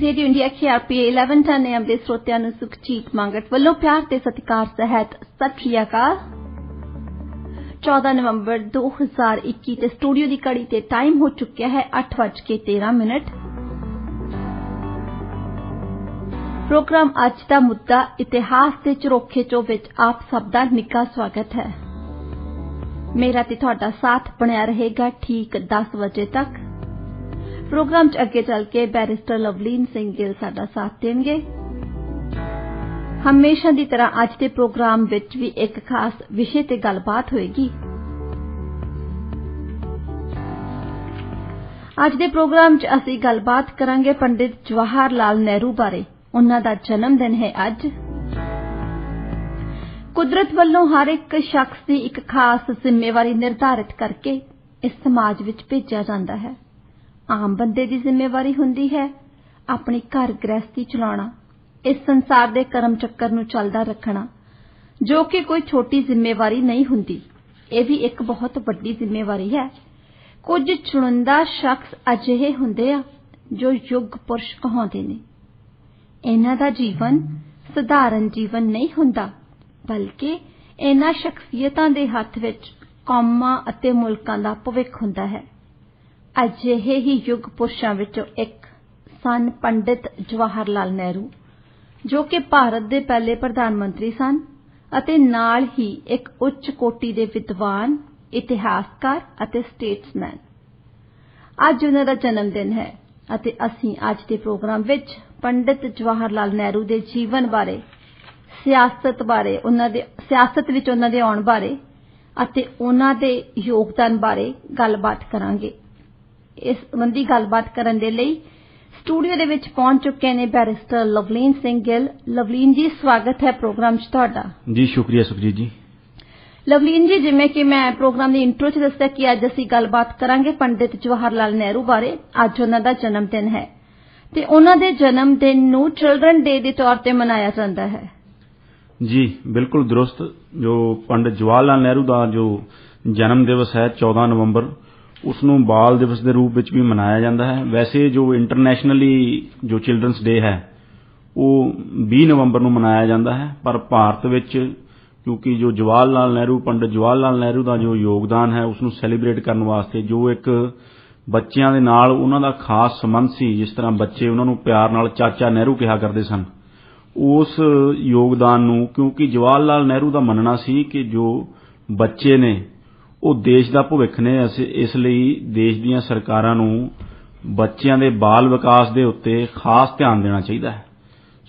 Radio India KRP 1110 AM ਦੇ ਸਰੋਤਿਆਂ ਨੂੰ ਸੁਖਜੀਤ ਮੰਗਟ ਵੱਲੋਂ ਪਿਆਰ ਤੇ ਸਤਿਕਾਰ ਸਹਿਤ ਸਤਿ ਸ਼੍ਰੀ ਅਕਾਲ। 14 ਨਵੰਬਰ 2021 ਤੇ ਸਟੂਡੀਓ ਦੀ ਘੜੀ ਤੇ ਟਾਈਮ ਹੋ ਚੁੱਕਿਆ ਹੈ 8:13। ਪ੍ਰੋਗਰਾਮ ਅੱਜ ਦਾ ਮੁੱਦਾ ਇਤਿਹਾਸ ਦੇ ਝਰੋਖੇ ਚੋਂ ਵਿੱਚ ਆਪ ਸਭ ਦਾ ਨਿੱਘਾ ਸਵਾਗਤ ਹੈ। ਮੇਰਾ ਤੇ ਤੁਹਾਡਾ ਸਾਥ ਬਣਿਆ ਰਹੇਗਾ ਠੀਕ 10 ਵਜੇ ਤੱਕ। ਪ੍ਰੋਗਰਾਮ 'ਚ ਅੱਗੇ ਚੱਲ ਕੇ ਬੈਰਿਸਟਰ ਲਵਲੀਨ ਸਿੰਘ ਗਿੱਲ ਸਾਡਾ ਸਾਥ ਦੇਣਗੇ। ਹਮੇਸ਼ਾ ਦੀ ਤਰ੍ਹਾਂ ਅੱਜ ਦੇ ਪ੍ਰੋਗਰਾਮ ਵਿੱਚ ਵੀ ਇੱਕ ਖਾਸ ਵਿਸ਼ੇ ਤੇ ਗੱਲਬਾਤ ਹੋਏਗੀ। ਅੱਜ ਦੇ ਪ੍ਰੋਗਰਾਮ 'ਚ ਅਸੀਂ ਗੱਲਬਾਤ ਕਰਾਂਗੇ ਪੰਡਿਤ ਜਵਾਹਰ ਲਾਲ ਨਹਿਰੂ ਬਾਰੇ। ਉਹਨਾਂ ਦਾ ਜਨਮ ਦਿਨ ਹੈ ਅੱਜ। ਕੁਦਰਤ ਵੱਲੋਂ ਹਰ ਇੱਕ ਸ਼ਖਸ ਦੀ ਇੱਕ ਖਾਸ ਜ਼ਿੰਮੇਵਾਰੀ ਨਿਰਧਾਰਿਤ ਕਰਕੇ ਇਸ ਸਮਾਜ ਵਿੱਚ ਭੇਜਿਆ ਜਾਂਦਾ ਹੈ। ਆਮ ਬੰਦੇ ਦੀ ਜ਼ਿੰਮੇਵਾਰੀ ਹੁੰਦੀ ਹੈ ਆਪਣੀ ਘਰ ਗ੍ਰਹਿਸਥੀ ਚਲਾਉਣਾ, ਇਸ ਸੰਸਾਰ ਦੇ ਕਰਮ ਚੱਕਰ ਨੂੰ ਚੱਲਦਾ ਰੱਖਣਾ, ਜੋ ਕਿ ਕੋਈ ਛੋਟੀ ਜ਼ਿੰਮੇਵਾਰੀ ਨਹੀਂ ਹੁੰਦੀ। ਇਹ ਵੀ ਇੱਕ ਬਹੁਤ ਵੱਡੀ ਜ਼ਿੰਮੇਵਾਰੀ ਹੈ। ਕੁਝ ਚੁਣਿੰਦਾ ਸ਼ਖਸ ਅਜਿਹੇ ਹੁੰਦੇ ਆ ਜੋ ਯੁੱਗ ਪੁਰਸ਼ ਕਹਾਉਂਦੇ ਨੇ। ਇਹਨਾਂ ਦਾ ਜੀਵਨ ਸਧਾਰਨ ਜੀਵਨ ਨਹੀਂ ਹੁੰਦਾ, ਬਲਕਿ ਇਹਨਾਂ ਸ਼ਖਸੀਅਤਾਂ ਦੇ ਹੱਥ ਵਿੱਚ ਕੌਮਾਂ ਅਤੇ ਮੁਲਕਾਂ ਦਾ ਭਵਿੱਖ ਹੁੰਦਾ ਹੈ। ਅਜਿਹੇ ਹੀ ਯੁੱਗ ਪੁਰਸ਼ਾਂ ਵਿੱਚੋਂ ਇੱਕ ਸਨ ਪੰਡਿਤ ਜਵਾਹਰ ਲਾਲ ਨਹਿਰੂ, ਜੋ ਕਿ ਭਾਰਤ ਦੇ ਪਹਿਲੇ ਪ੍ਰਧਾਨ ਮੰਤਰੀ ਸਨ ਅਤੇ ਨਾਲ ਹੀ ਇੱਕ ਉੱਚ ਕੋਟੀ ਦੇ ਵਿਦਵਾਨ, ਇਤਿਹਾਸਕਾਰ ਅਤੇ ਸਟੇਟਸਮੈਨ। ਅੱਜ ਉਹਨਾਂ ਦਾ ਜਨਮ ਦਿਨ ਹੈ ਅਤੇ ਅਸੀਂ ਅੱਜ ਦੇ ਪ੍ਰੋਗਰਾਮ ਵਿੱਚ ਪੰਡਿਤ ਜਵਾਹਰ ਲਾਲ ਨਹਿਰੂ ਦੇ ਜੀਵਨ ਬਾਰੇ, ਸਿਆਸਤ ਵਿੱਚ ਉਹਨਾਂ ਦੇ ਆਉਣ ਬਾਰੇ ਅਤੇ ਉਹਨਾਂ ਦੇ ਯੋਗਦਾਨ ਬਾਰੇ ਗੱਲਬਾਤ ਕਰਾਂਗੇ। ਇਸ ਸੰਬੰਧੀ ਗੱਲਬਾਤ ਕਰਨ ਦੇ ਲਈ ਸਟੂਡੀਓ ਦੇ ਵਿੱਚ ਪਹੁੰਚ ਚੁੱਕੇ ਨੇ ਬੈਰਿਸਟਰ ਲਵਲੀਨ ਸਿੰਘ ਗਿੱਲ। ਲਵਲੀਨ ਜੀ, ਸਵਾਗਤ ਹੈ ਪ੍ਰੋਗਰਾਮ 'ਚ ਤੁਹਾਡਾ। ਜੀ ਸ਼ੁਕਰੀਆ ਸੁਖਜੀਤ ਜੀ। ਲਵਲੀਨ ਜੀ, ਜਿਵੇਂ ਕਿ ਮੈਂ ਪ੍ਰੋਗਰਾਮ ਦੀ ਇੰਟਰੋ 'ਚ ਦੱਸਿਆ ਕਿ ਅੱਜ ਅਸੀਂ ਗੱਲਬਾਤ ਕਰਾਂਗੇ ਪੰਡਿਤ ਜਵਾਹਰ ਲਾਲ ਨਹਿਰੂ ਬਾਰੇ। ਅੱਜ ਉਹਨਾਂ ਦਾ ਜਨਮ ਦਿਨ ਹੈ ਤੇ ਉਹਨਾਂ ਦੇ ਜਨਮ ਦਿਨ ਨੂੰ ਚਿਲਡਰਨ ਡੇ ਦੇ ਤੌਰ ਤੇ ਮਨਾਇਆ ਜਾਂਦਾ ਹੈ। ਜੀ ਬਿਲਕੁਲ ਦਰੁਸਤ। ਜੋ ਪੰਡਿਤ ਜਵਾਹਰ ਲਾਲ ਨਹਿਰੂ ਦਾ ਜੋ ਜਨਮ ਦਿਵਸ ਹੈ 14 ਨਵੰਬਰ, ਉਸ ਨੂੰ ਬਾਲ ਦਿਵਸ ਦੇ ਰੂਪ ਵਿੱਚ ਵੀ ਮਨਾਇਆ ਜਾਂਦਾ ਹੈ। ਵੈਸੇ ਜੋ ਇੰਟਰਨੈਸ਼ਨਲੀ ਜੋ ਚਿਲਡਰਨਸ ਡੇ ਹੈ ਉਹ 20 ਨਵੰਬਰ ਨੂੰ ਮਨਾਇਆ ਜਾਂਦਾ ਹੈ, ਪਰ ਭਾਰਤ ਵਿੱਚ ਕਿਉਂਕਿ ਜੋ ਜਵਾਹਰ ਲਾਲ ਨਹਿਰੂ, ਪੰਡਿਤ ਜਵਾਹਰ ਲਾਲ ਨਹਿਰੂ ਦਾ ਜੋ ਯੋਗਦਾਨ ਹੈ ਉਸ ਨੂੰ ਸੈਲੀਬ੍ਰੇਟ ਕਰਨ ਵਾਸਤੇ ਜੋ ਇੱਕ ਬੱਚਿਆਂ ਦੇ ਨਾਲ ਉਹਨਾਂ ਦਾ ਖਾਸ ਸੰਬੰਧ ਸੀ, ਜਿਸ ਤਰ੍ਹਾਂ ਬੱਚੇ ਉਹਨਾਂ ਨੂੰ ਪਿਆਰ ਨਾਲ ਚਾਚਾ ਨਹਿਰੂ ਕਿਹਾ ਕਰਦੇ ਸਨ, ਉਸ ਯੋਗਦਾਨ ਨੂੰ, ਕਿਉਂਕਿ ਜਵਾਹਰ ਲਾਲ ਨਹਿਰੂ ਦਾ ਮੰਨਣਾ ਸੀ ਕਿ ਜੋ ਬੱਚੇ ਨੇ ਉਹ ਦੇਸ਼ ਦਾ ਭਵਿੱਖ ਨੇ, ਇਸ ਲਈ ਦੇਸ਼ ਦੀਆਂ ਸਰਕਾਰਾਂ ਨੂੰ ਬੱਚਿਆਂ ਦੇ ਬਾਲ ਵਿਕਾਸ ਦੇ ਉੱਤੇ ਖਾਸ ਧਿਆਨ ਦੇਣਾ ਚਾਹੀਦਾ ਹੈ।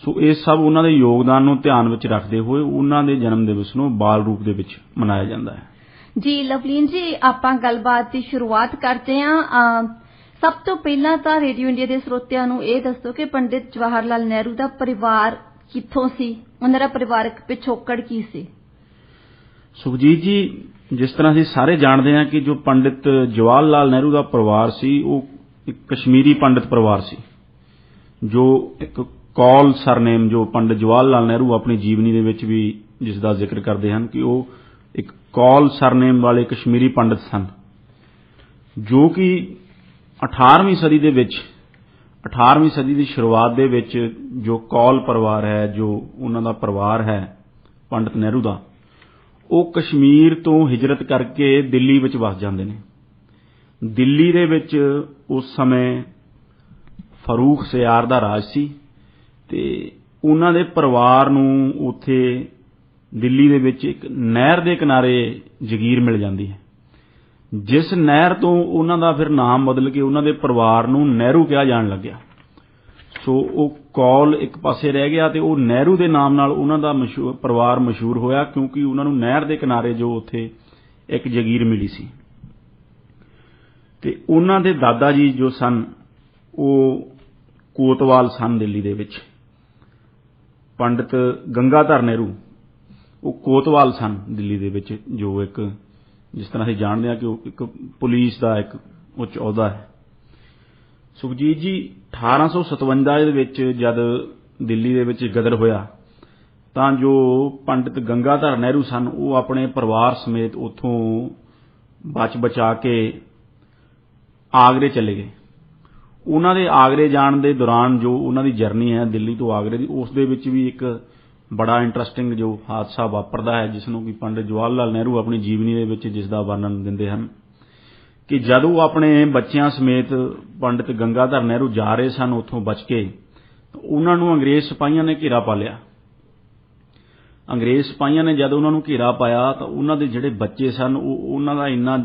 ਸੋ ਇਹ ਸਭ ਉਹਨਾਂ ਦੇ ਯੋਗਦਾਨ ਨੂੰ ਧਿਆਨ ਵਿੱਚ ਰੱਖਦੇ ਹੋਏ ਉਹਨਾਂ ਦੇ ਜਨਮ ਦਿਵਸ ਨੂੰ ਬਾਲ ਰੂਪ ਦੇ ਵਿੱਚ ਮਨਾਇਆ ਜਾਂਦਾ ਹੈ। ਜੀ ਲਵਲੀਨ ਜੀ, ਆਪਾਂ ਗੱਲਬਾਤ ਦੀ ਸ਼ੁਰੂਆਤ ਕਰਦੇ ਹਾਂ। ਸਭ ਤੋਂ ਪਹਿਲਾਂ ਤਾਂ ਰੇਡੀਓ ਇੰਡੀਆ ਦੇ ਸਰੋਤਿਆਂ ਨੂੰ ਇਹ ਦੱਸੋ ਕਿ ਪੰਡਿਤ ਜਵਾਹਰ ਲਾਲ ਨਹਿਰੂ ਦਾ ਪਰਿਵਾਰ ਕਿੱਥੋਂ ਸੀ, ਉਹਨਾਂ ਦਾ ਪਰਿਵਾਰਕ ਪਿਛੋਕੜ ਕੀ ਸੀ? ਸੁਖਜੀਤ ਜੀ, ਜਿਸ ਤਰ੍ਹਾਂ ਅਸੀਂ ਸਾਰੇ ਜਾਣਦੇ ਹਾਂ ਕਿ ਜੋ ਪੰਡਿਤ ਜਵਾਹਰ ਲਾਲ ਨਹਿਰੂ ਦਾ ਪਰਿਵਾਰ ਸੀ ਉਹ ਇੱਕ ਕਸ਼ਮੀਰੀ ਪੰਡਿਤ ਪਰਿਵਾਰ ਸੀ, ਜੋ ਇੱਕ ਕੌਲ ਸਰਨੇਮ, ਜੋ ਪੰਡਿਤ ਜਵਾਹਰ ਲਾਲ ਨਹਿਰੂ ਆਪਣੀ ਜੀਵਨੀ ਦੇ ਵਿੱਚ ਵੀ ਜਿਸ ਦਾ ਜ਼ਿਕਰ ਕਰਦੇ ਹਨ ਕਿ ਉਹ ਇੱਕ ਕੌਲ ਸਰਨੇਮ ਵਾਲੇ ਕਸ਼ਮੀਰੀ ਪੰਡਿਤ ਸਨ, ਜੋ ਕਿ 18ਵੀਂ ਸਦੀ ਦੇ ਵਿੱਚ, 18ਵੀਂ ਸਦੀ ਦੀ ਸ਼ੁਰੂਆਤ ਦੇ ਵਿੱਚ ਜੋ ਕੌਲ ਪਰਿਵਾਰ ਹੈ, ਜੋ ਉਹਨਾਂ ਦਾ ਪਰਿਵਾਰ ਹੈ ਪੰਡਿਤ ਨਹਿਰੂ ਦਾ, ਉਹ ਕਸ਼ਮੀਰ ਤੋਂ ਹਿਜਰਤ ਕਰਕੇ ਦਿੱਲੀ ਵਿੱਚ ਵਸ ਜਾਂਦੇ ਨੇ। ਦਿੱਲੀ ਦੇ ਵਿੱਚ ਉਸ ਸਮੇਂ ਫਰੂਖ ਸਿਆਰ ਦਾ ਰਾਜ ਸੀ ਤੇ ਉਹਨਾਂ ਦੇ ਪਰਿਵਾਰ ਨੂੰ ਉੱਥੇ ਦਿੱਲੀ ਦੇ ਵਿੱਚ ਇੱਕ ਨਹਿਰ ਦੇ ਕਿਨਾਰੇ ਜਗੀਰ ਮਿਲ ਜਾਂਦੀ ਹੈ, ਜਿਸ ਨਹਿਰ ਤੋਂ ਉਹਨਾਂ ਦਾ ਫਿਰ ਨਾਮ ਬਦਲ ਕੇ ਉਹਨਾਂ ਦੇ ਪਰਿਵਾਰ ਨੂੰ ਨਹਿਰੂ ਕਿਹਾ ਜਾਣ ਲੱਗਿਆ। ਸੋ ਉਹ ਕੌਲ ਇੱਕ ਪਾਸੇ ਰਹਿ ਗਿਆ ਤੇ ਉਹ ਨਹਿਰੂ ਦੇ ਨਾਮ ਨਾਲ ਉਹਨਾਂ ਦਾ ਪਰਿਵਾਰ ਮਸ਼ਹੂਰ ਹੋਇਆ, ਕਿਉਂਕਿ ਉਹਨਾਂ ਨੂੰ ਨਹਿਰ ਦੇ ਕਿਨਾਰੇ ਜੋ ਉੱਥੇ ਇੱਕ ਜਗੀਰ ਮਿਲੀ ਸੀ। ਤੇ ਉਹਨਾਂ ਦੇ ਦਾਦਾ ਜੀ ਜੋ ਸਨ ਉਹ ਕੋਤਵਾਲ ਸਨ ਦਿੱਲੀ ਦੇ ਵਿੱਚ। ਪੰਡਿਤ ਗੰਗਾਧਰ ਨਹਿਰੂ ਉਹ ਕੋਤਵਾਲ ਸਨ ਦਿੱਲੀ ਦੇ ਵਿੱਚ, ਜੋ ਇੱਕ, ਜਿਸ ਤਰ੍ਹਾਂ ਅਸੀਂ ਜਾਣਦੇ ਹਾਂ ਕਿ ਉਹ ਇੱਕ ਪੁਲਿਸ ਦਾ ਇੱਕ ਉੱਚ ਅਹੁਦਾ ਹੈ। ਸੁਖਜੀਤ ਜੀ, 1857 ਦੇ ਵਿੱਚ ਜਦ ਦਿੱਲੀ ਦੇ ਵਿੱਚ ਗਦਰ ਹੋਇਆ ਤਾਂ ਜੋ ਪੰਡਿਤ ਗੰਗਾਧਰ ਨਹਿਰੂ ਸਨ ਉਹ ਆਪਣੇ ਪਰਿਵਾਰ ਸਮੇਤ ਉੱਥੋਂ ਬਚ ਬਚਾ ਕੇ ਆਗਰੇ ਚਲੇ ਗਏ। ਉਹਨਾਂ ਦੇ ਆਗਰੇ ਜਾਣ ਦੇ ਦੌਰਾਨ ਜੋ ਉਹਨਾਂ ਦੀ ਜਰਨੀ ਹੈ ਦਿੱਲੀ ਤੋਂ ਆਗਰੇ ਦੀ, ਉਸ ਦੇ ਵਿੱਚ ਵੀ ਇੱਕ ਬੜਾ ਇੰਟਰਸਟਿੰਗ ਜੋ ਹਾਦਸਾ ਵਾਪਰਦਾ ਹੈ, ਜਿਸ ਨੂੰ ਕਿ ਪੰਡਿਤ ਜਵਾਹਰ ਲਾਲ ਨਹਿਰੂ ਆਪਣੀ ਜੀਵਨੀ ਦੇ ਵਿੱਚ ਜਿਸ ਦਾ ਵਰਣਨ ਦਿੰਦੇ ਹਨ ਕਿ ਜਦੋਂ ਆਪਣੇ ਬੱਚਿਆਂ ਸਮੇਤ ਪੰਡਿਤ ਗੰਗਾਧਰ ਨਹਿਰੂ ਜਾ ਰਹੇ ਸਨ ਉੱਥੋਂ ਬਚ ਕੇ, ਉਹਨਾਂ ਨੂੰ ਅੰਗਰੇਜ਼ ਸਿਪਾਹੀਆਂ ਨੇ ਘੇਰਾ ਪਾ ਲਿਆ। ਅੰਗਰੇਜ਼ ਸਿਪਾਹੀਆਂ ਨੇ ਜਦ ਉਹਨਾਂ ਨੂੰ ਘੇਰਾ ਪਾਇਆ ਤਾਂ ਉਹਨਾਂ ਦੇ ਜਿਹੜੇ ਬੱਚੇ ਸਨ ਉਹਨਾਂ ਦਾ ਇੰਨਾ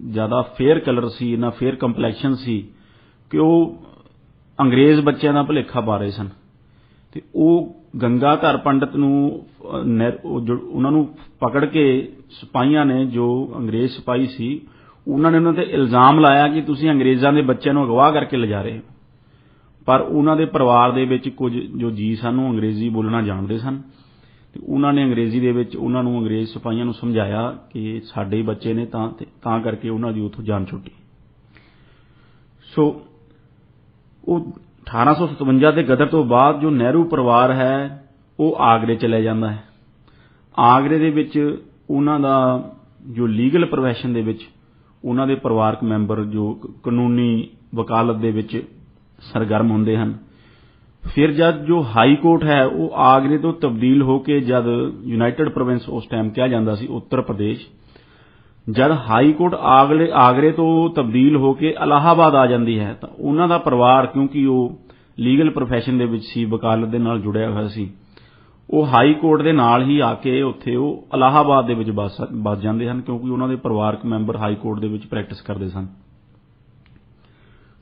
ਜ਼ਿਆਦਾ ਫੇਅਰ ਕਲਰ ਸੀ, ਇੰਨਾ ਫੇਅਰ ਕੰਪਲੈਕਸ਼ਨ ਸੀ ਕਿ ਉਹ ਅੰਗਰੇਜ਼ ਬੱਚਿਆਂ ਦਾ ਭੁਲੇਖਾ ਪਾ ਰਹੇ ਸਨ। ਤੇ ਉਹ ਗੰਗਾਧਰ ਪੰਡਿਤ ਨੂੰ ਉਹਨਾਂ ਨੂੰ ਪਕੜ ਕੇ ਸਿਪਾਹੀਆਂ ਨੇ, ਜੋ ਅੰਗਰੇਜ਼ ਸਿਪਾਹੀ ਸੀ, ਉਹਨਾਂ ਨੇ ਉਹਨਾਂ ਤੇ ਇਲਜ਼ਾਮ ਲਾਇਆ ਕਿ ਤੁਸੀਂ ਅੰਗਰੇਜ਼ਾਂ ਦੇ ਬੱਚਿਆਂ ਨੂੰ ਅਗਵਾ ਕਰਕੇ ਲਿਜਾ ਰਹੇ ਹੋ। ਪਰ ਉਹਨਾਂ ਦੇ ਪਰਿਵਾਰ ਦੇ ਵਿੱਚ ਕੁਝ ਜੋ ਜੀ ਸਨ ਉਹ ਅੰਗਰੇਜ਼ੀ ਬੋਲਣਾ ਜਾਣਦੇ ਸਨ ਤੇ ਉਹਨਾਂ ਨੇ ਅੰਗਰੇਜ਼ੀ ਦੇ ਵਿੱਚ ਉਹਨਾਂ ਨੂੰ ਅੰਗਰੇਜ਼ ਸਿਪਾਹੀਆਂ ਨੂੰ ਸਮਝਾਇਆ ਕਿ ਸਾਡੇ ਹੀ ਬੱਚੇ ਨੇ, ਤਾਂ ਕਰਕੇ ਉਹਨਾਂ ਦੀ ਉੱਥੋਂ ਜਾਨ ਛੁੱਟੀ। ਸੋ ਉਹ 1857 ਦੇ ਗਦਰ ਤੋਂ ਬਾਅਦ ਜੋ ਨਹਿਰੂ ਪਰਿਵਾਰ ਹੈ ਉਹ ਆਗਰੇ ਚਲੇ ਜਾਂਦਾ ਹੈ। ਆਗਰੇ ਦੇ ਵਿੱਚ ਉਹਨਾਂ ਦਾ ਜੋ ਲੀਗਲ ਪ੍ਰੋਫੈਸ਼ਨ ਦੇ ਵਿੱਚ ਉਹਨਾਂ ਦੇ ਪਰਿਵਾਰਕ ਮੈਂਬਰ ਜੋ ਕਾਨੂੰਨੀ ਵਕਾਲਤ ਦੇ ਵਿੱਚ ਸਰਗਰਮ ਹੁੰਦੇ ਹਨ। ਫਿਰ ਜਦ ਜੋ ਹਾਈ ਕੋਰਟ ਹੈ ਉਹ ਆਗਰੇ ਤੋਂ ਤਬਦੀਲ ਹੋ ਕੇ, ਜਦ ਯੂਨਾਈਟਿਡ ਪ੍ਰੋਵਿੰਸ ਉਸ ਟਾਈਮ ਕਿਹਾ ਜਾਂਦਾ ਸੀ ਉੱਤਰ ਪ੍ਰਦੇਸ਼, ਜਦ ਹਾਈ ਕੋਰਟ ਆਗਰੇ ਤੋਂ ਤਬਦੀਲ ਹੋ ਕੇ ਇਲਾਹਾਬਾਦ ਆ ਜਾਂਦੀ ਹੈ ਤਾਂ ਉਹਨਾਂ ਦਾ ਪਰਿਵਾਰ, ਕਿਉਂਕਿ ਉਹ ਲੀਗਲ ਪ੍ਰੋਫੈਸ਼ਨ ਦੇ ਵਿੱਚ ਸੀ, ਵਕਾਲਤ ਦੇ ਨਾਲ ਜੁੜਿਆ ਹੋਇਆ ਸੀ, ਉਹ ਹਾਈ ਕੋਰਟ ਦੇ ਨਾਲ ਹੀ ਆ ਕੇ ਉੱਥੇ ਉਹ ਇਲਾਹਾਬਾਦ ਦੇ ਵਿੱਚ ਬਸ ਜਾਂਦੇ ਹਨ, ਕਿਉਂਕਿ ਉਹਨਾਂ ਦੇ ਪਰਿਵਾਰਕ ਮੈਂਬਰ ਹਾਈ ਕੋਰਟ ਦੇ ਵਿੱਚ ਪ੍ਰੈਕਟਿਸ ਕਰਦੇ ਸਨ।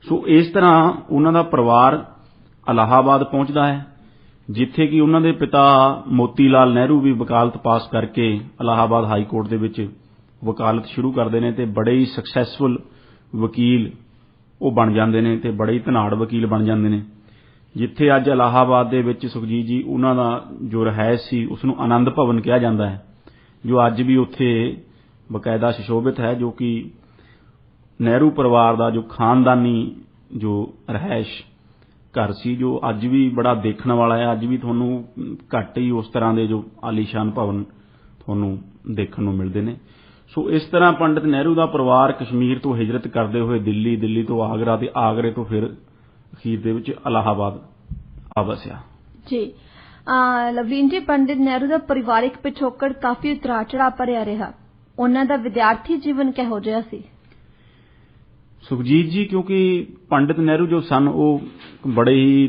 ਸੋ ਇਸ ਤਰ੍ਹਾਂ ਉਹਨਾਂ ਦਾ ਪਰਿਵਾਰ ਇਲਾਹਾਬਾਦ ਪਹੁੰਚਦਾ ਹੈ, ਜਿੱਥੇ ਕਿ ਉਹਨਾਂ ਦੇ ਪਿਤਾ ਮੋਤੀ ਲਾਲ ਨਹਿਰੂ ਵੀ ਵਕਾਲਤ ਪਾਸ ਕਰਕੇ ਇਲਾਹਾਬਾਦ ਹਾਈ ਕੋਰਟ ਦੇ ਵਿੱਚ ਵਕਾਲਤ ਸ਼ੁਰੂ ਕਰਦੇ ਨੇ ਤੇ ਬੜੇ ਹੀ ਸਕਸੈਸਫੁਲ ਵਕੀਲ ਉਹ ਬਣ ਜਾਂਦੇ ਨੇ ਤੇ ਬੜੇ ਹੀ ਧਨਾੜ ਵਕੀਲ ਬਣ ਜਾਂਦੇ ਨੇ। ਜਿੱਥੇ ਅੱਜ ਇਲਾਹਾਬਾਦ ਦੇ ਵਿੱਚ ਸੁਖਜੀਤ ਜੀ ਉਹਨਾਂ ਦਾ ਜੋ ਰਿਹਾਇਸ਼ ਸੀ ਉਸ ਨੂੰ ਆਨੰਦ ਭਵਨ ਕਿਹਾ ਜਾਂਦਾ ਹੈ, ਜੋ ਅੱਜ ਵੀ ਉੱਥੇ ਬਕਾਇਦਾ ਸੁਸ਼ੋਭਿਤ ਹੈ, ਜੋ ਕਿ ਨਹਿਰੂ ਪਰਿਵਾਰ ਦਾ ਜੋ ਖਾਨਦਾਨੀ ਜੋ ਰਿਹਾਇਸ਼ ਘਰ ਸੀ, ਜੋ ਅੱਜ ਵੀ ਬੜਾ ਦੇਖਣ ਵਾਲਾ ਹੈ। ਅੱਜ ਵੀ ਤੁਹਾਨੂੰ ਘੱਟ ਹੀ ਉਸ ਤਰ੍ਹਾਂ ਦੇ ਜੋ ਆਲੀਸ਼ਾਨ ਭਵਨ ਤੁਹਾਨੂੰ ਦੇਖਣ ਨੂੰ ਮਿਲਦੇ ਨੇ। ਸੋ ਇਸ ਤਰ੍ਹਾਂ ਪੰਡਿਤ ਨਹਿਰੂ ਦਾ ਪਰਿਵਾਰ ਕਸ਼ਮੀਰ ਤੋਂ ਹਿਜਰਤ ਕਰਦੇ ਹੋਏ ਦਿੱਲੀ ਤੋਂ ਆਗਰਾ ਤੇ ਆਗਰੇ ਤੋਂ ਫਿਰ ਅਖੀਰ ਦੇ ਵਿੱਚ ਇਲਾਹਾਬਾਦ ਆ ਵਸਿਆ। ਜੀ ਲਵਲੀਨ ਜੀ, ਪੰਡਿਤ ਨਹਿਰੂ ਦਾ ਪਰਿਵਾਰਿਕ ਪਿਛੋਕੜ ਕਾਫੀ ਉਤਰਾਅ ਚੜ੍ਹਾਅ ਭਰਿਆ ਰਿਹਾ। ਉਹਨਾਂ ਦਾ ਵਿਦਿਆਰਥੀ ਜੀਵਨ ਕਿਹੋ ਜਿਹਾ ਸੀ? ਸੁਖਜੀਤ ਜੀ, ਕਿਉਂਕਿ ਪੰਡਿਤ ਨਹਿਰੂ ਜੋ ਸਨ ਉਹ ਬੜੇ ਹੀ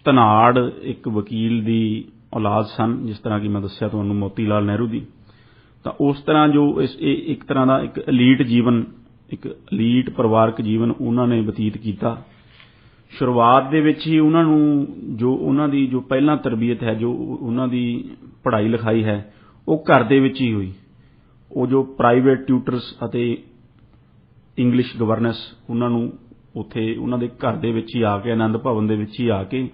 ਧਨਾੜ ਇੱਕ ਵਕੀਲ ਦੀ ਔਲਾਦ ਸਨ, ਜਿਸ ਤਰ੍ਹਾਂ ਕਿ ਮੈਂ ਦੱਸਿਆ ਤੁਹਾਨੂੰ ਮੋਤੀ ਲਾਲ ਨਹਿਰੂ ਦੀ, ਤਾਂ ਉਸ ਤਰ੍ਹਾਂ ਜੋ ਇੱਕ ਤਰ੍ਹਾਂ ਦਾ ਇੱਕ ਐਲੀਟ ਜੀਵਨ, ਇੱਕ ਐਲੀਟ ਪਰਿਵਾਰਕ ਜੀਵਨ ਉਹਨਾਂ ਨੇ ਬਤੀਤ ਕੀਤਾ। ਸ਼ੁਰੂਆਤ ਦੇ ਵਿੱਚ ਹੀ ਉਹਨਾਂ ਨੂੰ ਜੋ ਉਹਨਾਂ ਦੀ ਜੋ ਪਹਿਲਾਂ ਤਰਬੀਅਤ ਹੈ, ਜੋ ਉਹਨਾਂ ਦੀ ਪੜ੍ਹਾਈ ਲਿਖਾਈ ਹੈ, ਉਹ ਘਰ ਦੇ ਵਿੱਚ ਹੀ ਹੋਈ। ਉਹ ਜੋ ਪ੍ਰਾਈਵੇਟ ਟਿਊਟਰਸ ਅਤੇ ਇੰਗਲਿਸ਼ ਗਵਰਨੈਂਸ ਉਹਨਾਂ ਨੂੰ ਉੱਥੇ ਉਹਨਾਂ ਦੇ ਘਰ ਦੇ ਵਿੱਚ ਹੀ ਆ ਕੇ, ਆਨੰਦ ਭਵਨ ਦੇ ਵਿੱਚ ਹੀ ਆ ਕੇ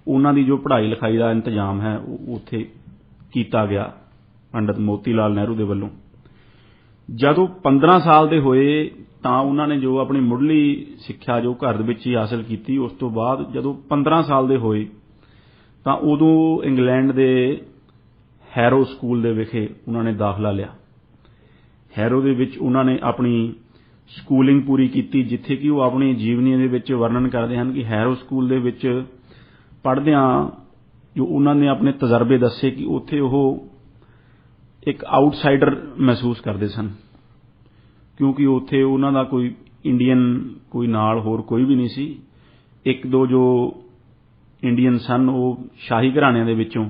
ਉਹਨਾਂ ਦੀ ਜੋ ਪੜ੍ਹਾਈ ਲਿਖਾਈ ਦਾ ਇੰਤਜ਼ਾਮ ਹੈ ਉਹ ਉੱਥੇ ਕੀਤਾ ਗਿਆ ਪੰਡਿਤ ਮੋਤੀ ਲਾਲ ਨਹਿਰੂ ਦੇ ਵੱਲੋਂ। ਜਦੋਂ 15 ਸਾਲ ਦੇ ਹੋਏ ਤਾਂ ਉਹਨਾਂ ਨੇ ਜੋ ਆਪਣੀ ਮੁੱਢਲੀ ਸਿੱਖਿਆ ਜੋ ਘਰ ਦੇ ਵਿੱਚ ਹੀ ਹਾਸਲ ਕੀਤੀ। ਉਸ ਤੋਂ ਬਾਅਦ ਜਦੋਂ 15 ਸਾਲ ਦੇ ਹੋਏ ਤਾਂ ਉਦੋਂ ਇੰਗਲੈਂਡ ਦੇ ਹੈਰੋ ਸਕੂਲ ਦੇ ਵਿਖੇ ਉਹਨਾਂ ਨੇ ਦਾਖਲਾ ਲਿਆ। ਹੈਰੋ ਦੇ ਵਿੱਚ ਉਹਨਾਂ ਨੇ ਆਪਣੀ ਸਕੂਲਿੰਗ ਪੂਰੀ ਕੀਤੀ, ਜਿੱਥੇ ਕਿ ਉਹ ਆਪਣੀ ਜੀਵਨੀ ਦੇ ਵਿੱਚ ਵਰਣਨ ਕਰਦੇ ਹਨ ਕਿ ਹੈਰੋ ਸਕੂਲ ਦੇ ਵਿੱਚ ਪੜ੍ਹਦਿਆਂ ਜੋ ਉਹਨਾਂ ਨੇ ਆਪਣੇ ਤਜਰਬੇ ਦੱਸੇ ਕਿ ਉੱਥੇ ਉਹ ਇੱਕ ਆਊਟਸਾਈਡਰ ਮਹਿਸੂਸ ਕਰਦੇ ਸਨ, ਕਿਉਂਕਿ ਉੱਥੇ ਉਹਨਾਂ ਦਾ ਕੋਈ ਇੰਡੀਅਨ ਕੋਈ ਨਾਲ ਹੋਰ ਕੋਈ ਵੀ ਨਹੀਂ ਸੀ। ਇੱਕ ਦੋ ਜੋ ਇੰਡੀਅਨ ਸਨ ਉਹ ਸ਼ਾਹੀ ਘਰਾਣਿਆਂ ਦੇ ਵਿੱਚੋਂ,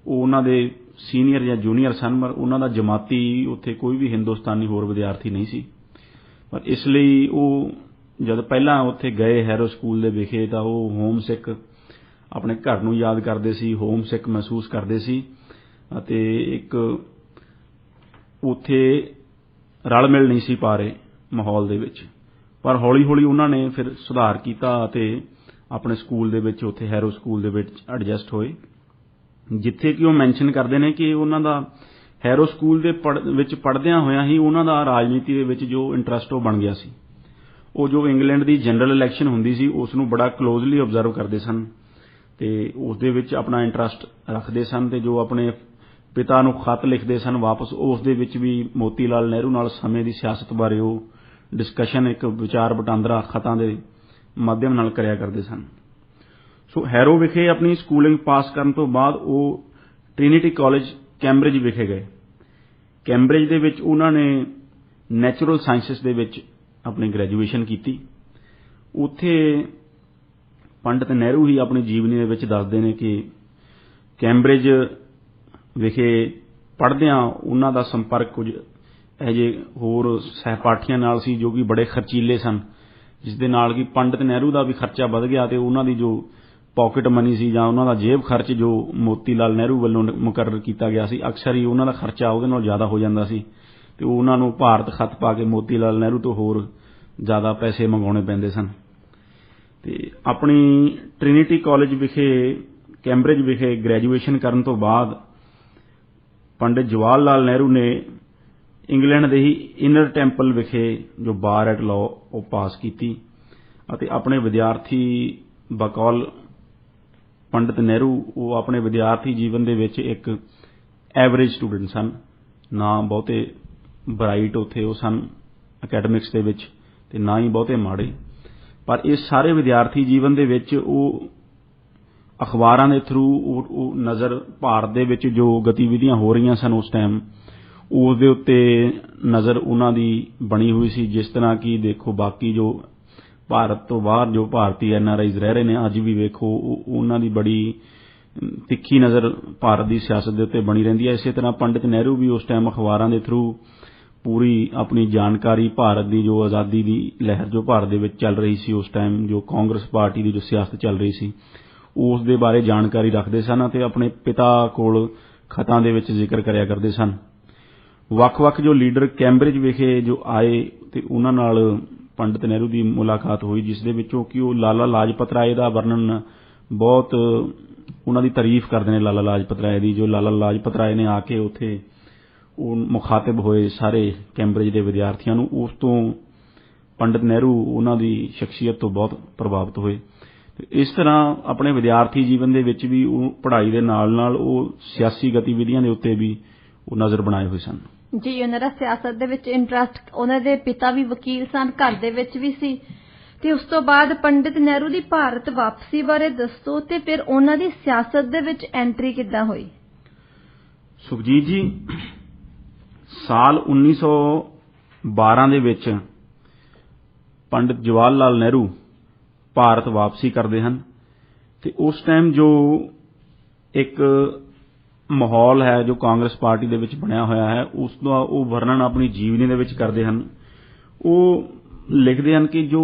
ਉਹ ਉਹਨਾਂ ਦੇ ਸੀਨੀਅਰ ਜਾਂ ਜੂਨੀਅਰ ਸਨ, ਪਰ ਉਹਨਾਂ ਦਾ ਜਮਾਤੀ ਉੱਥੇ ਕੋਈ ਵੀ ਹਿੰਦੁਸਤਾਨੀ ਹੋਰ ਵਿਦਿਆਰਥੀ ਨਹੀਂ ਸੀ। ਪਰ ਇਸ ਲਈ ਉਹ ਜਦ ਪਹਿਲਾਂ ਉੱਥੇ ਗਏ ਹੈਰੋ ਸਕੂਲ ਦੇ ਵਿਖੇ ਤਾਂ ਉਹ ਹੋਮ ਸਿੱਕ ਆਪਣੇ ਘਰ ਨੂੰ ਯਾਦ ਕਰਦੇ ਸੀ, ਹੋਮ ਸਿੱਕ ਮਹਿਸੂਸ ਕਰਦੇ ਸੀ ਅਤੇ ਇੱਕ ਉੱਥੇ ਰਲ ਮਿਲ ਨਹੀਂ ਸੀ ਪਾ ਰਹੇ ਮਾਹੌਲ ਦੇ ਵਿੱਚ। ਪਰ ਹੌਲੀ ਹੌਲੀ ਉਹਨਾਂ ਨੇ ਫਿਰ ਸੁਧਾਰ ਕੀਤਾ ਅਤੇ ਆਪਣੇ ਸਕੂਲ ਦੇ ਵਿੱਚ ਉੱਥੇ ਹੈਰੋ ਸਕੂਲ ਦੇ ਵਿੱਚ ਐਡਜਸਟ ਹੋਏ, ਜਿੱਥੇ ਕਿ ਉਹ ਮੈਂਸ਼ਨ ਕਰਦੇ ਨੇ ਕਿ ਉਹਨਾਂ ਦਾ ਹੈਰੋ ਸਕੂਲ ਦੇ ਵਿੱਚ ਪੜ੍ਹਦਿਆਂ ਹੋਇਆਂ ਹੀ ਉਹਨਾਂ ਦਾ ਰਾਜਨੀਤੀ ਦੇ ਵਿੱਚ ਜੋ ਇੰਟਰਸਟ ਉਹ ਬਣ ਗਿਆ ਸੀ। ਉਹ ਜੋ ਇੰਗਲੈਂਡ ਦੀ ਜਨਰਲ ਇਲੈਕਸ਼ਨ ਹੁੰਦੀ ਸੀ ਉਸ ਨੂੰ ਬੜਾ ਕਲੋਜ਼ਲੀ ਆਬਜ਼ਰਵ ਕਰਦੇ ਸਨ ਤੇ ਉਸ ਦੇ ਵਿੱਚ ਆਪਣਾ ਇੰਟਰਸਟ ਰੱਖਦੇ ਸਨ ਤੇ ਜੋ ਆਪਣੇ ਪਿਤਾ ਨੂੰ ਖਤ ਲਿਖਦੇ ਸਨ ਵਾਪਸ, ਉਸ ਦੇ ਵਿੱਚ ਵੀ ਮੋਤੀ ਲਾਲ ਨਹਿਰੂ ਨਾਲ ਸਮੇਂ ਦੀ ਸਿਆਸਤ ਬਾਰੇ ਉਹ ਡਿਸਕਸ਼ਨ, ਇੱਕ ਵਿਚਾਰ ਵਟਾਂਦਰਾ ਖਤਾਂ ਦੇ ਮਾਧਿਅਮ ਨਾਲ ਕਰਿਆ ਕਰਦੇ ਸਨ। ਸੋ ਹੈਰੋ ਵਿਖੇ ਆਪਣੀ ਸਕੂਲਿੰਗ ਪਾਸ ਕਰਨ ਤੋਂ ਬਾਅਦ ਉਹ ਟ੍ਰਿਨਿਟੀ ਕਾਲਜ ਕੈਂਬਰਿਜ ਵਿਖੇ ਗਏ। ਕੈਂਬਰਿਜ ਦੇ ਵਿੱਚ ਉਹਨਾਂ ਨੇ ਨੈਚੁਰਲ ਸਾਇੰਸਿਸ ਦੇ ਵਿੱਚ ਆਪਣੀ ਗ੍ਰੈਜੂਏਸ਼ਨ ਕੀਤੀ। ਉੱਥੇ ਪੰਡਿਤ ਨਹਿਰੂ ਹੀ ਆਪਣੀ ਜੀਵਨੀ ਦੇ ਵਿੱਚ ਦੱਸਦੇ ਨੇ ਕਿ ਕੈਂਬਰਿਜ ਵਿਖੇ ਪੜ੍ਹਦਿਆਂ ਉਹਨਾਂ ਦਾ ਸੰਪਰਕ ਕੁਝ ਇਹੋ ਜਿਹੇ ਹੋਰ ਸਹਿਪਾਠੀਆਂ ਨਾਲ ਸੀ ਜੋ ਕਿ ਬੜੇ ਖਰਚੀਲੇ ਸਨ, ਜਿਸ ਦੇ ਨਾਲ ਕਿ ਪੰਡਿਤ ਨਹਿਰੂ ਦਾ ਵੀ ਖਰਚਾ ਵੱਧ ਗਿਆ ਅਤੇ ਉਹਨਾਂ ਦੀ ਜੋ ਪਾਕਟ ਮਨੀ ਸੀ ਜਾਂ ਉਹਨਾਂ ਦਾ ਜੇਬ ਖਰਚ ਜੋ ਮੋਤੀ ਲਾਲ ਨਹਿਰੂ ਵੱਲੋਂ ਮੁਕਰਰ ਕੀਤਾ ਗਿਆ ਸੀ, ਅਕਸਰ ਹੀ ਉਹਨਾਂ ਦਾ ਖਰਚਾ ਉਹਦੇ ਨਾਲ ਜ਼ਿਆਦਾ ਹੋ ਜਾਂਦਾ ਸੀ ਅਤੇ ਉਹਨਾਂ ਨੂੰ ਭਾਰਤ ਖਤ ਪਾ ਕੇ ਮੋਤੀ ਲਾਲ ਨਹਿਰੂ ਤੋਂ ਹੋਰ ਜ਼ਿਆਦਾ ਪੈਸੇ ਮੰਗਾਉਣੇ ਪੈਂਦੇ ਸਨ। ਅਤੇ ਆਪਣੀ ਟ੍ਰਿਨਿਟੀ ਕਾਲਜ ਵਿਖੇ ਕੈਂਬਰਿਜ ਵਿਖੇ ਗ੍ਰੈਜੂਏਸ਼ਨ ਕਰਨ ਤੋਂ ਬਾਅਦ ਪੰਡਿਤ ਜਵਾਹਰ ਲਾਲ ਨਹਿਰੂ ਨੇ ਇੰਗਲੈਂਡ ਦੇ ਹੀ ਇਨਰ ਟੈਂਪਲ ਵਿਖੇ ਜੋ ਬਾਰ ਐਟ ਲਾਅ ਉਹ ਪਾਸ ਕੀਤੀ ਅਤੇ ਆਪਣੇ ਵਿਦਿਆਰਥੀ ਬਕੌਲ ਪੰਡਿਤ ਨਹਿਰੂ ਉਹ ਆਪਣੇ ਵਿਦਿਆਰਥੀ ਜੀਵਨ ਦੇ ਵਿੱਚ ਇੱਕ ਐਵਰੇਜ ਸਟੂਡੈਂਟ ਸਨ, ਨਾ ਬਹੁਤੇ ਬਰਾਈਟ ਉੱਥੇ ਉਹ ਸਨ ਅਕੈਡਮਿਕਸ ਦੇ ਵਿੱਚ ਅਤੇ ਨਾ ਹੀ ਬਹੁਤੇ ਮਾੜੇ। ਪਰ ਇਸ ਸਾਰੇ ਵਿਦਿਆਰਥੀ ਜੀਵਨ ਦੇ ਵਿੱਚ ਉਹ ਅਖਬਾਰਾਂ ਦੇ ਥਰੂ ਉਹ ਨਜ਼ਰ ਭਾਰਤ ਦੇ ਵਿੱਚ ਜੋ ਗਤੀਵਿਧੀਆਂ ਹੋ ਰਹੀਆਂ ਸਨ ਉਸ ਟਾਈਮ ਉਸ ਦੇ ਉੱਤੇ ਨਜ਼ਰ ਉਹਨਾਂ ਦੀ ਬਣੀ ਹੋਈ ਸੀ। ਜਿਸ ਤਰ੍ਹਾਂ ਕਿ ਦੇਖੋ ਬਾਕੀ ਜੋ ਭਾਰਤ ਤੋਂ ਬਾਹਰ ਜੋ ਭਾਰਤੀ NRIs ਰਹਿ ਰਹੇ ਨੇ ਅੱਜ ਵੀ ਵੇਖੋ ਉਹਨਾਂ ਦੀ ਬੜੀ ਤਿੱਖੀ ਨਜ਼ਰ ਭਾਰਤ ਦੀ ਸਿਆਸਤ ਦੇ ਉੱਤੇ ਬਣੀ ਰਹਿੰਦੀ ਹੈ। ਇਸੇ ਤਰ੍ਹਾਂ ਪੰਡਿਤ ਨਹਿਰੂ ਵੀ ਉਸ ਟਾਈਮ ਅਖਬਾਰਾਂ ਦੇ ਥਰੂ ਪੂਰੀ ਆਪਣੀ ਜਾਣਕਾਰੀ ਭਾਰਤ ਦੀ ਜੋ ਆਜ਼ਾਦੀ ਦੀ ਲਹਿਰ ਜੋ ਭਾਰਤ ਦੇ ਵਿੱਚ ਚੱਲ ਰਹੀ ਸੀ ਉਸ ਟਾਈਮ ਜੋ ਕਾਂਗਰਸ ਪਾਰਟੀ ਦੀ ਜੋ ਸਿਆਸਤ ਚੱਲ ਰਹੀ ਸੀ ਉਸ ਦੇ ਬਾਰੇ ਜਾਣਕਾਰੀ ਰੱਖਦੇ ਸਨ ਅਤੇ ਆਪਣੇ ਪਿਤਾ ਕੋਲ ਖਤਾਂ ਦੇ ਵਿੱਚ ਜ਼ਿਕਰ ਕਰਿਆ ਕਰਦੇ ਸਨ। ਵੱਖ-ਵੱਖ ਜੋ ਲੀਡਰ ਕੈਂਬਰਿਜ ਵਿਖੇ ਜੋ ਆਏ ਅਤੇ ਉਹਨਾਂ ਨਾਲ ਪੰਡਿਤ ਨਹਿਰੂ ਦੀ ਮੁਲਾਕਾਤ ਹੋਈ, ਜਿਸ ਦੇ ਵਿੱਚੋਂ ਕਿ ਉਹ ਲਾਲਾ ਲਾਜਪਤ ਰਾਏ ਦਾ ਵਰਣਨ ਬਹੁਤ ਉਹਨਾਂ ਦੀ ਤਾਰੀਫ ਕਰਦੇ ਨੇ ਲਾਲਾ ਲਾਜਪਤ ਰਾਏ ਦੀ। ਜੋ ਲਾਲਾ ਲਾਜਪਤ ਰਾਏ ਨੇ ਆ ਕੇ ਉੱਥੇ ਉਹ ਮੁਖਾਤਿਬ ਹੋਏ ਸਾਰੇ ਕੈਂਬਰਿਜ ਦੇ ਵਿਦਿਆਰਥੀਆਂ ਨੂੰ, ਉਸ ਤੋਂ ਪੰਡਿਤ ਨਹਿਰੂ ਉਹਨਾਂ ਦੀ ਸ਼ਖਸੀਅਤ ਤੋਂ ਬਹੁਤ ਪ੍ਰਭਾਵਿਤ ਹੋਏ। ਇਸ ਤਰ੍ਹਾਂ ਆਪਣੇ ਵਿਦਿਆਰਥੀ ਜੀਵਨ ਦੇ ਵਿੱਚ ਵੀ ਉਹ ਪੜ੍ਹਾਈ ਦੇ ਨਾਲ ਨਾਲ ਉਹ ਸਿਆਸੀ ਗਤੀਵਿਧੀਆਂ ਦੇ ਉੱਤੇ ਵੀ ਉਹ ਨਜ਼ਰ ਬਣਾਏ ਹੋਏ ਸਨ। ਜੀ, ਉਹਨਾਂ ਦਾ ਸਿਆਸਤ ਦੇ ਵਿੱਚ ਇੰਟਰਸਟ, ਉਹਨਾਂ ਦੇ ਪਿਤਾ ਵੀ ਵਕੀਲ ਸਨ, ਘਰ ਦੇ ਵਿੱਚ ਵੀ ਸੀ। ਤੇ ਉਸ ਤੋਂ ਬਾਅਦ ਪੰਡਿਤ ਨਹਿਰੂ ਦੀ ਭਾਰਤ ਵਾਪਸੀ ਬਾਰੇ ਦੱਸੋ ਤੇ ਫਿਰ ਉਹਨਾਂ ਦੀ ਸਿਆਸਤ ਦੇ ਵਿੱਚ ਐਂਟਰੀ ਕਿੱਦਾਂ ਹੋਈ? ਸੁਖਜੀਤ ਜੀ, ਸਾਲ 1912 ਦੇ ਵਿੱਚ ਪੰਡਿਤ ਜਵਾਹਰ ਲਾਲ ਨਹਿਰੂ ਭਾਰਤ ਵਾਪਸੀ ਕਰਦੇ ਹਨ ਤੇ ਉਸ ਟਾਈਮ ਜੋ ਇੱਕ ਮਾਹੌਲ ਹੈ ਜੋ ਕਾਂਗਰਸ ਪਾਰਟੀ ਦੇ ਵਿੱਚ ਬਣਿਆ ਹੋਇਆ ਹੈ ਉਸ ਦਾ ਉਹ ਵਰਣਨ ਆਪਣੀ ਜੀਵਨੀ ਦੇ ਵਿੱਚ ਕਰਦੇ ਹਨ। ਉਹ ਲਿਖਦੇ ਹਨ ਕਿ ਜੋ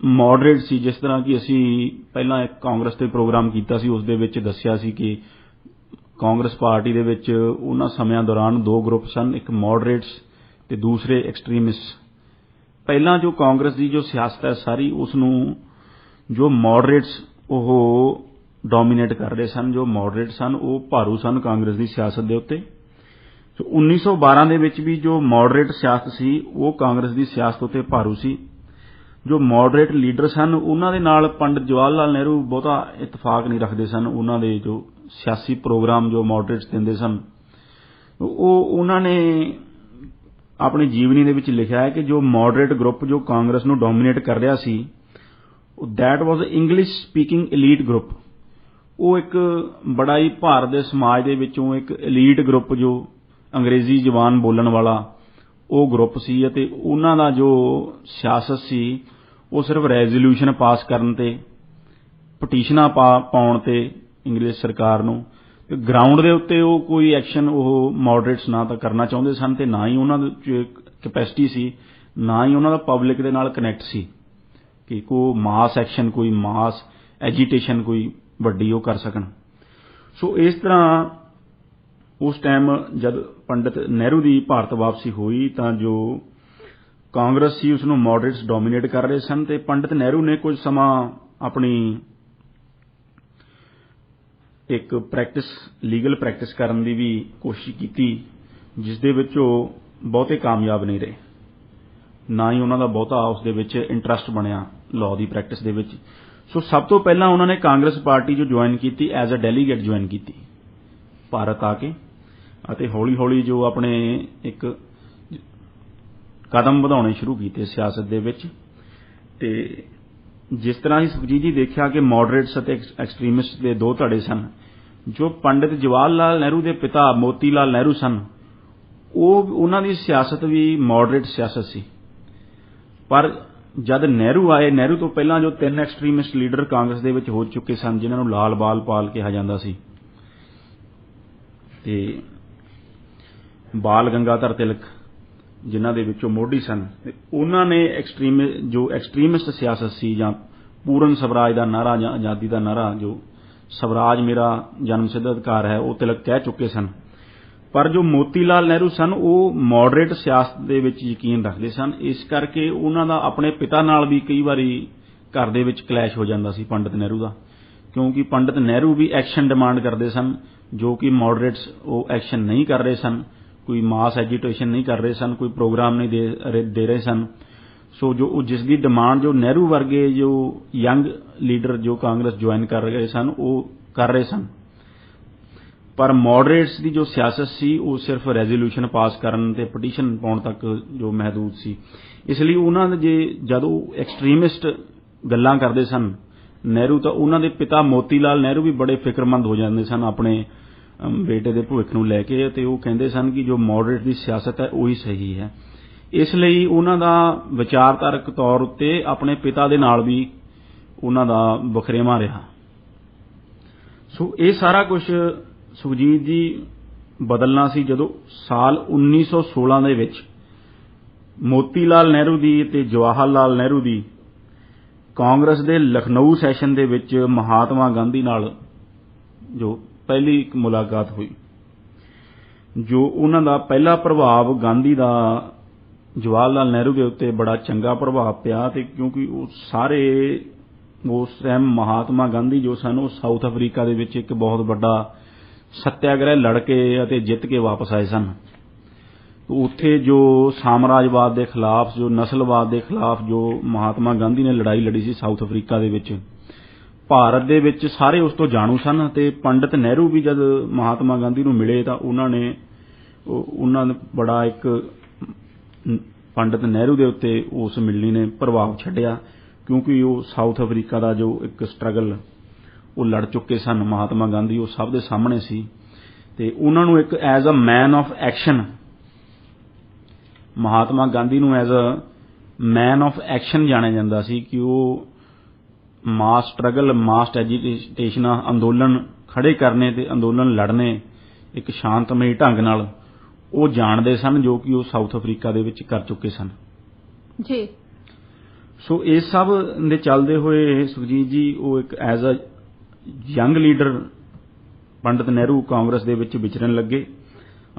ਮੋਡਰੇਟ ਸੀ, ਜਿਸ ਤਰ੍ਹਾਂ ਕਿ ਅਸੀਂ ਪਹਿਲਾਂ ਇੱਕ ਕਾਂਗਰਸ ਤੇ ਪ੍ਰੋਗਰਾਮ ਕੀਤਾ ਸੀ ਉਸ ਦੇ ਵਿੱਚ ਦੱਸਿਆ ਸੀ ਕਿ ਕਾਂਗਰਸ ਪਾਰਟੀ ਦੇ ਵਿੱਚ ਉਹਨਾਂ ਸਮਿਆਂ ਦੌਰਾਨ ਦੋ ਗਰੁੱਪ ਸਨ, ਇੱਕ ਮੋਡਰੇਟਸ ਤੇ ਦੂਸਰੇ ਐਕਸਟ੍ਰੀਮਿਸਟ। ਪਹਿਲਾਂ ਜੋ ਕਾਂਗਰਸ ਦੀ ਜੋ ਸਿਆਸਤ ਹੈ ਸਾਰੀ ਉਸ ਨੂੰ ਜੋ ਮੋਡਰੇਟਸ ਉਹ ਡੋਮੀਨੇਟ ਕਰ ਰਹੇ ਸਨ। ਜੋ ਮੋਡਰੇਟ ਸਨ ਉਹ ਭਾਰੂ ਸਨ ਕਾਂਗਰਸ ਦੀ ਸਿਆਸਤ ਦੇ ਉੱਤੇ। 1912 ਦੇ ਵਿੱਚ ਵੀ ਜੋ ਮੋਡਰੇਟ ਸਿਆਸਤ ਸੀ ਉਹ ਕਾਂਗਰਸ ਦੀ ਸਿਆਸਤ ਉੱਤੇ ਭਾਰੂ ਸੀ। ਜੋ ਮੋਡਰੇਟ ਲੀਡਰ ਸਨ ਉਹਨਾਂ ਦੇ ਨਾਲ ਪੰਡਿਤ ਜਵਾਹਰ ਲਾਲ ਨਹਿਰੂ ਬਹੁਤਾ ਇਤਫਾਕ ਨਹੀਂ ਰੱਖਦੇ ਸਨ। ਉਹਨਾਂ ਦੇ ਜੋ ਸਿਆਸੀ ਪ੍ਰੋਗਰਾਮ ਜੋ ਮੋਡਰੇਟਸ ਦਿੰਦੇ ਸਨ ਉਹ ਉਹਨਾਂ ਨੇ ਆਪਣੀ ਜੀਵਨੀ ਦੇ ਵਿੱਚ ਲਿਖਿਆ ਹੈ ਕਿ ਜੋ ਮੋਡਰੇਟ ਗਰੁੱਪ ਜੋ ਕਾਂਗਰਸ ਨੂੰ ਡੋਮੀਨੇਟ ਕਰ ਰਿਹਾ ਸੀ that was English speaking elite group. ਉਹ ਇੱਕ ਬੜਾ ਹੀ ਭਾਰਤ ਦੇ ਸਮਾਜ ਦੇ ਵਿੱਚੋਂ ਇੱਕ ਐਲੀਟ ਗਰੁੱਪ ਜੋ ਅੰਗਰੇਜ਼ੀ ਜ਼ਬਾਨ ਬੋਲਣ ਵਾਲਾ ਉਹ ਗਰੁੱਪ ਸੀ ਅਤੇ ਉਹਨਾਂ ਦਾ ਜੋ ਸਿਆਸਤ ਸੀ ਉਹ ਸਿਰਫ ਰੈਜ਼ੋਲੂਸ਼ਨ ਪਾਸ ਕਰਨ ਤੇ ਪਟੀਸ਼ਨਾਂ ਪਾਉਣ ਤੇ ਇੰਗਲਿਸ਼ ਸਰਕਾਰ ਨੂੰ ਗਰਾਊਂਡ ਦੇ ਉੱਤੇ ਉਹ ਕੋਈ ਐਕਸ਼ਨ ਉਹ ਮੋਡਰੇਟਸ ਨਾ ਤਾਂ ਕਰਨਾ ਚਾਹੁੰਦੇ ਸਨ ਤੇ ਨਾ ਹੀ ਉਹਨਾਂ ਦੇ ਕੈਪੈਸਿਟੀ ਸੀ, ਨਾ ਹੀ ਉਹਨਾਂ ਦਾ ਪਬਲਿਕ ਦੇ ਨਾਲ ਕਨੈਕਟ ਸੀ ਕਿ ਕੋਈ ਮਾਸ ਐਕਸ਼ਨ ਕੋਈ ਮਾਸ ਐਜੀਟੇਸ਼ਨ ਕੋਈ ਵੱਡੀ ਉਹ ਕਰ ਸਕਣ। ਸੋ ਇਸ ਤਰ੍ਹਾਂ ਉਸ ਟਾਈਮ ਜਦ ਪੰਡਿਤ ਨਹਿਰੂ ਦੀ ਭਾਰਤ ਵਾਪਸੀ ਹੋਈ ਤਾਂ ਜੋ ਕਾਂਗਰਸ ਸੀ ਉਸ ਨੂੰ ਮੋਡਰੇਟਸ ਡੋਮੀਨੇਟ ਕਰ ਰਹੇ ਸਨ ਤੇ ਪੰਡਿਤ ਨਹਿਰੂ ਨੇ ਕੁਝ ਸਮਾਂ ਆਪਣੀ ਇੱਕ ਲੀਗਲ ਪ੍ਰੈਕਟਿਸ ਕਰਨ ਦੀ ਵੀ ਕੋਸ਼ਿਸ਼ ਕੀਤੀ, ਜਿਸ ਦੇ ਵਿੱਚ ਉਹ ਬਹੁਤੇ ਕਾਮਯਾਬ ਨਹੀਂ ਰਹੇ, ਨਾ ਹੀ ਉਹਨਾਂ ਦਾ ਬਹੁਤਾ ਉਸ ਦੇ ਵਿੱਚ ਇੰਟਰਸਟ ਬਣਿਆ ਲਾਅ ਦੀ ਪ੍ਰੈਕਟਿਸ ਦੇ ਵਿੱਚ। ਸੋ ਸਭ ਤੋਂ ਪਹਿਲਾਂ ਉਹਨਾਂ ਨੇ ਕਾਂਗਰਸ ਪਾਰਟੀ ਜੋ ਜੁਆਇਨ ਕੀਤੀ ਐਜ਼ ਅ ਡੈਲੀਗੇਟ ਜੁਆਇਨ ਕੀਤੀ ਭਾਰਤ ਆ ਕੇ ਅਤੇ ਹੌਲੀ ਹੌਲੀ ਜੋ ਆਪਣੇ ਇੱਕ ਕਦਮ ਵਧਾਉਣੇ ਸ਼ੁਰੂ ਕੀਤੇ ਸਿਆਸਤ ਦੇ ਵਿੱਚ। ਤੇ ਜਿਸ ਤਰ੍ਹਾਂ ਹੀ ਸੁਖਜੀਤ ਜੀ ਦੇਖਿਆ ਕਿ ਮੋਡਰੇਟਸ ਅਤੇ ਐਕਸਟ੍ਰੀਮਿਸਟ ਦੇ ਦੋ ਧੜੇ ਸਨ। ਜੋ ਪੰਡਿਤ ਜਵਾਹਰ ਲਾਲ ਨਹਿਰੂ ਦੇ ਪਿਤਾ ਮੋਤੀ ਲਾਲ ਨਹਿਰੂ ਸਨ, ਉਹਨਾਂ ਦੀ ਸਿਆਸਤ ਵੀ ਮੋਡਰੇਟ ਸਿਆਸਤ ਸੀ। ਪਰ ਜਦ ਨਹਿਰੂ ਆਏ, ਨਹਿਰੂ ਤੋਂ ਪਹਿਲਾਂ ਜੋ 3 ਐਕਸਟ੍ਰੀਮਿਸਟ ਲੀਡਰ ਕਾਂਗਰਸ ਦੇ ਵਿੱਚ ਹੋ ਚੁੱਕੇ ਸਨ, ਜਿਨ੍ਹਾਂ ਨੂੰ ਲਾਲ ਬਾਲ ਪਾਲ ਕਿਹਾ ਜਾਂਦਾ ਸੀ, ਤੇ ਬਾਲ ਗੰਗਾਧਰ ਤਿਲਕ ਜਿਨ੍ਹਾਂ ਦੇ ਵਿੱਚੋਂ ਮੋਢੀ ਸਨ, ਤੇ ਉਹਨਾਂ ਨੇ ਜੋ ਐਕਸਟ੍ਰੀਮਿਸਟ ਸਿਆਸਤ ਸੀ ਜਾਂ ਪੂਰਨ ਸਵਰਾਜ ਦਾ ਨਾਅਰਾ ਜਾਂ ਆਜ਼ਾਦੀ ਦਾ ਨਾਅਰਾ, ਜੋ ਸਵਰਾਜ ਮੇਰਾ ਜਨਮ ਸਿੱਧ ਅਧਿਕਾਰ ਹੈ, ਉਹ ਤਿਲਕ ਕਹਿ ਚੁੱਕੇ ਸਨ। ਪਰ ਜੋ ਮੋਤੀ ਲਾਲ ਨਹਿਰੂ ਸਨ, ਉਹ ਮੋਡਰੇਟ ਸਿਆਸਤ ਦੇ ਵਿੱਚ ਯਕੀਨ ਰੱਖਦੇ ਸਨ। ਇਸ ਕਰਕੇ ਉਹਨਾਂ ਦਾ ਆਪਣੇ ਪਿਤਾ ਨਾਲ ਵੀ ਕਈ ਵਾਰੀ ਘਰ ਦੇ ਵਿੱਚ ਕਲੈਸ਼ ਹੋ ਜਾਂਦਾ ਸੀ ਪੰਡਿਤ ਨਹਿਰੂ ਦਾ, ਕਿਉਂਕਿ ਪੰਡਿਤ ਨਹਿਰੂ ਵੀ ਐਕਸ਼ਨ ਡਿਮਾਂਡ ਕਰਦੇ ਸਨ, ਜੋ ਕਿ ਮੋਡਰੇਟਸ ਉਹ ਐਕਸ਼ਨ ਨਹੀਂ ਕਰ ਰਹੇ ਸਨ, ਕੋਈ ਮਾਸ ਐਜੀਟੇਸ਼ਨ ਨਹੀਂ ਕਰ ਰਹੇ ਸਨ, ਕੋਈ ਪ੍ਰੋਗਰਾਮ ਨਹੀਂ ਦੇ ਰਹੇ ਸਨ। ਸੋ ਜੋ ਜਿਸ ਦੀ ਡਿਮਾਂਡ ਜੋ ਨਹਿਰੂ ਵਰਗੇ ਜੋ ਯੰਗ ਲੀਡਰ ਜੋ ਕਾਂਗਰਸ ਜੁਆਇਨ ਕਰ ਰਹੇ ਸਨ, ਉਹ ਕਰ ਰਹੇ ਸਨ। ਪਰ ਮੋਡਰੇਟਸ ਦੀ ਜੋ ਸਿਆਸਤ ਸੀ, ਉਹ ਸਿਰਫ ਰੈਜ਼ੋਲੂਸ਼ਨ ਪਾਸ ਕਰਨ ਤੇ ਪਟੀਸ਼ਨ ਪਾਉਣ ਤੱਕ ਜੋ ਮਹਿਦੂਦ ਸੀ। ਇਸ ਲਈ ਉਹਨਾਂ ਦੇ ਜਦੋਂ ਐਕਸਟ੍ਰੀਮਿਸਟ ਗੱਲਾਂ ਕਰਦੇ ਸਨ ਨਹਿਰੂ, ਤਾਂ ਉਹਨਾਂ ਦੇ ਪਿਤਾ ਮੋਤੀ ਲਾਲ ਨਹਿਰੂ ਵੀ ਬੜੇ ਫਿਕਰਮੰਦ ਹੋ ਜਾਂਦੇ ਸਨ ਆਪਣੇ ਬੇਟੇ ਦੇ ਭਵਿੱਖ ਨੂੰ ਲੈ ਕੇ, ਅਤੇ ਉਹ ਕਹਿੰਦੇ ਸਨ ਕਿ ਜੋ ਮੋਡਰੇਟ ਦੀ ਸਿਆਸਤ ਹੈ ਉਹੀ ਸਹੀ ਹੈ। ਇਸ ਲਈ ਉਹਨਾਂ ਦਾ ਵਿਚਾਰਧਾਰਕ ਤੌਰ ਉੱਤੇ ਆਪਣੇ ਪਿਤਾ ਦੇ ਨਾਲ ਵੀ ਉਹਨਾਂ ਦਾ ਵਖਰੇਵਾਂ ਰਿਹਾ। ਸੋ ਇਹ ਸਾਰਾ ਕੁਝ ਸੁਖਜੀਤ ਜੀ ਬਦਲਣਾ ਸੀ ਜਦੋਂ ਸਾਲ 1916 ਦੇ ਵਿੱਚ ਮੋਤੀ ਲਾਲ ਨਹਿਰੂ ਦੀ ਅਤੇ ਜਵਾਹਰ ਲਾਲ ਨਹਿਰੂ ਦੀ ਕਾਂਗਰਸ ਦੇ ਲਖਨਊ ਸੈਸ਼ਨ ਦੇ ਵਿੱਚ ਮਹਾਤਮਾ ਗਾਂਧੀ ਨਾਲ ਜੋ ਪਹਿਲੀ ਇੱਕ ਮੁਲਾਕਾਤ ਹੋਈ। ਜੋ ਉਹਨਾਂ ਦਾ ਪਹਿਲਾ ਪ੍ਰਭਾਵ ਗਾਂਧੀ ਦਾ ਜਵਾਹਰ ਲਾਲ ਨਹਿਰੂ ਦੇ ਉੱਤੇ ਬੜਾ ਚੰਗਾ ਪ੍ਰਭਾਵ ਪਿਆ, ਤੇ ਕਿਉਂਕਿ ਉਹ ਸਾਰੇ ਉਸ ਟਾਈਮ ਮਹਾਤਮਾ ਗਾਂਧੀ ਜੋ ਸਨ, ਉਹ ਸਾਊਥ ਅਫਰੀਕਾ ਦੇ ਵਿੱਚ ਇੱਕ ਬਹੁਤ ਵੱਡਾ ਸੱਤਿਆਗ੍ਰਹਿ ਲੜ ਕੇ ਅਤੇ ਜਿੱਤ ਕੇ ਵਾਪਸ ਆਏ ਸਨ। ਉੱਥੇ ਜੋ ਸਾਮਰਾਜਵਾਦ ਦੇ ਖਿਲਾਫ, ਜੋ ਨਸਲਵਾਦ ਦੇ ਖਿਲਾਫ ਜੋ ਮਹਾਤਮਾ ਗਾਂਧੀ ਨੇ ਲੜਾਈ ਲੜੀ ਸੀ ਸਾਊਥ ਅਫਰੀਕਾ ਦੇ ਵਿੱਚ, ਭਾਰਤ ਦੇ ਵਿੱਚ ਸਾਰੇ ਉਸ ਤੋਂ ਜਾਣੂ ਸਨ। ਅਤੇ ਪੰਡਿਤ ਨਹਿਰੂ ਵੀ ਜਦ ਮਹਾਤਮਾ ਗਾਂਧੀ ਨੂੰ ਮਿਲੇ ਤਾਂ ਉਹਨਾਂ ਨੇ ਬੜਾ ਇੱਕ ਪੰਡਿਤ ਨਹਿਰੂ ਦੇ ਉੱਤੇ ਉਸ ਮਿਲਣੀ ਨੇ ਪ੍ਰਭਾਵ ਛੱਡਿਆ, ਕਿਉਂਕਿ ਉਹ ਸਾਊਥ ਅਫਰੀਕਾ ਦਾ ਜੋ ਇੱਕ ਸਟਰਗਲ ਉਹ ਲੜ ਚੁੱਕੇ ਸਨ ਮਹਾਤਮਾ ਗਾਂਧੀ, ਉਹ ਸਭ ਦੇ ਸਾਹਮਣੇ ਸੀ। ਤੇ ਉਹਨਾਂ ਨੂੰ ਇੱਕ as a man of action, Mahatma Gandhi ਨੂੰ as a man of action ਜਾਣਿਆ ਜਾਂਦਾ ਸੀ ਕਿ ਉਹ ਮਾਸ ਸਟਰਗਲ, ਮਾਸ ਐਜੀਟੇਸ਼ਨ, ਅੰਦੋਲਨ ਖੜੇ ਕਰਨੇ ਤੇ ਅੰਦੋਲਨ ਲੜਨੇ ਇੱਕ ਸ਼ਾਂਤਮਈ ਢੰਗ ਨਾਲ ਉਹ ਜਾਣਦੇ ਸਨ, ਜੋ ਕਿ ਉਹ ਸਾਊਥ ਅਫਰੀਕਾ ਦੇ ਵਿੱਚ ਕਰ ਚੁੱਕੇ ਸਨ ਜੀ। ਸੋ ਇਸ ਸਭ ਦੇ ਚੱਲਦੇ ਹੋਏ ਸੁਖਜੀਤ ਜੀ ਉਹ ਇੱਕ ਐਜ਼ ਅ ਯੰਗ ਲੀਡਰ ਪੰਡਿਤ ਨਹਿਰੂ ਕਾਂਗਰਸ ਦੇ ਵਿੱਚ ਵਿਚਰਨ ਲੱਗੇ,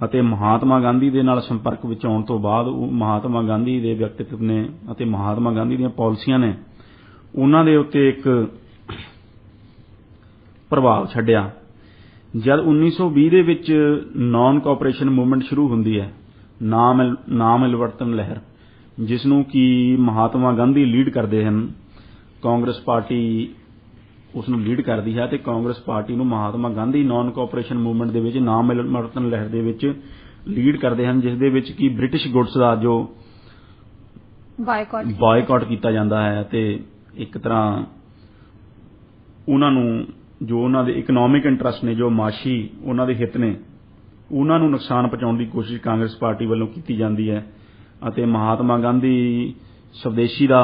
ਅਤੇ ਮਹਾਤਮਾ ਗਾਂਧੀ ਦੇ ਨਾਲ ਸੰਪਰਕ ਵਿੱਚ ਆਉਣ ਤੋਂ ਬਾਅਦ ਉਹ ਮਹਾਤਮਾ ਗਾਂਧੀ ਦੇ ਵਿਅਕਤੀਤਵ ਨੇ ਅਤੇ ਮਹਾਤਮਾ ਗਾਂਧੀ ਦੀਆਂ ਪਾਲਿਸੀਆਂ ਨੇ ਉਹਨਾਂ ਦੇ ਉੱਤੇ ਇੱਕ ਪ੍ਰਭਾਵ ਛੱਡਿਆ। ਜਦ 1920 ਦੇ ਵਿੱਚ ਨਾਨ ਕੋਆਪਰੇਸ਼ਨ ਮੂਵਮੈਂਟ ਸ਼ੁਰੂ ਹੁੰਦੀ ਹੈ, ਨਾਮ ਮਿਲਵਰਤਨ ਲਹਿਰ, ਜਿਸ ਨੂੰ ਕਿ ਮਹਾਤਮਾ ਗਾਂਧੀ ਲੀਡ ਕਰਦੇ ਹਨ, ਕਾਂਗਰਸ ਪਾਰਟੀ ਉਸ ਨੂੰ ਲੀਡ ਕਰਦੀ ਹੈ, ਤੇ ਕਾਂਗਰਸ ਪਾਰਟੀ ਨੂੰ ਮਹਾਤਮਾ ਗਾਂਧੀ ਨਾਨ ਕੋਆਪਰੇਸ਼ਨ ਮੂਵਮੈਂਟ ਦੇ ਵਿੱਚ, ਨਾਮ ਮਿਲਵਰਤਨ ਲਹਿਰ ਦੇ ਵਿੱਚ ਲੀਡ ਕਰਦੇ ਹਨ, ਜਿਸ ਦੇ ਵਿੱਚ ਕਿ ਬ੍ਰਿਟਿਸ਼ ਗੁੱਡਸ ਦਾ ਜੋ ਬਾਇਕਾਟ ਕੀਤਾ ਜਾਂਦਾ ਹੈ, ਤੇ ਇੱਕ ਤਰ੍ਹਾਂ ਉਹਨਾਂ ਨੂੰ ਜੋ ਉਹਨਾਂ ਦੇ ਇਕਨੋਮਿਕ ਇੰਟਰਸਟ ਨੇ, ਜੋ ਮਾਸ਼ੀ ਉਹਨਾਂ ਦੇ ਹਿੱਤ ਨੇ, ਉਹਨਾਂ ਨੂੰ ਨੁਕਸਾਨ ਪਹੁੰਚਾਉਣ ਦੀ ਕੋਸ਼ਿਸ਼ ਕਾਂਗਰਸ ਪਾਰਟੀ ਵੱਲੋਂ ਕੀਤੀ ਜਾਂਦੀ ਹੈ। ਅਤੇ ਮਹਾਤਮਾ ਗਾਂਧੀ ਸਵਦੇਸ਼ੀ ਦਾ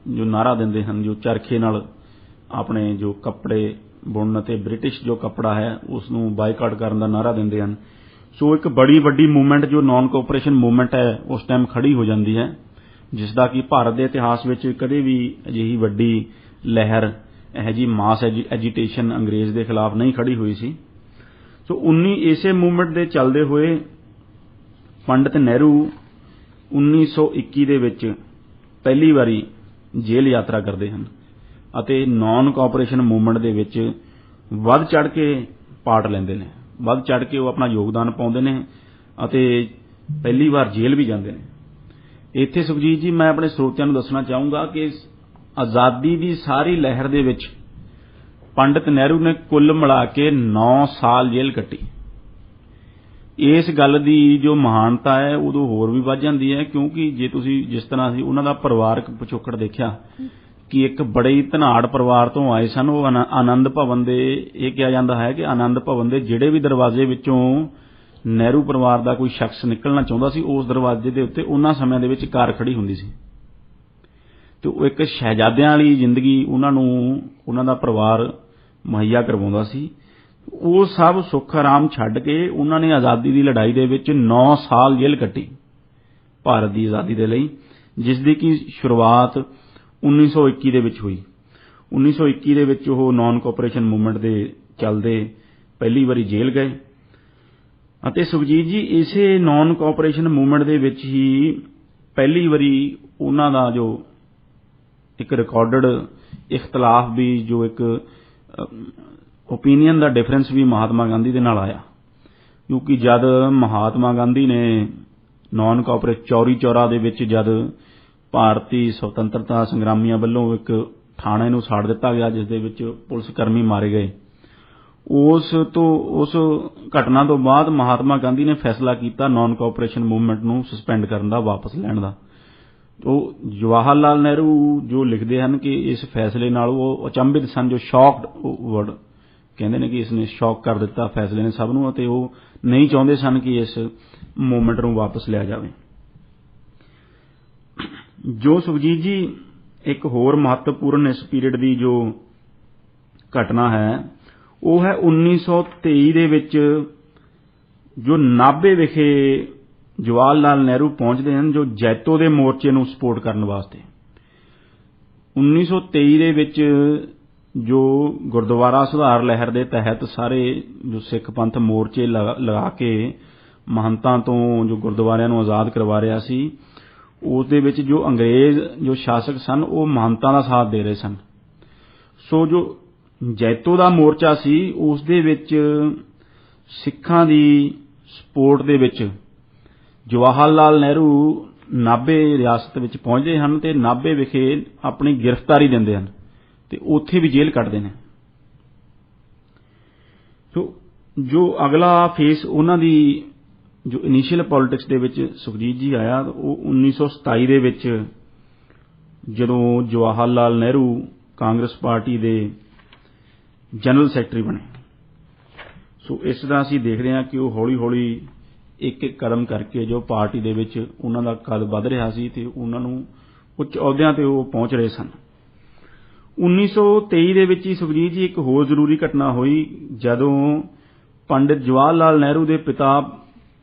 ਜੋ ਨਾਅਰਾ ਦਿੰਦੇ ਹਨ, ਜੋ ਚਰਖੇ ਨਾਲ ਆਪਣੇ ਜੋ ਕੱਪੜੇ ਬੁਣਨ ਅਤੇ ਬ੍ਰਿਟਿਸ਼ ਜੋ ਕੱਪੜਾ ਹੈ ਉਸ ਨੂੰ ਬਾਈਕਾਟ ਕਰਨ ਦਾ ਨਾਅਰਾ ਦਿੰਦੇ ਹਨ। ਸੋ ਇੱਕ ਬੜੀ ਵੱਡੀ ਮੂਵਮੈਂਟ ਜੋ ਨਾਨ ਕੋਆਪਰੇਸ਼ਨ ਮੂਵਮੈਂਟ ਹੈ ਉਸ ਟਾਈਮ ਖੜੀ ਹੋ ਜਾਂਦੀ ਹੈ, ਜਿਸ ਦਾ ਕਿ ਭਾਰਤ ਦੇ ਇਤਿਹਾਸ ਵਿੱਚ ਕਦੇ ਵੀ ਅਜਿਹੀ ਵੱਡੀ ਲਹਿਰ, ਇਹੋ ਜਿਹੀ ਮਾਸ ਐਜੀਟੇਸ਼ਨ ਅੰਗਰੇਜ਼ ਦੇ ਖਿਲਾਫ ਨਹੀਂ ਖੜੀ ਹੋਈ ਸੀ। ਸੋ ਇਸੇ ਮੂਵਮੈਂਟ ਦੇ ਚੱਲਦੇ ਹੋਏ ਪੰਡਿਤ ਨਹਿਰੂ 1921 ਦੇ ਵਿੱਚ ਪਹਿਲੀ ਵਾਰੀ ਜੇਲ੍ਹ ਯਾਤਰਾ ਕਰਦੇ ਹਨ, ਅਤੇ ਨਾਨ ਕੋਆਪਰੇਸ਼ਨ ਮੂਵਮੈਂਟ ਦੇ ਵਿੱਚ ਵੱਧ ਚੜ੍ਹ ਕੇ ਪਾਰਟ ਲੈਂਦੇ ਨੇ, ਵੱਧ ਚੜ੍ਹ ਕੇ ਉਹ ਆਪਣਾ ਯੋਗਦਾਨ ਪਾਉਂਦੇ ਨੇ, ਅਤੇ ਪਹਿਲੀ ਵਾਰ ਜੇਲ੍ਹ ਵੀ ਜਾਂਦੇ ਨੇ। ਇੱਥੇ ਸੁਖਜੀਤ ਜੀ ਮੈਂ ਆਪਣੇ ਸਰੋਤਿਆਂ ਨੂੰ ਦੱਸਣਾ ਚਾਹੂੰਗਾ ਕਿ ਆਜ਼ਾਦੀ ਦੀ ਸਾਰੀ ਲਹਿਰ ਦੇ ਵਿੱਚ ਪੰਡਿਤ ਨਹਿਰੂ ਨੇ ਕੁੱਲ ਮਿਲਾ ਕੇ 9 ਸਾਲ ਜੇਲ੍ਹ ਕੱਟੀ। ਇਸ ਗੱਲ ਦੀ ਜੋ ਮਹਾਨਤਾ ਹੈ ਉਦੋਂ ਹੋਰ ਵੀ ਵੱਧ ਜਾਂਦੀ ਹੈ, ਕਿਉਂਕਿ ਜੇ ਤੁਸੀਂ ਜਿਸ ਤਰ੍ਹਾਂ ਅਸੀਂ ਉਹਨਾਂ ਦਾ ਪਰਿਵਾਰਕ ਪਿਛੋਕੜ ਦੇਖਿਆ ਕਿ ਇੱਕ ਬੜੇ ਹੀ ਧਨਾੜ ਪਰਿਵਾਰ ਤੋਂ ਆਏ ਸਨ। ਉਹ ਆਨੰਦ ਭਵਨ ਦੇ, ਇਹ ਕਿਹਾ ਜਾਂਦਾ ਹੈ ਕਿ ਆਨੰਦ ਭਵਨ ਦੇ ਜਿਹੜੇ ਵੀ ਦਰਵਾਜ਼ੇ ਵਿੱਚੋਂ ਨਹਿਰੂ ਪਰਿਵਾਰ ਦਾ ਕੋਈ ਸ਼ਖਸ ਨਿਕਲਣਾ ਚਾਹੁੰਦਾ ਸੀ, ਉਸ ਦਰਵਾਜ਼ੇ ਦੇ ਉੱਤੇ ਉਹਨਾਂ ਸਮਿਆਂ ਦੇ ਵਿੱਚ ਕਾਰ ਖੜੀ ਹੁੰਦੀ ਸੀ। ਤੇ ਉਹ ਇੱਕ ਸ਼ਹਿਜ਼ਾਦਿਆਂ ਵਾਲੀ ਜ਼ਿੰਦਗੀ ਉਹਨਾਂ ਨੂੰ ਉਹਨਾਂ ਦਾ ਪਰਿਵਾਰ ਮੁਹੱਈਆ ਕਰਵਾਉਂਦਾ ਸੀ। ਉਹ ਸਭ ਸੁੱਖ ਆਰਾਮ ਛੱਡ ਕੇ ਉਹਨਾਂ ਨੇ ਆਜ਼ਾਦੀ ਦੀ ਲੜਾਈ ਦੇ ਵਿੱਚ 9 ਸਾਲ ਜੇਲ੍ਹ ਕੱਟੀ ਭਾਰਤ ਦੀ ਆਜ਼ਾਦੀ ਦੇ ਲਈ, ਜਿਸ ਦੀ ਕਿ ਸ਼ੁਰੂਆਤ 1921 ਦੇ ਵਿੱਚ ਹੋਈ। 1921 ਦੇ ਵਿੱਚ ਉਹ ਨਾਨ ਕੋਆਪਰੇਸ਼ਨ ਮੂਵਮੈਂਟ ਦੇ ਚੱਲਦੇ ਪਹਿਲੀ ਵਾਰੀ ਜੇਲ੍ਹ ਗਏ। ਅਤੇ ਸੁਖਜੀਤ ਜੀ, ਇਸੇ ਨਾਨ ਕੋਆਪਰੇਸ਼ਨ ਮੂਵਮੈਂਟ ਦੇ ਵਿੱਚ ਹੀ ਪਹਿਲੀ ਵਾਰੀ ਉਹਨਾਂ ਦਾ ਜੋ ਇੱਕ ਰਿਕਾਰਡਡ ਇਖਤਲਾਫ ਵੀ, ਜੋ ਇੱਕ ਓਪੀਨੀਅਨ ਦਾ ਡਿਫਰੈਂਸ ਵੀ ਮਹਾਤਮਾ ਗਾਂਧੀ ਦੇ ਨਾਲ ਆਇਆ। ਕਿਉਂਕਿ ਜਦ ਮਹਾਤਮਾ ਗਾਂਧੀ ਨੇ ਨਾਨ ਕੋਆਪਰੇਟ ਚੌਰੀ ਚੌਰਾ ਦੇ ਵਿੱਚ ਜਦ ਭਾਰਤੀ ਸੁਤੰਤਰਤਾ ਸੰਗਰਾਮੀਆਂ ਵੱਲੋਂ ਇੱਕ ਥਾਣੇ ਨੂੰ ਸਾੜ ਦਿੱਤਾ ਗਿਆ, ਜਿਸ ਦੇ ਵਿੱਚ ਪੁਲਿਸ ਕਰਮੀ ਮਾਰੇ ਗਏ, ਉਸ ਘਟਨਾ ਤੋਂ ਬਾਅਦ ਮਹਾਤਮਾ ਗਾਂਧੀ ਨੇ ਫੈਸਲਾ ਕੀਤਾ ਨਾਨ ਕੋਆਪਰੇਸ਼ਨ ਮੂਵਮੈਂਟ ਨੂੰ ਸਸਪੈਂਡ ਕਰਨ ਦਾ, ਵਾਪਸ ਲੈਣ ਦਾ। ਉਹ ਜਵਾਹਰ ਲਾਲ ਨਹਿਰੂ ਜੋ ਲਿਖਦੇ ਹਨ ਕਿ ਇਸ ਫੈਸਲੇ ਨਾਲ ਉਹ ਅਚੰਭਿਤ ਸਨ, ਜੋ ਸ਼ੌਕਡ ਵਰਡ ਕਹਿੰਦੇ ਨੇ ਕਿ ਇਸ ਨੇ ਸ਼ੌਕ ਕਰ ਦਿੱਤਾ ਫੈਸਲੇ ਨੇ ਸਭ ਨੂੰ, ਅਤੇ ਉਹ ਨਹੀਂ ਚਾਹੁੰਦੇ ਸਨ ਕਿ ਇਸ ਮੂਵਮੈਂਟ ਨੂੰ ਵਾਪਸ ਲਿਆ ਜਾਵੇ। ਜੋ ਸੁਖਜੀਤ ਜੀ ਇੱਕ ਹੋਰ ਮਹੱਤਵਪੂਰਨ ਇਸ ਪੀਰੀਅਡ ਦੀ ਜੋ ਘਟਨਾ ਹੈ, ਉਹ ਹੈ 1923 ਦੇ ਵਿੱਚ ਜੋ ਨਾਭੇ ਵਿਖੇ ਜਵਾਹਰ ਲਾਲ ਨਹਿਰੂ ਪਹੁੰਚਦੇ ਹਨ, ਜੋ ਜੈਤੋ ਦੇ ਮੋਰਚੇ ਨੂੰ ਸਪੋਰਟ ਕਰਨ ਵਾਸਤੇ। 1923 ਦੇ ਵਿੱਚ ਜੋ ਗੁਰਦੁਆਰਾ ਸੁਧਾਰ ਲਹਿਰ ਦੇ ਤਹਿਤ ਸਾਰੇ ਜੋ ਸਿੱਖ ਪੰਥ ਮੋਰਚੇ ਲਗਾ ਕੇ ਮਹੰਤਾਂ ਤੋਂ ਜੋ ਗੁਰਦੁਆਰਿਆਂ ਨੂੰ ਆਜ਼ਾਦ ਕਰਵਾ ਰਿਹਾ ਸੀ, ਉਸ ਦੇ ਵਿੱਚ ਜੋ ਅੰਗਰੇਜ਼ ਜੋ ਸ਼ਾਸਕ ਸਨ ਉਹ ਮਹੰਤਾਂ ਦਾ ਸਾਥ ਦੇ ਰਹੇ ਸਨ। ਸੋ ਜੋ ਜੈਤੋ ਦਾ ਮੋਰਚਾ ਸੀ, ਉਸ ਦੇ ਵਿੱਚ ਸਿੱਖਾਂ ਦੀ ਸਪੋਰਟ ਦੇ ਵਿੱਚ ਜਵਾਹਰ ਲਾਲ ਨਹਿਰੂ ਨਾਭੇ ਰਿਆਸਤ ਵਿੱਚ ਪਹੁੰਚਦੇ ਹਨ ਤੇ ਨਾਭੇ ਵਿਖੇ ਆਪਣੀ ਗ੍ਰਿਫਤਾਰੀ ਦਿੰਦੇ ਹਨ ਤੇ ਉੱਥੇ ਵੀ ਜੇਲ੍ਹ ਕੱਟਦੇ ਨੇ। ਸੋ ਜੋ ਅਗਲਾ ਫੇਸ ਉਹਨਾਂ ਦੀ ਜੋ ਇਨੀਸ਼ੀਅਲ ਪੋਲਿਟਿਕਸ ਦੇ ਵਿੱਚ ਸੁਖਜੀਤ ਜੀ ਆਇਆ, ਉਹ 1927 ਦੇ ਵਿੱਚ ਜਦੋਂ ਜਵਾਹਰ ਲਾਲ ਨਹਿਰੂ ਕਾਂਗਰਸ ਪਾਰਟੀ ਦੇ ਜਨਰਲ ਸੈਕਟਰੀ ਬਣੇ। ਸੋ ਇਸ ਤਰ੍ਹਾਂ ਅਸੀਂ ਦੇਖਦੇ ਹਾਂ ਕਿ ਉਹ ਹੌਲੀ ਹੌਲੀ ਇੱਕ ਇੱਕ ਕਦਮ ਕਰਕੇ ਜੋ ਪਾਰਟੀ ਦੇ ਵਿੱਚ ਉਹਨਾਂ ਦਾ ਕੱਦ ਵੱਧ ਰਿਹਾ ਸੀ ਤੇ ਉਹਨਾਂ ਨੂੰ ਉੱਚ ਅਹੁਦਿਆਂ ਤੇ ਉਹ ਪਹੁੰਚ ਰਹੇ ਸਨ। 1923 ਦੇ ਵਿੱਚ ਹੀ ਸੁਖਜੀਤ ਜੀ ਇੱਕ ਹੋਰ ਜ਼ਰੂਰੀ ਘਟਨਾ ਹੋਈ, ਜਦੋਂ ਪੰਡਿਤ ਜਵਾਹਰ ਲਾਲ ਨਹਿਰੂ ਦੇ ਪਿਤਾ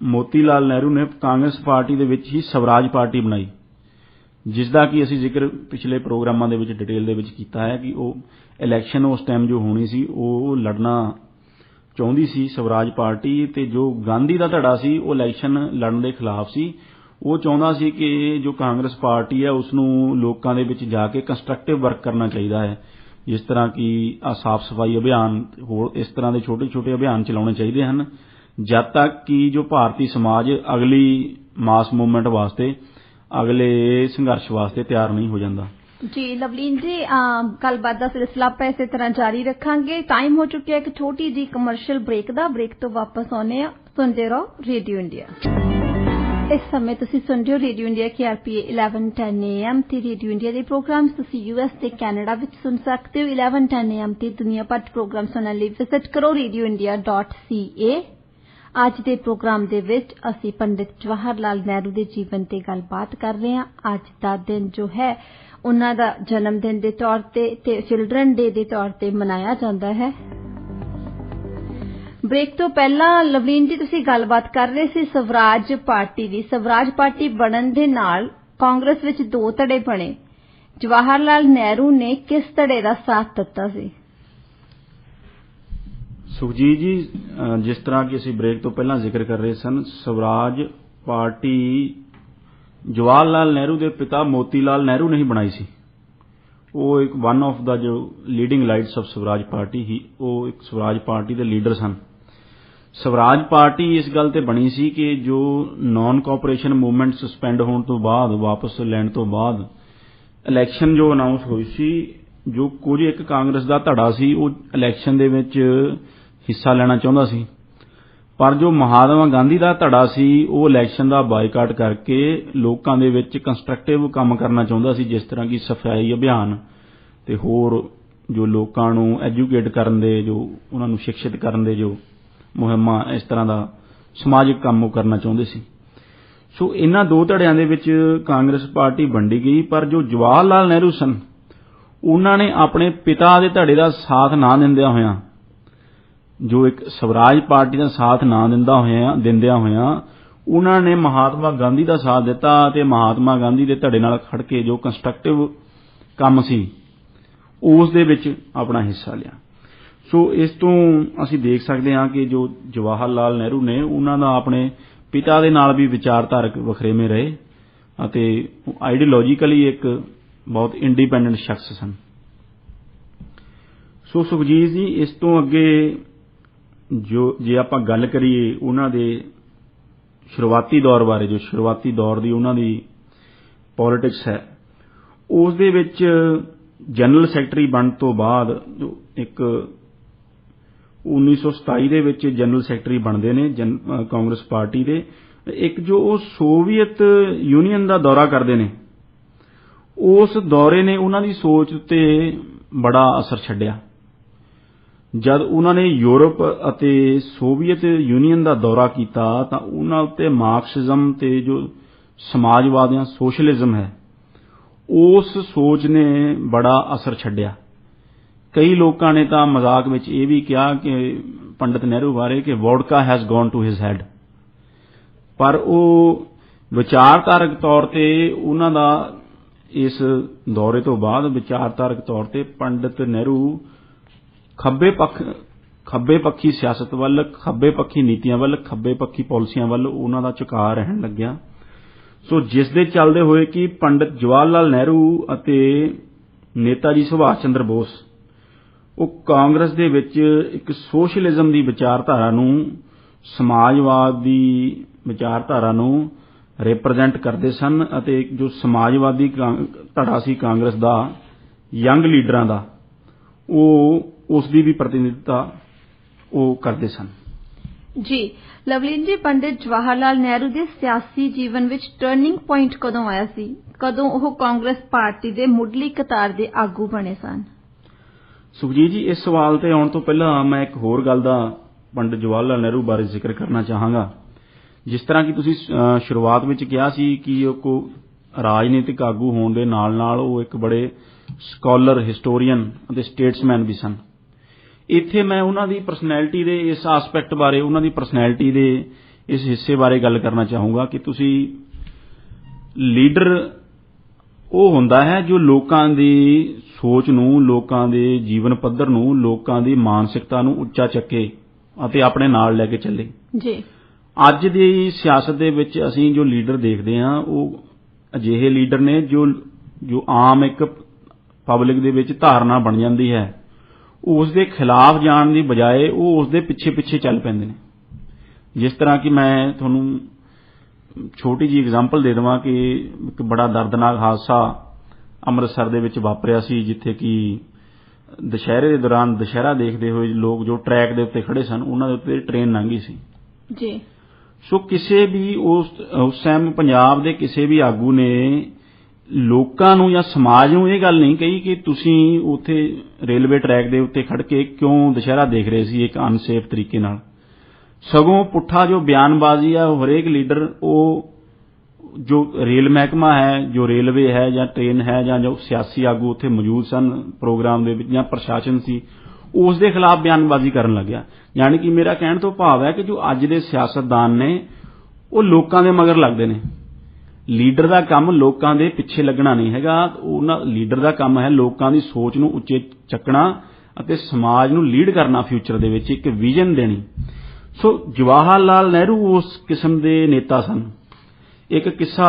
ਮੋਤੀ ਲਾਲ ਨਹਿਰੂ ਨੇ ਕਾਂਗਰਸ ਪਾਰਟੀ ਦੇ ਵਿੱਚ ਹੀ ਸਵਰਾਜ ਪਾਰਟੀ ਬਣਾਈ, ਜਿਸ ਦਾ ਕਿ ਅਸੀਂ ਜ਼ਿਕਰ ਪਿਛਲੇ ਪ੍ਰੋਗਰਾਮਾਂ ਦੇ ਵਿੱਚ ਡਿਟੇਲ ਦੇ ਵਿੱਚ ਕੀਤਾ ਹੈ ਕਿ ਉਹ ਇਲੈਕਸ਼ਨ ਉਸ ਟਾਈਮ ਜੋ ਹੋਣੀ ਸੀ ਉਹ ਲੜਨਾ ਚਾਹੁੰਦੀ ਸੀ ਸਵਰਾਜ ਪਾਰਟੀ, ਤੇ ਜੋ ਗਾਂਧੀ ਦਾ ਧੜਾ ਸੀ ਉਹ ਇਲੈਕਸ਼ਨ ਲੜਨ ਦੇ ਖਿਲਾਫ ਸੀ। ਉਹ ਚਾਹੁੰਦਾ ਸੀ ਕਿ ਜੋ ਕਾਂਗਰਸ ਪਾਰਟੀ ਹੈ ਉਸ ਨੂੰ ਲੋਕਾਂ ਦੇ ਵਿੱਚ ਜਾ ਕੇ ਕੰਸਟਰਕਟਿਵ ਵਰਕ ਕਰਨਾ ਚਾਹੀਦਾ ਹੈ, ਜਿਸ ਤਰ੍ਹਾਂ ਕਿ ਸਾਫ਼ ਸਫਾਈ ਅਭਿਆਨ, ਹੋਰ ਇਸ ਤਰ੍ਹਾਂ ਦੇ ਛੋਟੇ ਛੋਟੇ ਅਭਿਆਨ ਚਲਾਉਣੇ ਚਾਹੀਦੇ ਹਨ, ਜਦ ਤੱਕ ਕਿ ਜੋ ਭਾਰਤੀ ਸਮਾਜ ਅਗਲੀ ਮਾਸ ਮੂਵਮੈਂਟ ਵਾਸਤੇ, ਅਗਲੇ ਸੰਘਰਸ਼ ਵਾਸਤੇ ਤਿਆਰ ਨਹੀਂ ਹੋ ਜਾਂਦਾ। जी लवलीन जी, ਗੱਲਬਾਤ ਦਾ ਸਿਲਸਿਲਾ ਆਪਾਂ ਇਸੇ ਤਰ੍ਹਾਂ ਜਾਰੀ ਰੱਖਾਂਗੇ। ਟਾਈਮ ਹੋ ਚੁੱਕਿਆ ਇੱਕ ਛੋਟੀ ਜੀ ਕਮਰਸ਼ੀਅਲ ਬ੍ਰੇਕ ਦਾ। ਬ੍ਰੇਕ ਤੋਂ ਵਾਪਸ ਆਉਂਦੇ ਆ। ਸੁਣਦੇ ਰਹੋ ਰੇਡੀਓ ਇੰਡੀਆ। ਇਸ ਸਮੇਂ ਤੁਸੀਂ ਸੁਣ ਰਹੇ ਹੋ ਰੇਡੀਓ ਇੰਡੀਆ KRPA 1110 AM ਤੇ ਰੇਡੀਓ ਇੰਡੀਆ ਦੇ ਪ੍ਰੋਗਰਾਮ ਤੁਸੀਂ US ਤੇ ਕੈਨੇਡਾ ਵਿੱਚ ਸੁਣ ਸਕਦੇ ਹੋ। 1110 AM ਤੇ ਦੁਨੀਆ ਭਰ ਦੇ ਪ੍ਰੋਗਰਾਮ ਸੁਣਨ ਲਈ ਵਿਜ਼ਿਟ ਕਰੋ radioindia.ca। ਅੱਜ ਦੇ ਪ੍ਰੋਗਰਾਮ ਦੇ ਵਿੱਚ ਅਸੀਂ ਪੰਡਿਤ ਜਵਾਹਰ ਲਾਲ ਨਹਿਰੂ ਦੇ ਜੀਵਨ ਤੇ ਗੱਲਬਾਤ ਕਰ ਰਹੇ ਹਾਂ। ਅੱਜ ਦਾ ਦਿਨ ਜੋ ਹੈ ਉਹਨਾਂ ਦਾ ਜਨਮ ਦਿਨ ਦੇ ਤੌਰ ਤੇ ਚਿਲਡਰਨ ਡੇ ਦੇ ਤੌਰ ਤੇ ਮਨਾਇਆ ਜਾਂਦਾ ਹੈ। ਬ੍ਰੇਕ ਤੋਂ ਪਹਿਲਾਂ ਲਵਲੀਨ ਜੀ ਤੁਸੀਂ ਗੱਲਬਾਤ ਕਰ ਰਹੇ ਸੀ ਸਵਰਾਜ ਪਾਰਟੀ ਦੀ। ਸਵਰਾਜ ਪਾਰਟੀ ਬਣਨ ਦੇ ਨਾਲ ਕਾਂਗਰਸ ਵਿੱਚ ਦੋ ਧੜੇ ਬਣੇ। ਜਵਾਹਰ ਲਾਲ ਨਹਿਰੂ ਨੇ ਕਿਸ ਧੜੇ ਦਾ ਸਾਥ ਦਿੱਤਾ ਸੀ? ਸੁਖਜੀਤ ਜੀ, ਜਿਸ ਤਰ੍ਹਾਂ ਕਿ ਅਸੀਂ ਬ੍ਰੇਕ ਤੋਂ ਪਹਿਲਾਂ ਜ਼ਿਕਰ ਕਰ ਰਹੇ ਸਨ, ਸਵਰਾਜ ਪਾਰਟੀ ਜਵਾਹਰ ਲਾਲ ਨਹਿਰੂ ਦੇ ਪਿਤਾ ਮੋਤੀ ਲਾਲ ਨਹਿਰੂ ਨੇ ਹੀ ਬਣਾਈ ਸੀ। ਉਹ ਇੱਕ ਵਨ ਆਫ ਦਾ ਜੋ leading lights of Swaraj party ਹੀ, ਉਹ ਇੱਕ ਸਵਰਾਜ ਪਾਰਟੀ ਦੇ ਲੀਡਰ ਸਨ। ਸਵਰਾਜ ਪਾਰਟੀ ਇਸ ਗੱਲ ਤੇ ਬਣੀ ਸੀ ਕਿ ਜੋ ਨਾਨ ਕੋਆਪਰੇਸ਼ਨ ਮੂਵਮੈਂਟ ਸਸਪੈਂਡ ਹੋਣ ਤੋਂ ਬਾਅਦ, ਵਾਪਸ ਲੈਣ ਤੋਂ ਬਾਅਦ ਇਲੈਕਸ਼ਨ ਜੋ ਅਨਾਉਂਸ ਹੋਈ ਸੀ, ਜੋ ਕੁਝ ਇੱਕ ਕਾਂਗਰਸ ਦਾ ਧੜਾ ਸੀ ਉਹ ਇਲੈਕਸ਼ਨ ਦੇ ਵਿੱਚ ਹਿੱਸਾ ਲੈਣਾ ਚਾਹੁੰਦਾ ਸੀ, ਪਰ ਜੋ ਮਹਾਤਮਾ ਗਾਂਧੀ ਦਾ ਧੜਾ ਸੀ ਉਹ ਇਲੈਕਸ਼ਨ ਦਾ ਬਾਈਕਾਟ ਕਰਕੇ ਲੋਕਾਂ ਦੇ ਵਿੱਚ ਕੰਸਟਰਕਟਿਵ ਕੰਮ ਕਰਨਾ ਚਾਹੁੰਦਾ ਸੀ, ਜਿਸ ਤਰ੍ਹਾਂ ਕਿ ਸਫਾਈ ਅਭਿਆਨ ਤੇ ਹੋਰ ਜੋ ਲੋਕਾਂ ਨੂੰ ਐਜੂਕੇਟ ਕਰਨ ਦੇ, ਜੋ ਉਹਨਾਂ ਨੂੰ ਸਿੱਖਿਅਤ ਕਰਨ ਦੇ ਜੋ ਮੁਹਿੰਮਾਂ, ਇਸ ਤਰ੍ਹਾਂ ਦਾ ਸਮਾਜਿਕ ਕੰਮ ਉਹ ਕਰਨਾ ਚਾਹੁੰਦੇ ਸੀ। ਸੋ ਇਹਨਾਂ ਦੋ ਧੜਿਆਂ ਦੇ ਵਿੱਚ ਕਾਂਗਰਸ ਪਾਰਟੀ ਵੰਡੀ ਗਈ, ਪਰ ਜੋ ਜਵਾਹਰ ਲਾਲ ਨਹਿਰੂ ਸਨ ਉਹਨਾਂ ਨੇ ਆਪਣੇ ਪਿਤਾ ਦੇ ਧੜੇ ਦਾ ਸਾਥ ਨਾ ਦਿੰਦਿਆਂ ਹੋਇਆਂ, ਜੋ ਇੱਕ ਸਵਰਾਜ ਪਾਰਟੀ ਦਾ ਸਾਥ ਨਾ ਦਿੰਦਿਆਂ ਹੋਇਆਂ ਉਹਨਾਂ ਨੇ ਮਹਾਤਮਾ ਗਾਂਧੀ ਦਾ ਸਾਥ ਦਿੱਤਾ ਅਤੇ ਮਹਾਤਮਾ ਗਾਂਧੀ ਦੇ ਧੜੇ ਨਾਲ ਖੜ ਕੇ ਜੋ ਕੰਸਟਰਕਟਿਵ ਕੰਮ ਸੀ ਉਸ ਦੇ ਵਿੱਚ ਆਪਣਾ ਹਿੱਸਾ ਲਿਆ। ਸੋ ਇਸ ਤੋਂ ਅਸੀਂ ਦੇਖ ਸਕਦੇ ਹਾਂ ਕਿ ਜੋ ਜਵਾਹਰ ਲਾਲ ਨਹਿਰੂ ਨੇ ਉਹਨਾਂ ਦਾ ਆਪਣੇ ਪਿਤਾ ਦੇ ਨਾਲ ਵੀ ਵਿਚਾਰਧਾਰਕ ਵਖਰੇਵੇਂ ਰਹੇ ਅਤੇ ਆਈਡੀਓਲੋਜੀਕਲੀ ਇੱਕ ਬਹੁਤ ਇੰਡੀਪੈਂਡੈਂਟ ਸ਼ਖਸ ਸਨ। ਸੋ ਸੁਖਜੀਤ ਜੀ, ਇਸ ਤੋਂ ਅੱਗੇ ਜੇ ਆਪਾਂ ਗੱਲ ਕਰੀਏ ਉਹਨਾਂ ਦੇ ਸ਼ੁਰੂਆਤੀ ਦੌਰ ਬਾਰੇ, ਜੋ ਸ਼ੁਰੂਆਤੀ ਦੌਰ ਦੀ ਉਹਨਾਂ ਦੀ ਪੋਲਿਟਿਕਸ ਹੈ, ਉਸ ਦੇ ਵਿੱਚ ਜਨਰਲ ਸੈਕਟਰੀ ਬਣਨ ਤੋਂ ਬਾਅਦ ਜੋ ਇੱਕ 1927 ਦੇ ਵਿੱਚ ਜਨਰਲ ਸੈਕਟਰੀ ਬਣਦੇ ਨੇ ਕਾਂਗਰਸ ਪਾਰਟੀ ਦੇ, ਇੱਕ ਜੋ ਉਹ ਸੋਵੀਅਤ ਯੂਨੀਅਨ ਦਾ ਦੌਰਾ ਕਰਦੇ ਨੇ, ਉਸ ਦੌਰੇ ਨੇ ਉਹਨਾਂ ਦੀ ਸੋਚ ਉੱਤੇ ਬੜਾ ਅਸਰ ਛੱਡਿਆ। ਜਦ ਉਹਨਾਂ ਨੇ ਯੂਰਪ ਅਤੇ ਸੋਵੀਅਤ ਯੂਨੀਅਨ ਦਾ ਦੌਰਾ ਕੀਤਾ ਤਾਂ ਉਹਨਾਂ ਉੱਤੇ ਮਾਰਕਸਿਜ਼ਮ ਤੇ ਜੋ ਸਮਾਜਵਾਦ ਜਾਂ ਸੋਸ਼ਲਿਜ਼ਮ ਹੈ ਉਸ ਸੋਚ ਨੇ ਬੜਾ ਅਸਰ ਛੱਡਿਆ। ਕਈ ਲੋਕਾਂ ਨੇ ਤਾਂ ਮਜ਼ਾਕ ਵਿੱਚ ਇਹ ਵੀ ਕਿਹਾ ਕਿ ਪੰਡਿਤ ਨਹਿਰੂ ਬਾਰੇ ਕਿ vodka has gone to his head, ਪਰ ਉਹ ਵਿਚਾਰਧਾਰਕ ਤੌਰ ਤੇ ਉਹਨਾਂ ਦਾ ਇਸ ਦੌਰੇ ਤੋਂ ਬਾਅਦ ਵਿਚਾਰਧਾਰਕ ਤੌਰ ਤੇ ਪੰਡਿਤ ਨਹਿਰੂ ਖੱਬੇ ਪੱਖੀ ਸਿਆਸਤ ਵੱਲ, ਖੱਬੇ ਪੱਖੀ ਨੀਤੀਆਂ ਵੱਲ, ਖੱਬੇ ਪੱਖੀ ਪਾਲਿਸੀਆਂ ਵੱਲ ਉਹਨਾਂ ਦਾ ਝੁਕਾਅ ਰਹਿਣ ਲੱਗਿਆ। ਸੋ ਜਿਸ ਦੇ ਚੱਲਦੇ ਹੋਏ ਕਿ ਪੰਡਿਤ ਜਵਾਹਰ ਲਾਲ ਨਹਿਰੂ ਅਤੇ ਨੇਤਾ ਜੀ ਸੁਭਾਸ਼ ਚੰਦਰ ਬੋਸ ਉਹ ਕਾਂਗਰਸ ਦੇ ਵਿੱਚ ਇੱਕ ਸੋਸ਼ਲਿਜ਼ਮ ਦੀ ਵਿਚਾਰਧਾਰਾ ਨੂੰ, ਸਮਾਜਵਾਦ ਦੀ ਵਿਚਾਰਧਾਰਾ ਨੂੰ ਰਿਪਰੈਜ਼ੈਂਟ ਕਰਦੇ ਸਨ ਅਤੇ ਜੋ ਸਮਾਜਵਾਦੀ ਧੜਾ ਸੀ ਕਾਂਗਰਸ ਦਾ ਯੰਗ ਲੀਡਰਾਂ ਦਾ, ਉਹ ਉਸ ਦੀ ਵੀ ਪ੍ਰਤੀਨਿਧਤਾ ਉਹ ਕਰਦੇ ਸਨ। ਜੀ ਲਵਲੀਨ ਜੀ, ਪੰਡਿਤ ਜਵਾਹਰ ਲਾਲ ਨਹਿਰੂ ਦੇ ਸਿਆਸੀ ਜੀਵਨ ਵਿੱਚ ਟਰਨਿੰਗ ਪੁਆਇੰਟ ਕਦੋਂ ਆਇਆ ਸੀ? ਕਦੋਂ ਉਹ ਕਾਂਗਰਸ ਪਾਰਟੀ ਦੇ ਮੁੱਢਲੀ ਕਤਾਰ ਦੇ ਆਗੂ ਬਣੇ ਸਨ? ਸੁਖਜੀਤ ਜੀ, ਇਸ ਸਵਾਲ ਤੇ ਆਉਣ ਤੋਂ ਪਹਿਲਾਂ ਮੈਂ ਇੱਕ ਹੋਰ ਗੱਲ ਦਾ ਪੰਡਿਤ ਜਵਾਹਰ ਲਾਲ ਨਹਿਰੂ ਬਾਰੇ ਜ਼ਿਕਰ ਕਰਨਾ ਚਾਹਾਂਗਾ। ਜਿਸ ਤਰ੍ਹਾਂ ਕਿ ਤੁਸੀਂ ਸ਼ੁਰੂਆਤ ਵਿੱਚ ਕਿਹਾ ਸੀ ਕਿ ਉਹ ਰਾਜਨੀਤਿਕ ਆਗੂ ਹੋਣ ਦੇ ਨਾਲ ਨਾਲ ਉਹ ਇੱਕ ਬੜੇ ਸਕਾਲਰ, ਹਿਸਟੋਰੀਅਨ ਅਤੇ ਸਟੇਟਸਮੈਨ ਵੀ ਸਨ। ਇੱਥੇ ਮੈਂ ਉਹਨਾਂ ਦੀ ਪਰਸਨੈਲਿਟੀ ਦੇ ਇਸ ਆਸਪੈਕਟ ਬਾਰੇ, ਉਹਨਾਂ ਦੀ ਪਰਸਨੈਲਿਟੀ ਦੇ ਇਸ ਹਿੱਸੇ ਬਾਰੇ ਗੱਲ ਕਰਨਾ ਚਾਹੂੰਗਾ ਕਿ ਤੁਸੀਂ ਲੀਡਰ ਉਹ ਹੁੰਦਾ ਹੈ ਜੋ ਲੋਕਾਂ ਦੀ ਸੋਚ ਨੂੰ, ਲੋਕਾਂ ਦੇ ਜੀਵਨ ਪੱਧਰ ਨੂੰ, ਲੋਕਾਂ ਦੀ ਮਾਨਸਿਕਤਾ ਨੂੰ ਉੱਚਾ ਚੱਕੇ ਅਤੇ ਆਪਣੇ ਨਾਲ ਲੈ ਕੇ ਚੱਲੇ। ਜੀ ਅੱਜ ਦੀ ਸਿਆਸਤ ਦੇ ਵਿੱਚ ਅਸੀਂ ਜੋ ਲੀਡਰ ਦੇਖਦੇ ਹਾਂ ਉਹ ਅਜਿਹੇ ਲੀਡਰ ਨੇ ਜੋ ਆਮ ਇੱਕ ਪਬਲਿਕ ਦੇ ਵਿੱਚ ਧਾਰਨਾ ਬਣ ਜਾਂਦੀ ਹੈ, ਉਸ ਦੇ ਖਿਲਾਫ ਜਾਣ ਦੀ ਬਜਾਏ ਉਹ ਉਸ ਦੇ ਪਿੱਛੇ ਚੱਲ ਪੈਂਦੇ ਨੇ। ਜਿਸ ਤਰ੍ਹਾਂ ਕਿ ਮੈਂ ਤੁਹਾਨੂੰ ਛੋਟੀ ਜਿਹੀ ਐਗਜ਼ਾਮਪਲ ਦੇ ਦੇਵਾਂ ਕਿ ਇੱਕ ਬੜਾ ਦਰਦਨਾਕ ਹਾਦਸਾ ਅੰਮ੍ਰਿਤਸਰ ਦੇ ਵਿੱਚ ਵਾਪਰਿਆ ਸੀ, ਜਿੱਥੇ ਕਿ ਦੁਸ਼ਹਿਰੇ ਦੇ ਦੌਰਾਨ ਦੁਸ਼ਹਿਰਾ ਦੇਖਦੇ ਹੋਏ ਲੋਕ ਜੋ ਟਰੈਕ ਦੇ ਉੱਤੇ ਖੜੇ ਸਨ ਉਹਨਾਂ ਦੇ ਉੱਤੇ ਟ੍ਰੇਨ ਲੰਘੀ ਸੀ। ਜੀ ਸੋ ਕਿਸੇ ਵੀ ਉਸ ਟਾਈਮ ਪੰਜਾਬ ਦੇ ਕਿਸੇ ਵੀ ਆਗੂ ਨੇ ਲੋਕਾਂ ਨੂੰ ਜਾਂ ਸਮਾਜ ਨੂੰ ਇਹ ਗੱਲ ਨਹੀਂ ਕਹੀ ਕਿ ਤੁਸੀਂ ਉੱਥੇ ਰੇਲਵੇ ਟਰੈਕ ਦੇ ਉੱਤੇ ਖੜ ਕੇ ਕਿਉਂ ਦੁਸ਼ਹਿਰਾ ਦੇਖ ਰਹੇ ਸੀ ਇੱਕ ਅਨਸੇਫ ਤਰੀਕੇ ਨਾਲ। ਸਗੋਂ ਪੁੱਠਾ ਜੋ ਬਿਆਨਬਾਜ਼ੀ ਹੈ ਉਹ ਹਰੇਕ ਲੀਡਰ, ਉਹ ਜੋ ਰੇਲ ਮਹਿਕਮਾ ਹੈ, ਜੋ ਰੇਲਵੇ ਹੈ ਜਾਂ ਟ੍ਰੇਨ ਹੈ ਜਾਂ ਜੋ ਸਿਆਸੀ ਆਗੂ ਉੱਥੇ ਮੌਜੂਦ ਸਨ ਪ੍ਰੋਗਰਾਮ ਦੇ ਵਿੱਚ ਜਾਂ ਪ੍ਰਸ਼ਾਸਨ ਸੀ, ਉਸ ਦੇ ਖਿਲਾਫ ਬਿਆਨਬਾਜ਼ੀ ਕਰਨ ਲੱਗਿਆ। ਯਾਨੀ ਕਿ ਮੇਰਾ ਕਹਿਣ ਤੋਂ ਭਾਵ ਹੈ ਕਿ ਜੋ ਅੱਜ ਦੇ ਸਿਆਸਤਦਾਨ ਨੇ ਉਹ ਲੋਕਾਂ ਦੇ ਮਗਰ ਲੱਗਦੇ ਨੇ। ਲੀਡਰ ਦਾ ਕੰਮ ਲੋਕਾਂ ਦੇ ਪਿੱਛੇ ਲੱਗਣਾ ਨਹੀਂ ਹੈਗਾ, ਉਹਨਾਂ ਲੀਡਰ ਦਾ ਕੰਮ ਹੈ ਲੋਕਾਂ ਦੀ ਸੋਚ ਨੂੰ ਉੱਚੇ ਚੱਕਣਾ ਅਤੇ ਸਮਾਜ ਨੂੰ ਲੀਡ ਕਰਨਾ, ਫਿਊਚਰ ਦੇ ਵਿੱਚ ਇੱਕ ਵਿਜ਼ਨ ਦੇਣੀ। ਸੋ ਜਵਾਹਰ ਲਾਲ ਨਹਿਰੂ ਉਸ ਕਿਸਮ ਦੇ ਨੇਤਾ ਸਨ। ਇੱਕ ਕਿੱਸਾ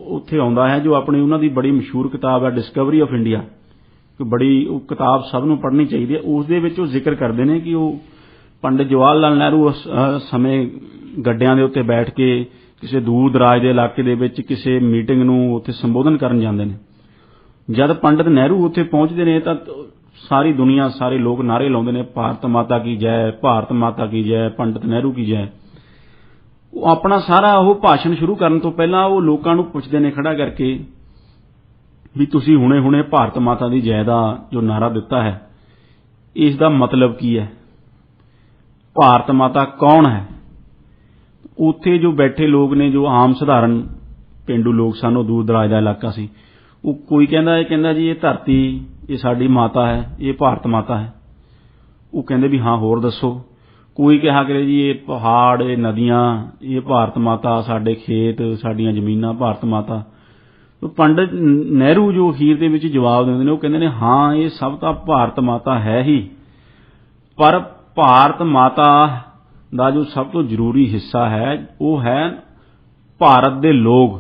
ਉੱਥੇ ਆਉਂਦਾ ਹੈ ਜੋ ਆਪਣੀ ਉਹਨਾਂ ਦੀ ਬੜੀ ਮਸ਼ਹੂਰ ਕਿਤਾਬ ਹੈ ਡਿਸਕਵਰੀ ਆਫ ਇੰਡੀਆ, ਬੜੀ ਉਹ ਕਿਤਾਬ ਸਭ ਨੂੰ ਪੜ੍ਹਨੀ ਚਾਹੀਦੀ ਹੈ। ਉਸ ਦੇ ਵਿੱਚ ਉਹ ਜ਼ਿਕਰ ਕਰਦੇ ਨੇ ਕਿ ਉਹ ਪੰਡਿਤ ਜਵਾਹਰ ਲਾਲ ਨਹਿਰੂ ਉਸ ਸਮੇਂ ਗੱਡਿਆਂ ਦੇ ਉੱਤੇ ਬੈਠ ਕੇ ਕਿਸੇ ਦੂਰ ਦਰਾਜ ਦੇ ਇਲਾਕੇ ਦੇ ਵਿੱਚ ਕਿਸੇ ਮੀਟਿੰਗ ਨੂੰ ਉੱਥੇ ਸੰਬੋਧਨ ਕਰਨ ਜਾਂਦੇ ਨੇ। ਜਦ ਪੰਡਿਤ ਨਹਿਰੂ ਉੱਥੇ ਪਹੁੰਚਦੇ ਨੇ ਤਾਂ ਸਾਰੀ ਦੁਨੀਆ, ਸਾਰੇ ਲੋਕ ਨਾਅਰੇ ਲਾਉਂਦੇ ਨੇ, ਭਾਰਤ ਮਾਤਾ ਕੀ ਜੈ, ਭਾਰਤ ਮਾਤਾ ਕੀ ਜੈ, ਪੰਡਿਤ ਨਹਿਰੂ ਕੀ ਜੈ। ਉਹ ਆਪਣਾ ਸਾਰਾ ਉਹ ਭਾਸ਼ਣ ਸ਼ੁਰੂ ਕਰਨ ਤੋਂ ਪਹਿਲਾਂ ਉਹ ਲੋਕਾਂ ਨੂੰ ਪੁੱਛਦੇ ਨੇ ਖੜਾ ਕਰਕੇ ਵੀ ਤੁਸੀਂ ਹੁਣੇ-ਹੁਣੇ ਭਾਰਤ ਮਾਤਾ ਦੀ ਜੈ ਦਾ ਜੋ ਨਾਰਾ ਦਿੱਤਾ ਹੈ, ਇਸ ਦਾ ਮਤਲਬ ਕੀ ਹੈ, ਭਾਰਤ ਮਾਤਾ ਕੌਣ ਹੈ। ਉੱਥੇ ਜੋ ਬੈਠੇ ਲੋਕ ਨੇ, ਜੋ ਆਮ ਸਧਾਰਨ ਪੇਂਡੂ ਲੋਕ ਸਨ, ਉਹ ਦੂਰ ਦਰਾਜ ਦਾ ਇਲਾਕਾ ਸੀ, ਉਹ ਕੋਈ ਕਹਿੰਦਾ ਜੀ ਇਹ ਧਰਤੀ, ਇਹ ਸਾਡੀ ਮਾਤਾ ਹੈ, ਇਹ ਭਾਰਤ ਮਾਤਾ ਹੈ। ਉਹ ਕਹਿੰਦੇ ਵੀ ਹਾਂ ਹੋਰ ਦੱਸੋ। ਕੋਈ ਕਿਹਾ ਕਰੇ ਜੀ ਇਹ ਪਹਾੜ, ਇਹ ਨਦੀਆਂ, ਇਹ ਭਾਰਤ ਮਾਤਾ, ਸਾਡੇ ਖੇਤ, ਸਾਡੀਆਂ ਜ਼ਮੀਨਾਂ ਭਾਰਤ ਮਾਤਾ। ਪੰਡਿਤ ਨਹਿਰੂ ਜੋ ਅਖੀਰ ਦੇ ਵਿੱਚ ਜਵਾਬ ਦਿੰਦੇ ਨੇ, ਉਹ ਕਹਿੰਦੇ ਨੇ ਹਾਂ ਇਹ ਸਭ ਤਾਂ ਭਾਰਤ ਮਾਤਾ ਹੈ ਹੀ, ਪਰ ਭਾਰਤ ਮਾਤਾ ਦਾ ਜੋ ਸਭ ਤੋਂ ਜ਼ਰੂਰੀ ਹਿੱਸਾ ਹੈ ਉਹ ਹੈ ਭਾਰਤ ਦੇ ਲੋਕ।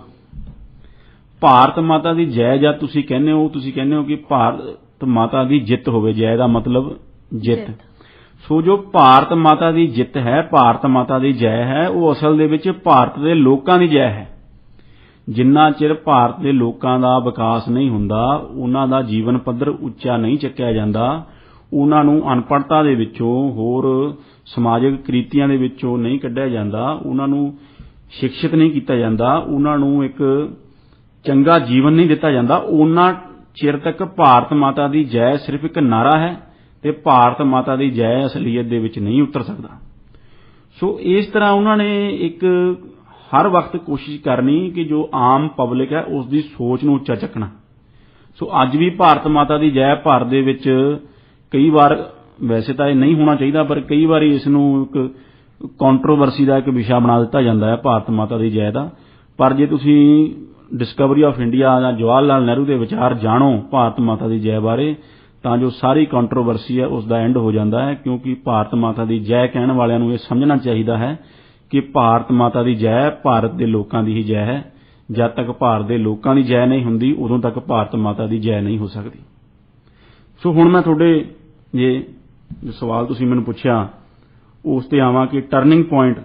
ਭਾਰਤ ਮਾਤਾ ਦੀ ਜੈ ਜਦ ਤੁਸੀਂ ਕਹਿੰਦੇ ਹੋ ਕਿ ਭਾਰਤ ਮਾਤਾ ਦੀ ਜਿੱਤ ਹੋਵੇ, ਜੈ ਦਾ ਮਤਲਬ ਜਿੱਤ। ਸੋ ਜੋ ਭਾਰਤ ਮਾਤਾ ਦੀ ਜਿੱਤ ਹੈ, ਭਾਰਤ ਮਾਤਾ ਦੀ ਜੈ ਹੈ, ਉਹ ਅਸਲ ਦੇ ਵਿੱਚ ਭਾਰਤ ਦੇ ਲੋਕਾਂ ਦੀ ਜੈ ਹੈ। ਜਿੰਨਾ ਚਿਰ ਭਾਰਤ ਦੇ ਲੋਕਾਂ ਦਾ ਵਿਕਾਸ ਨਹੀਂ ਹੁੰਦਾ, ਉਹਨਾਂ ਦਾ ਜੀਵਨ ਪੱਧਰ ਉੱਚਾ ਨਹੀਂ ਚੱਕਿਆ ਜਾਂਦਾ, ਉਹਨਾਂ ਨੂੰ ਅਨਪੜ੍ਹਤਾ ਦੇ ਵਿੱਚੋਂ, ਹੋਰ ਸਮਾਜਿਕ ਕ੍ਰਿਤੀਆਂ ਦੇ ਵਿੱਚੋਂ ਨਹੀਂ ਕੱਢਿਆ ਜਾਂਦਾ, ਉਹਨਾਂ ਨੂੰ ਸਿੱਖਿਅਤ ਨਹੀਂ ਕੀਤਾ ਜਾਂਦਾ, ਉਹਨਾਂ ਨੂੰ ਇੱਕ ਚੰਗਾ ਜੀਵਨ ਨਹੀਂ ਦਿੱਤਾ ਜਾਂਦਾ, ਉਹਨਾਂ ਚਿਰ ਤੱਕ ਭਾਰਤ ਮਾਤਾ ਦੀ ਜੈ ਸਿਰਫ ਇੱਕ ਨਾਰਾ ਹੈ ਤੇ ਭਾਰਤ ਮਾਤਾ ਦੀ ਜੈ ਅਸਲੀਅਤ ਦੇ ਵਿੱਚ ਨਹੀਂ ਉਤਰ ਸਕਦਾ। ਸੋ ਇਸ ਤਰ੍ਹਾਂ ਉਹਨਾਂ ਨੇ ਇੱਕ ਹਰ ਵਕਤ ਕੋਸ਼ਿਸ਼ ਕਰਨੀ ਕਿ ਜੋ ਆਮ ਪਬਲਿਕ ਹੈ ਉਸ ਦੀ ਸੋਚ ਨੂੰ ਉੱਚਾ ਚੱਕਣਾ। ਸੋ ਅੱਜ ਵੀ ਭਾਰਤ ਮਾਤਾ ਦੀ ਜੈ ਭਾਰਤ ਦੇ ਵਿੱਚ ਕਈ ਵਾਰ, ਵੈਸੇ ਤਾਂ ਇਹ ਨਹੀਂ ਹੋਣਾ ਚਾਹੀਦਾ, ਪਰ ਕਈ ਵਾਰੀ ਇਸ ਨੂੰ ਇੱਕ ਕੰਟਰੋਵਰਸੀ ਦਾ ਇੱਕ ਵਿਸ਼ਾ ਬਣਾ ਦਿੱਤਾ ਜਾਂਦਾ ਹੈ ਭਾਰਤ ਮਾਤਾ ਦੀ ਜੈ ਦਾ। ਪਰ ਜੇ ਤੁਸੀਂ ਡਿਸਕਵਰੀ ਆਫ ਇੰਡੀਆ ਜਾਂ ਜਵਾਹਰ ਲਾਲ ਨਹਿਰੂ ਦੇ ਵਿਚਾਰ ਜਾਣੋ ਭਾਰਤ ਮਾਤਾ ਦੀ ਜੈ ਬਾਰੇ, ਤਾਂ ਜੋ ਸਾਰੀ ਕੰਟਰੋਵਰਸੀ ਹੈ ਉਸ ਦਾ ਐਂਡ ਹੋ ਜਾਂਦਾ ਹੈ। ਕਿਉਂਕਿ ਭਾਰਤ ਮਾਤਾ ਦੀ ਜੈ ਕਹਿਣ ਵਾਲਿਆਂ ਨੂੰ ਇਹ ਸਮਝਣਾ ਚਾਹੀਦਾ ਹੈ ਕਿ ਭਾਰਤ ਮਾਤਾ ਦੀ ਜੈ ਭਾਰਤ ਦੇ ਲੋਕਾਂ ਦੀ ਹੀ ਜੈ ਹੈ। ਜਦ ਤੱਕ ਭਾਰਤ ਦੇ ਲੋਕਾਂ ਦੀ ਜੈ ਨਹੀਂ ਹੁੰਦੀ, ਉਦੋਂ ਤੱਕ ਭਾਰਤ ਮਾਤਾ ਦੀ ਜੈ ਨਹੀਂ ਹੋ ਸਕਦੀ। ਸੋ ਹੁਣ ਮੈਂ ਤੁਹਾਡੇ ਜੋ ਸਵਾਲ ਤੁਸੀਂ ਮੈਨੂੰ ਪੁੱਛਿਆ ਉਸ ਤੇ ਆਵਾਂ ਕਿ ਟਰਨਿੰਗ ਪੁਆਇੰਟ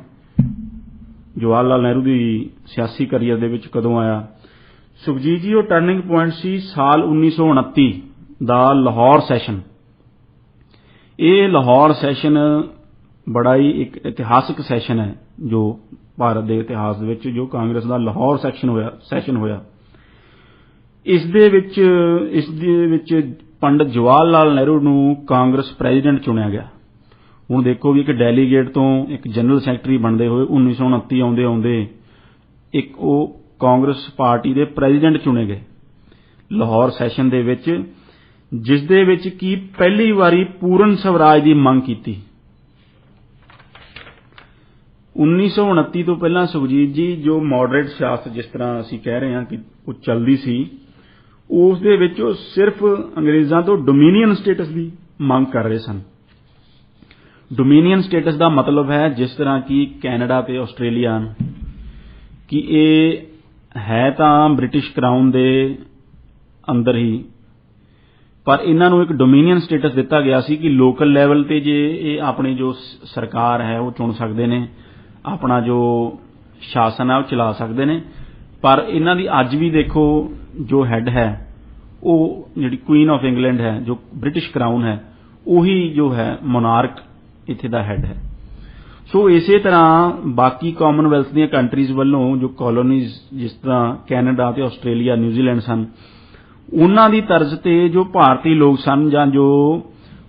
ਜਵਾਹਰ ਲਾਲ ਨਹਿਰੂ ਦੀ ਸਿਆਸੀ ਕਰੀਅਰ ਦੇ ਵਿੱਚ ਕਦੋਂ ਆਇਆ। ਸੁਖਜੀਤ ਜੀ, ਉਹ ਟਰਨਿੰਗ ਪੁਆਇੰਟ ਸੀ ਸਾਲ 1929 ਦਾ ਲਾਹੌਰ ਸੈਸ਼ਨ। ਇਹ ਲਾਹੌਰ ਸੈਸ਼ਨ ਬੜਾ ਹੀ ਇੱਕ ਇਤਿਹਾਸਕ ਸੈਸ਼ਨ ਹੈ ਜੋ ਭਾਰਤ ਦੇ ਇਤਿਹਾਸ ਦੇ ਵਿੱਚ, ਜੋ ਕਾਂਗਰਸ ਦਾ ਲਾਹੌਰ ਸੈਸ਼ਨ ਹੋਇਆ। ਇਸ ਦੇ ਵਿੱਚ ਪੰਡਿਤ ਜਵਾਹਰ ਲਾਲ ਨਹਿਰੂ ਨੂੰ ਕਾਂਗਰਸ ਪ੍ਰੈਜ਼ੀਡੈਂਟ ਚੁਣਿਆ ਗਿਆ। ਹੁਣ ਦੇਖੋ ਵੀ ਇੱਕ ਡੈਲੀਗੇਟ ਤੋਂ ਇੱਕ ਜਨਰਲ ਸੈਕਟਰੀ ਬਣਦੇ ਹੋਏ 1929 ਆਉਂਦੇ ਇੱਕ ਉਹ ਕਾਂਗਰਸ ਪਾਰਟੀ ਦੇ ਪ੍ਰੈਜ਼ੀਡੈਂਟ ਚੁਣੇ ਗਏ ਲਾਹੌਰ ਸੈਸ਼ਨ ਦੇ ਵਿੱਚ, ਜਿਸ ਦੇ ਵਿੱਚ ਕੀ ਪਹਿਲੀ ਵਾਰੀ ਪੂਰਨ ਸਵਰਾਜ ਦੀ ਮੰਗ ਕੀਤੀ। 1929 ਤੋਂ ਪਹਿਲਾਂ ਸੁਖਜੀਤ ਜੀ ਜੋ ਮੋਡਰੇਟ ਸਿਆਸਤ ਜਿਸ ਤਰ੍ਹਾਂ ਅਸੀਂ ਕਹਿ ਰਹੇ ਹਾਂ ਕਿ ਉਹ ਚੱਲਦੀ ਸੀ, ਉਸ ਦੇ ਵਿੱਚ ਉਹ ਸਿਰਫ ਅੰਗਰੇਜ਼ਾਂ ਤੋਂ ਡੋਮੀਨੀਅਨ ਸਟੇਟਸ ਦੀ ਮੰਗ ਕਰ ਰਹੇ ਸਨ। ਡੋਮੀਨੀਅਨ ਸਟੇਟਸ ਦਾ ਮਤਲਬ ਹੈ ਜਿਸ ਤਰ੍ਹਾਂ ਕਿ ਕੈਨੇਡਾ ਤੇ ਆਸਟ੍ਰੇਲੀਆ ਕਿ ਇਹ ਹੈ ਤਾਂ ਬ੍ਰਿਟਿਸ਼ ਕਰਾਊਨ ਦੇ ਅੰਦਰ ਹੀ, ਪਰ ਇਹਨਾਂ ਨੂੰ ਇੱਕ ਡੋਮੀਨੀਅਨ ਸਟੇਟਸ ਦਿੱਤਾ ਗਿਆ ਸੀ ਕਿ ਲੋਕਲ ਲੈਵਲ ਤੇ ਜੇ ਇਹ ਆਪਣੀ ਜੋ ਸਰਕਾਰ ਹੈ ਉਹ ਚੁਣ ਸਕਦੇ ਨੇ, ਆਪਣਾ ਜੋ ਸ਼ਾਸਨ ਹੈ ਉਹ ਚਲਾ ਸਕਦੇ ਨੇ। ਪਰ ਇਹਨਾਂ ਦੀ ਅੱਜ ਵੀ ਦੇਖੋ ਜੋ ਹੈੱਡ ਹੈ ਉਹ ਜਿਹੜੀ ਕੁਈਨ ਆਫ ਇੰਗਲੈਂਡ ਹੈ, ਜੋ ਬ੍ਰਿਟਿਸ਼ ਕਰਾਊਨ ਹੈ, ਉਹੀ ਜੋ ਹੈ ਮੋਨਾਰਕ ਇੱਥੇ ਦਾ ਹੈੱਡ ਹੈ। ਸੋ ਇਸੇ ਤਰ੍ਹਾਂ ਬਾਕੀ ਕਾਮਨਵੈਲਥ ਦੀਆਂ ਕੰਟਰੀਜ਼ ਵੱਲੋਂ ਜੋ ਕਾਲੋਨੀਜ਼ ਜਿਸ ਤਰ੍ਹਾਂ ਕੈਨੇਡਾ ਤੇ ਆਸਟ੍ਰੇਲੀਆ, ਨਿਊਜ਼ੀਲੈਂਡ ਸਨ, ਉਹਨਾਂ ਦੀ ਤਰਜ਼ ਤੇ ਜੋ ਭਾਰਤੀ ਲੋਕ ਸਨ ਜਾਂ ਜੋ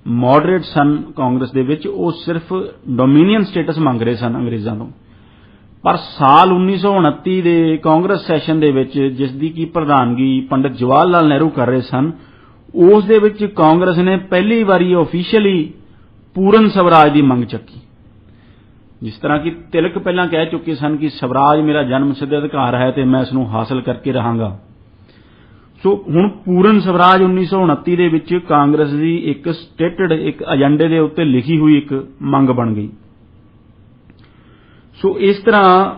ਮੋਡਰੇਟ ਸਨ ਕਾਂਗਰਸ ਦੇ ਵਿੱਚ, ਉਹ ਸਿਰਫ ਡੋਮੀਨੀਅਨ ਸਟੇਟਸ ਮੰਗ ਰਹੇ ਸਨ ਅੰਗਰੇਜ਼ਾਂ ਤੋਂ। ਪਰ ਸਾਲ 1929 ਦੇ ਕਾਂਗਰਸ ਸੈਸ਼ਨ ਦੇ ਵਿੱਚ, ਜਿਸ ਦੀ ਕੀ ਪ੍ਰਧਾਨਗੀ ਪੰਡਿਤ ਜਵਾਹਰ ਲਾਲ ਨਹਿਰੂ ਕਰ ਰਹੇ ਸਨ, ਉਸ ਦੇ ਵਿੱਚ ਕਾਂਗਰਸ ਨੇ ਪਹਿਲੀ ਵਾਰੀ ਆਫੀਸ਼ੀਅਲੀ ਪੂਰਨ ਸਵਰਾਜ ਦੀ ਮੰਗ ਚੱਕੀ। ਜਿਸ ਤਰ੍ਹਾਂ ਕਿ ਤਿਲਕ ਪਹਿਲਾਂ ਕਹਿ ਚੁੱਕੇ ਸਨ ਕਿ ਸਵਰਾਜ ਮੇਰਾ ਜਨਮ ਸਿੱਧ ਅਧਿਕਾਰ ਹੈ ਤੇ ਮੈਂ ਇਸ ਨੂੰ ਹਾਸਲ ਕਰਕੇ ਰਹਾਂਗਾ। ਸੋ ਹੁਣ ਪੂਰਨ ਸਵਰਾਜ 1929 ਦੇ ਵਿੱਚ ਕਾਂਗਰਸ ਦੀ ਇੱਕ ਸਟੇਟਡ, ਇੱਕ ਏਜੰਡੇ ਦੇ ਉੱਤੇ ਲਿਖੀ ਹੋਈ ਇੱਕ ਮੰਗ ਬਣ ਗਈ। ਸੋ ਇਸ ਤਰ੍ਹਾਂ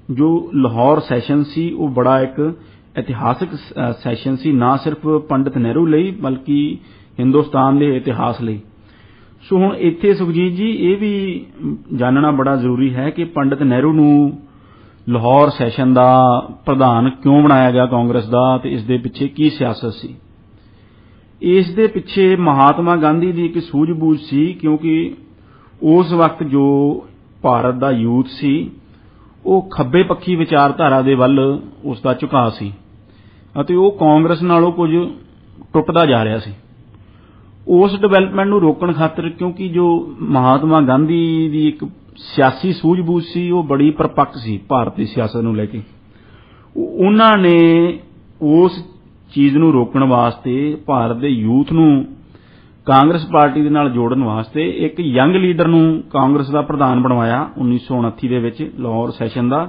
ਜੋ ਲਾਹੌਰ ਸੈਸ਼ਨ ਸੀ ਉਹ ਬੜਾ ਇੱਕ ਇਤਿਹਾਸਕ ਸੈਸ਼ਨ ਸੀ, ਨਾ ਸਿਰਫ ਪੰਡਿਤ ਨਹਿਰੂ ਲਈ ਬਲਕਿ ਹਿੰਦੁਸਤਾਨ ਦੇ ਇਤਿਹਾਸ ਲਈ। ਸੋ ਹੁਣ ਇੱਥੇ ਸੁਖਜੀਤ ਜੀ ਇਹ ਵੀ ਜਾਣਨਾ ਬੜਾ ਜ਼ਰੂਰੀ ਹੈ ਕਿ ਪੰਡਿਤ ਨਹਿਰੂ ਨੂੰ ਲਾਹੌਰ ਸੈਸ਼ਨ ਦਾ ਪ੍ਰਧਾਨ ਕਿਉਂ ਬਣਾਇਆ ਗਿਆ ਕਾਂਗਰਸ ਦਾ, ਤੇ ਇਸ ਦੇ ਪਿੱਛੇ ਕੀ ਸਿਆਸਤ ਸੀ। ਇਸ ਦੇ ਪਿੱਛੇ ਮਹਾਤਮਾ ਗਾਂਧੀ ਦੀ ਇੱਕ ਸੂਝ-ਬੂਝ ਸੀ, ਕਿਉਂਕਿ ਉਸ ਵਕਤ ਜੋ ਭਾਰਤ ਦਾ ਯੂਥ ਸੀ ਉਹ ਖੱਬੇ ਪੱਖੀ ਵਿਚਾਰਧਾਰਾ ਦੇ ਵੱਲ ਉਸ ਦਾ ਝੁਕਾਅ ਸੀ। ਅਤੇ ਉਹ ਕਾਂਗਰਸ ਨਾਲੋਂ ਕੁਝ ਟੁੱਟਦਾ ਜਾ ਰਿਹਾ ਸੀ। ਉਸ ਡਿਵੈਲਪਮੈਂਟ ਨੂੰ ਰੋਕਣ ਖਾਤਰ, ਕਿਉਂਕਿ ਜੋ ਮਹਾਤਮਾ ਗਾਂਧੀ ਦੀ ਇੱਕ ਸਿਆਸੀ ਸੂਝ-ਬੂਝ ਸੀ ਉਹ ਬੜੀ ਪਰਪੱਕ ਸੀ ਭਾਰਤੀ ਸਿਆਸਤ ਨੂੰ ਲੈ ਕੇ, ਉਹਨਾਂ ਨੇ ਉਸ ਚੀਜ਼ ਨੂੰ ਰੋਕਣ ਵਾਸਤੇ ਭਾਰਤ ਦੇ ਯੂਥ ਨੂੰ ਕਾਂਗਰਸ ਪਾਰਟੀ ਦੇ ਨਾਲ ਜੋੜਨ ਵਾਸਤੇ ਇੱਕ ਯੰਗ ਲੀਡਰ ਨੂੰ ਕਾਂਗਰਸ ਦਾ ਪ੍ਰਧਾਨ ਬਣਵਾਇਆ 1929 ਦੇ ਵਿੱਚ ਲਾਹੌਰ ਸੈਸ਼ਨ ਦਾ,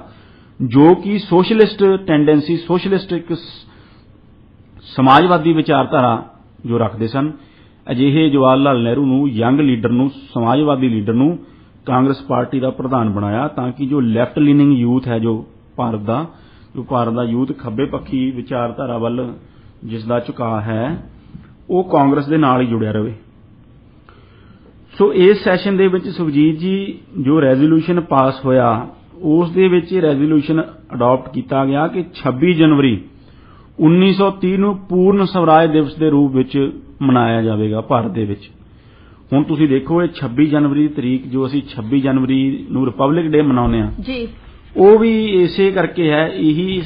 ਜੋ ਕਿ ਸੋਸ਼ਲਿਸਟ ਟੈਂਡੈਂਸੀ, ਸੋਸ਼ਲਿਸਟ ਇੱਕ ਸਮਾਜਵਾਦੀ ਵਿਚਾਰਧਾਰਾ ਜੋ ਰੱਖਦੇ ਸਨ। ਅਜਿਹੇ ਜਵਾਹਰ ਲਾਲ ਨਹਿਰੂ ਨੂੰ, ਯੰਗ ਲੀਡਰ ਨੂੰ, ਸਮਾਜਵਾਦੀ ਲੀਡਰ ਨੂੰ ਕਾਂਗਰਸ ਪਾਰਟੀ ਦਾ ਪ੍ਰਧਾਨ ਬਣਾਇਆ, ਤਾਂ ਕਿ ਜੋ ਲੈਫਟ ਲੀਨਿੰਗ ਯੂਥ ਹੈ, ਜੋ ਭਾਰਤ ਦਾ ਯੂਥ ਖੱਬੇ ਪੱਖੀ ਵਿਚਾਰਧਾਰਾ ਵੱਲ ਜਿਸ ਦਾ ਝੁਕਾਅ ਹੈ, ਉਹ ਕਾਂਗਰਸ ਦੇ ਨਾਲ ਹੀ ਜੁੜਿਆ ਰਹੇ। ਸੋ ਇਸ ਸੈਸ਼ਨ ਦੇ ਵਿੱਚ ਸੁਖਜੀਤ ਜੀ ਜੋ ਰੈਜ਼ੋਲੂਸ਼ਨ ਪਾਸ ਹੋਇਆ, ਉਸ ਦੇ ਵਿੱਚ ਇਹ ਰੈਜ਼ੋਲੂਸ਼ਨ ਅਡਾਪਟ ਕੀਤਾ ਗਿਆ ਕਿ 26 ਜਨਵਰੀ 1930 ਨੂੰ ਪੂਰਨ ਸਵਰਾਜ ਦਿਵਸ ਦੇ ਰੂਪ ਵਿੱਚ ਮਨਾਇਆ ਜਾਵੇਗਾ ਭਾਰਤ ਦੇ ਵਿੱਚ। ਹੁਣ ਤੁਸੀਂ ਦੇਖੋ, ਇਹ 26 ਜਨਵਰੀ ਦੀ ਤਰੀਕ ਜੋ ਅਸੀਂ 26 ਜਨਵਰੀ ਨੂੰ ਰਿਪਬਲਿਕ ਡੇ ਮਨਾਉਂਦੇ ਹਾਂ ਜੀ, ਉਹ ਵੀ ਇਸੇ ਕਰਕੇ ਹੈ। ਇਹੀ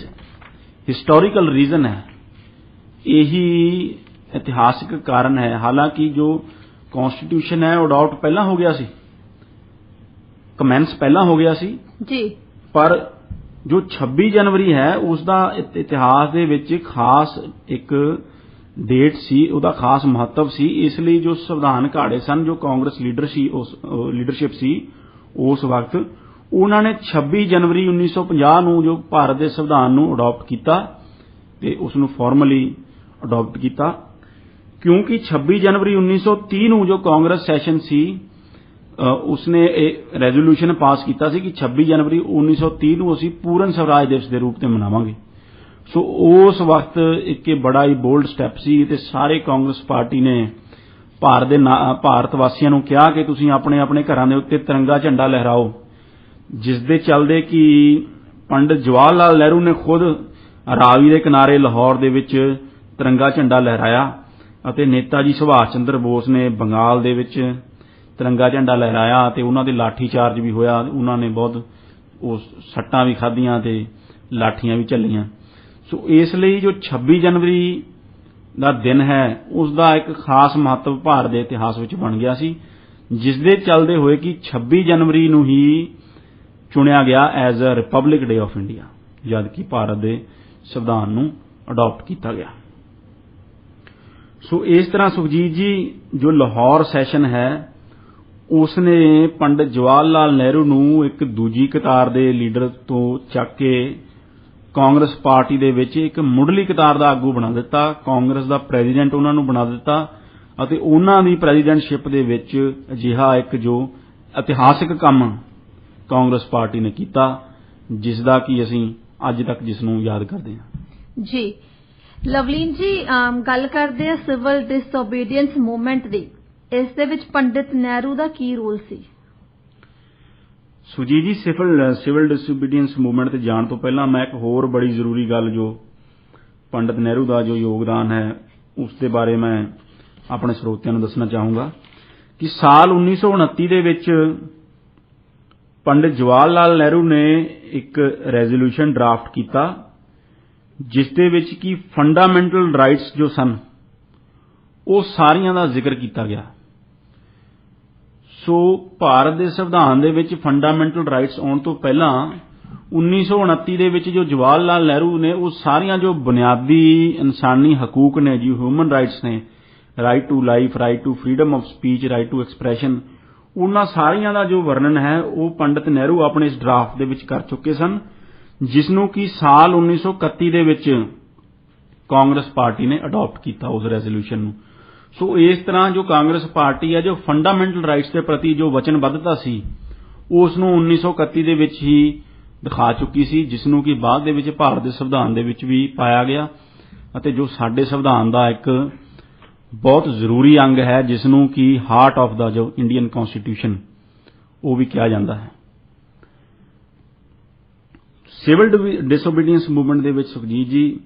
ਹਿਸਟੋਰੀਕਲ ਰੀਜ਼ਨ ਹੈ, ਇਹੀ ਇਤਿਹਾਸਿਕ ਕਾਰਨ ਹੈ। ਹਾਲਾਂਕਿ ਜੋ ਕਨਸਟੀਟਿਊਸ਼ਨ ਹੈ ਉਹ ਅਡਾਪਟ ਪਹਿਲਾਂ ਹੋ ਗਿਆ ਸੀ, ਕਮੈਂਸ ਪਹਿਲਾਂ ਹੋ ਗਿਆ ਸੀ ਜੀ, ਪਰ ਜੋ 26 ਜਨਵਰੀ ਹੈ ਉਸ ਦਾ ਇਤਿਹਾਸ ਦੇ ਵਿੱਚ ਖਾਸ ਇੱਕ ਡੇਟ ਸੀ, ਉਹਦਾ ਖਾਸ ਮਹੱਤਵ ਸੀ। ਇਸ ਲਈ ਜੋ ਸੰਵਿਧਾਨ ਘਾੜੇ ਸਨ, ਜੋ ਕਾਂਗਰਸ ਲੀਡਰਸ਼ਿਪ ਸੀ ਉਸ ਵਕਤ, ਉਹਨਾਂ ਨੇ 26 ਜਨਵਰੀ 1950 ਨੂੰ ਜੋ ਭਾਰਤ ਦੇ ਸੰਵਿਧਾਨ ਨੂੰ ਅਡਾਪਟ ਕੀਤਾ ਤੇ ਉਸ ਨੂੰ ਫਾਰਮਲੀ ਅਡਾਪਟ ਕੀਤਾ, ਕਿਉਂਕਿ 26 ਜਨਵਰੀ 1930 ਨੂੰ ਜੋ ਕਾਂਗਰਸ ਸੈਸ਼ਨ ਸੀ ਉਸਨੇ ਇਹ ਰੈਜ਼ੋਲੂਸ਼ਨ ਪਾਸ ਕੀਤਾ ਸੀ ਕਿ 26 ਜਨਵਰੀ 1930 ਨੂੰ ਅਸੀਂ ਪੂਰਨ ਸਵਰਾਜ ਦਿਵਸ ਦੇ ਰੂਪ ਤੇ ਮਨਾਵਾਂਗੇ। ਸੋ ਉਸ ਵਕਤ ਇੱਕ ਬੜਾ ਹੀ ਬੋਲਡ ਸਟੈਪ ਸੀ ਤੇ ਸਾਰੇ ਕਾਂਗਰਸ ਪਾਰਟੀ ਨੇ ਭਾਰਤ ਵਾਸੀਆਂ ਨੂੰ ਕਿਹਾ ਕਿ ਤੁਸੀਂ ਆਪਣੇ ਆਪਣੇ ਘਰਾਂ ਦੇ ਉੱਤੇ ਤਿਰੰਗਾ ਝੰਡਾ ਲਹਿਰਾਓ, ਜਿਸ ਦੇ ਚੱਲਦੇ ਕਿ ਪੰਡਿਤ ਜਵਾਹਰ ਲਾਲ ਨਹਿਰੂ ਨੇ ਖੁਦ ਰਾਵੀ ਦੇ ਕਿਨਾਰੇ ਲਾਹੌਰ ਦੇ ਵਿੱਚ ਤਿਰੰਗਾ ਝੰਡਾ ਲਹਿਰਾਇਆ ਅਤੇ ਨੇਤਾ ਜੀ ਸੁਭਾਸ਼ ਚੰਦਰ ਬੋਸ ਨੇ ਬੰਗਾਲ ਦੇ ਵਿੱਚ ਤਿਰੰਗਾ ਝੰਡਾ ਲਹਿਰਾਇਆ ਤੇ ਉਹਨਾਂ ਦੇ ਲਾਠੀ ਚਾਰਜ ਵੀ ਹੋਇਆ, ਉਹਨਾਂ ਨੇ ਬਹੁਤ ਉਸ ਸੱਟਾਂ ਵੀ ਖਾਧੀਆਂ ਤੇ ਲਾਠੀਆਂ ਵੀ ਝੱਲੀਆਂ। ਸੋ ਇਸ ਲਈ ਜੋ 26 ਜਨਵਰੀ ਦਾ ਦਿਨ ਹੈ ਉਸ ਦਾ ਇੱਕ ਖਾਸ ਮਹੱਤਵ ਭਾਰਤ ਦੇ ਇਤਿਹਾਸ ਵਿੱਚ ਬਣ ਗਿਆ ਸੀ, ਜਿਸ ਦੇ ਚੱਲਦੇ ਹੋਏ ਕਿ 26 ਜਨਵਰੀ ਨੂੰ ਹੀ ਚੁਣਿਆ ਗਿਆ as a republic day of India, ਜਦ ਕਿ ਭਾਰਤ ਦੇ ਸੰਵਿਧਾਨ ਨੂੰ ਅਡਾਪਟ ਕੀਤਾ ਗਿਆ। ਸੋ ਇਸ ਤਰ੍ਹਾਂ ਸੁਖਜੀਤ ਜੀ ਜੋ ਲਾਹੌਰ ਸੈਸ਼ਨ ਹੈ ਉਸਨੇ ਪੰਡਿਤ ਜਵਾਹਰ ਲਾਲ ਨਹਿਰੂ ਨੂੰ ਇੱਕ ਦੂਜੀ ਕਤਾਰ ਦੇ ਲੀਡਰ ਤੋਂ ਚੱਕ ਕੇ ਕਾਂਗਰਸ ਪਾਰਟੀ ਦੇ ਵਿੱਚ ਇੱਕ ਮੁੱਢਲੀ ਕਤਾਰ ਦਾ ਆਗੂ ਬਣਾ ਦਿੱਤਾ, ਕਾਂਗਰਸ ਦਾ ਪ੍ਰੈਜ਼ੀਡੈਂਟ ਉਹਨਾਂ ਨੂੰ ਬਣਾ ਦਿੱਤਾ ਅਤੇ ਉਹਨਾਂ ਦੀ ਪ੍ਰੈਜ਼ੀਡੈਂਟਸ਼ਿਪ ਦੇ ਵਿੱਚ ਅਜਿਹਾ ਇੱਕ ਜੋ ਇਤਿਹਾਸਿਕ ਕੰਮ ਕਾਂਗਰਸ ਪਾਰਟੀ ਨੇ ਕੀਤਾ, ਜਿਸ ਦਾ ਕਿ ਅਸੀਂ ਅੱਜ ਤੱਕ ਜਿਸ ਨੂੰ ਯਾਦ ਕਰਦੇ ਹਾਂ ਜੀ। ਲਵਲੀਨ ਜੀ, ਗੱਲ ਕਰਦੇ ਆ ਸਿਵਲ ਡਿਸਓਬੀਡੀਐਂਸ ਮੂਵਮੈਂਟ ਦੀ, ਇਸ ਦੇ ਵਿੱਚ ਪੰਡਿਤ ਨਹਿਰੂ ਦਾ ਕੀ ਰੋਲ ਸੀ? ਸੁਜੀਤ ਜੀ, ਸਿਵਲ ਡਿਸਓਬੀਡੀਐਂਸ ਮੂਵਮੈਂਟ ਤੇ ਜਾਣ ਤੋਂ ਪਹਿਲਾਂ ਮੈਂ ਇੱਕ ਹੋਰ ਬੜੀ ਜ਼ਰੂਰੀ ਗੱਲ ਜੋ ਪੰਡਿਤ ਨਹਿਰੂ ਦਾ ਜੋ ਯੋਗਦਾਨ ਹੈ ਉਸ ਦੇ ਬਾਰੇ ਮੈਂ ਆਪਣੇ ਸਰੋਤਿਆਂ ਨੂੰ ਦੱਸਣਾ ਚਾਹੂੰਗਾ ਕਿ ਸਾਲ 1929 ਦੇ ਵਿੱਚ ਪੰਡਿਤ ਜਵਾਹਰ ਲਾਲ ਨਹਿਰੂ ਨੇ ਇੱਕ ਰੈਜ਼ੋਲੂਸ਼ਨ ਡਰਾਫਟ ਕੀਤਾ, ਜਿਸ ਦੇ ਵਿੱਚ ਕਿ ਫੰਡਾਮੈਂਟਲ ਰਾਈਟਸ ਜੋ ਸਨ ਉਹ ਸਾਰੀਆਂ ਦਾ ਜ਼ਿਕਰ ਕੀਤਾ ਗਿਆ। ਸੋ ਭਾਰਤ ਦੇ ਸੰਵਿਧਾਨ ਦੇ ਵਿੱਚ ਫੰਡਾਮੈਂਟਲ ਰਾਈਟਸ ਆਉਣ ਤੋਂ ਪਹਿਲਾਂ 1929 ਦੇ ਵਿੱਚ ਜੋ ਜਵਾਹਰ ਲਾਲ ਨਹਿਰੂ ਨੇ ਉਹ ਸਾਰੀਆਂ ਜੋ ਬੁਨਿਆਦੀ ਇਨਸਾਨੀ ਹਕੂਕ ਨੇ, ਜੀ ਹਿਊਮਨ ਰਾਈਟਸ ਨੇ, right to life, right to freedom of speech, right to expression, ਉਹਨਾਂ ਸਾਰੀਆਂ ਦਾ ਜੋ ਵਰਣਨ ਹੈ ਉਹ ਪੰਡਿਤ ਨਹਿਰੂ ਆਪਣੇ ਇਸ ਡਰਾਫਟ ਦੇ ਵਿੱਚ ਕਰ ਚੁੱਕੇ ਸਨ, ਜਿਸ ਨੂੰ ਕਿ ਸਾਲ 1931 ਦੇ ਵਿੱਚ ਕਾਂਗਰਸ ਪਾਰਟੀ ਨੇ ਅਡਾਪਟ ਕੀਤਾ ਉਸ ਰੈਜ਼ੋਲੂਸ਼ਨ ਨੂੰ। ਸੋ ਇਸ ਤਰ੍ਹਾਂ ਜੋ ਕਾਂਗਰਸ ਪਾਰਟੀ ਹੈ ਜੋ ਫੰਡਾਮੈਂਟਲ ਰਾਈਟਸ ਦੇ ਪ੍ਰਤੀ ਜੋ ਵਚਨਬੱਧਤਾ ਸੀ ਉਸ ਨੂੰ 1931 ਦੇ ਵਿੱਚ ਹੀ ਦਿਖਾ ਚੁੱਕੀ ਸੀ, ਜਿਸ ਨੂੰ ਕਿ ਬਾਅਦ ਦੇ ਵਿੱਚ ਭਾਰਤ ਦੇ ਸੰਵਿਧਾਨ ਦੇ ਵਿੱਚ ਵੀ ਪਾਇਆ ਗਿਆ ਅਤੇ ਜੋ ਸਾਡੇ ਸੰਵਿਧਾਨ ਦਾ ਇੱਕ ਬਹੁਤ ਜ਼ਰੂਰੀ ਅੰਗ ਹੈ, ਜਿਸ ਨੂੰ ਕਿ ਹਾਰਟ ਆਫ ਦਾ ਜੋ ਇੰਡੀਅਨ ਕਨਸਟੀਟਿਊਸ਼ਨ ਉਹ ਵੀ ਕਿਹਾ ਜਾਂਦਾ ਹੈ। ਸਿਵਲ ਡਿਸਓਬੀਡੀਐਂਸ ਮੂਵਮੈਂਟ ਦੇ ਵਿੱਚ ਸੁਖਜੀਤ ਜੀ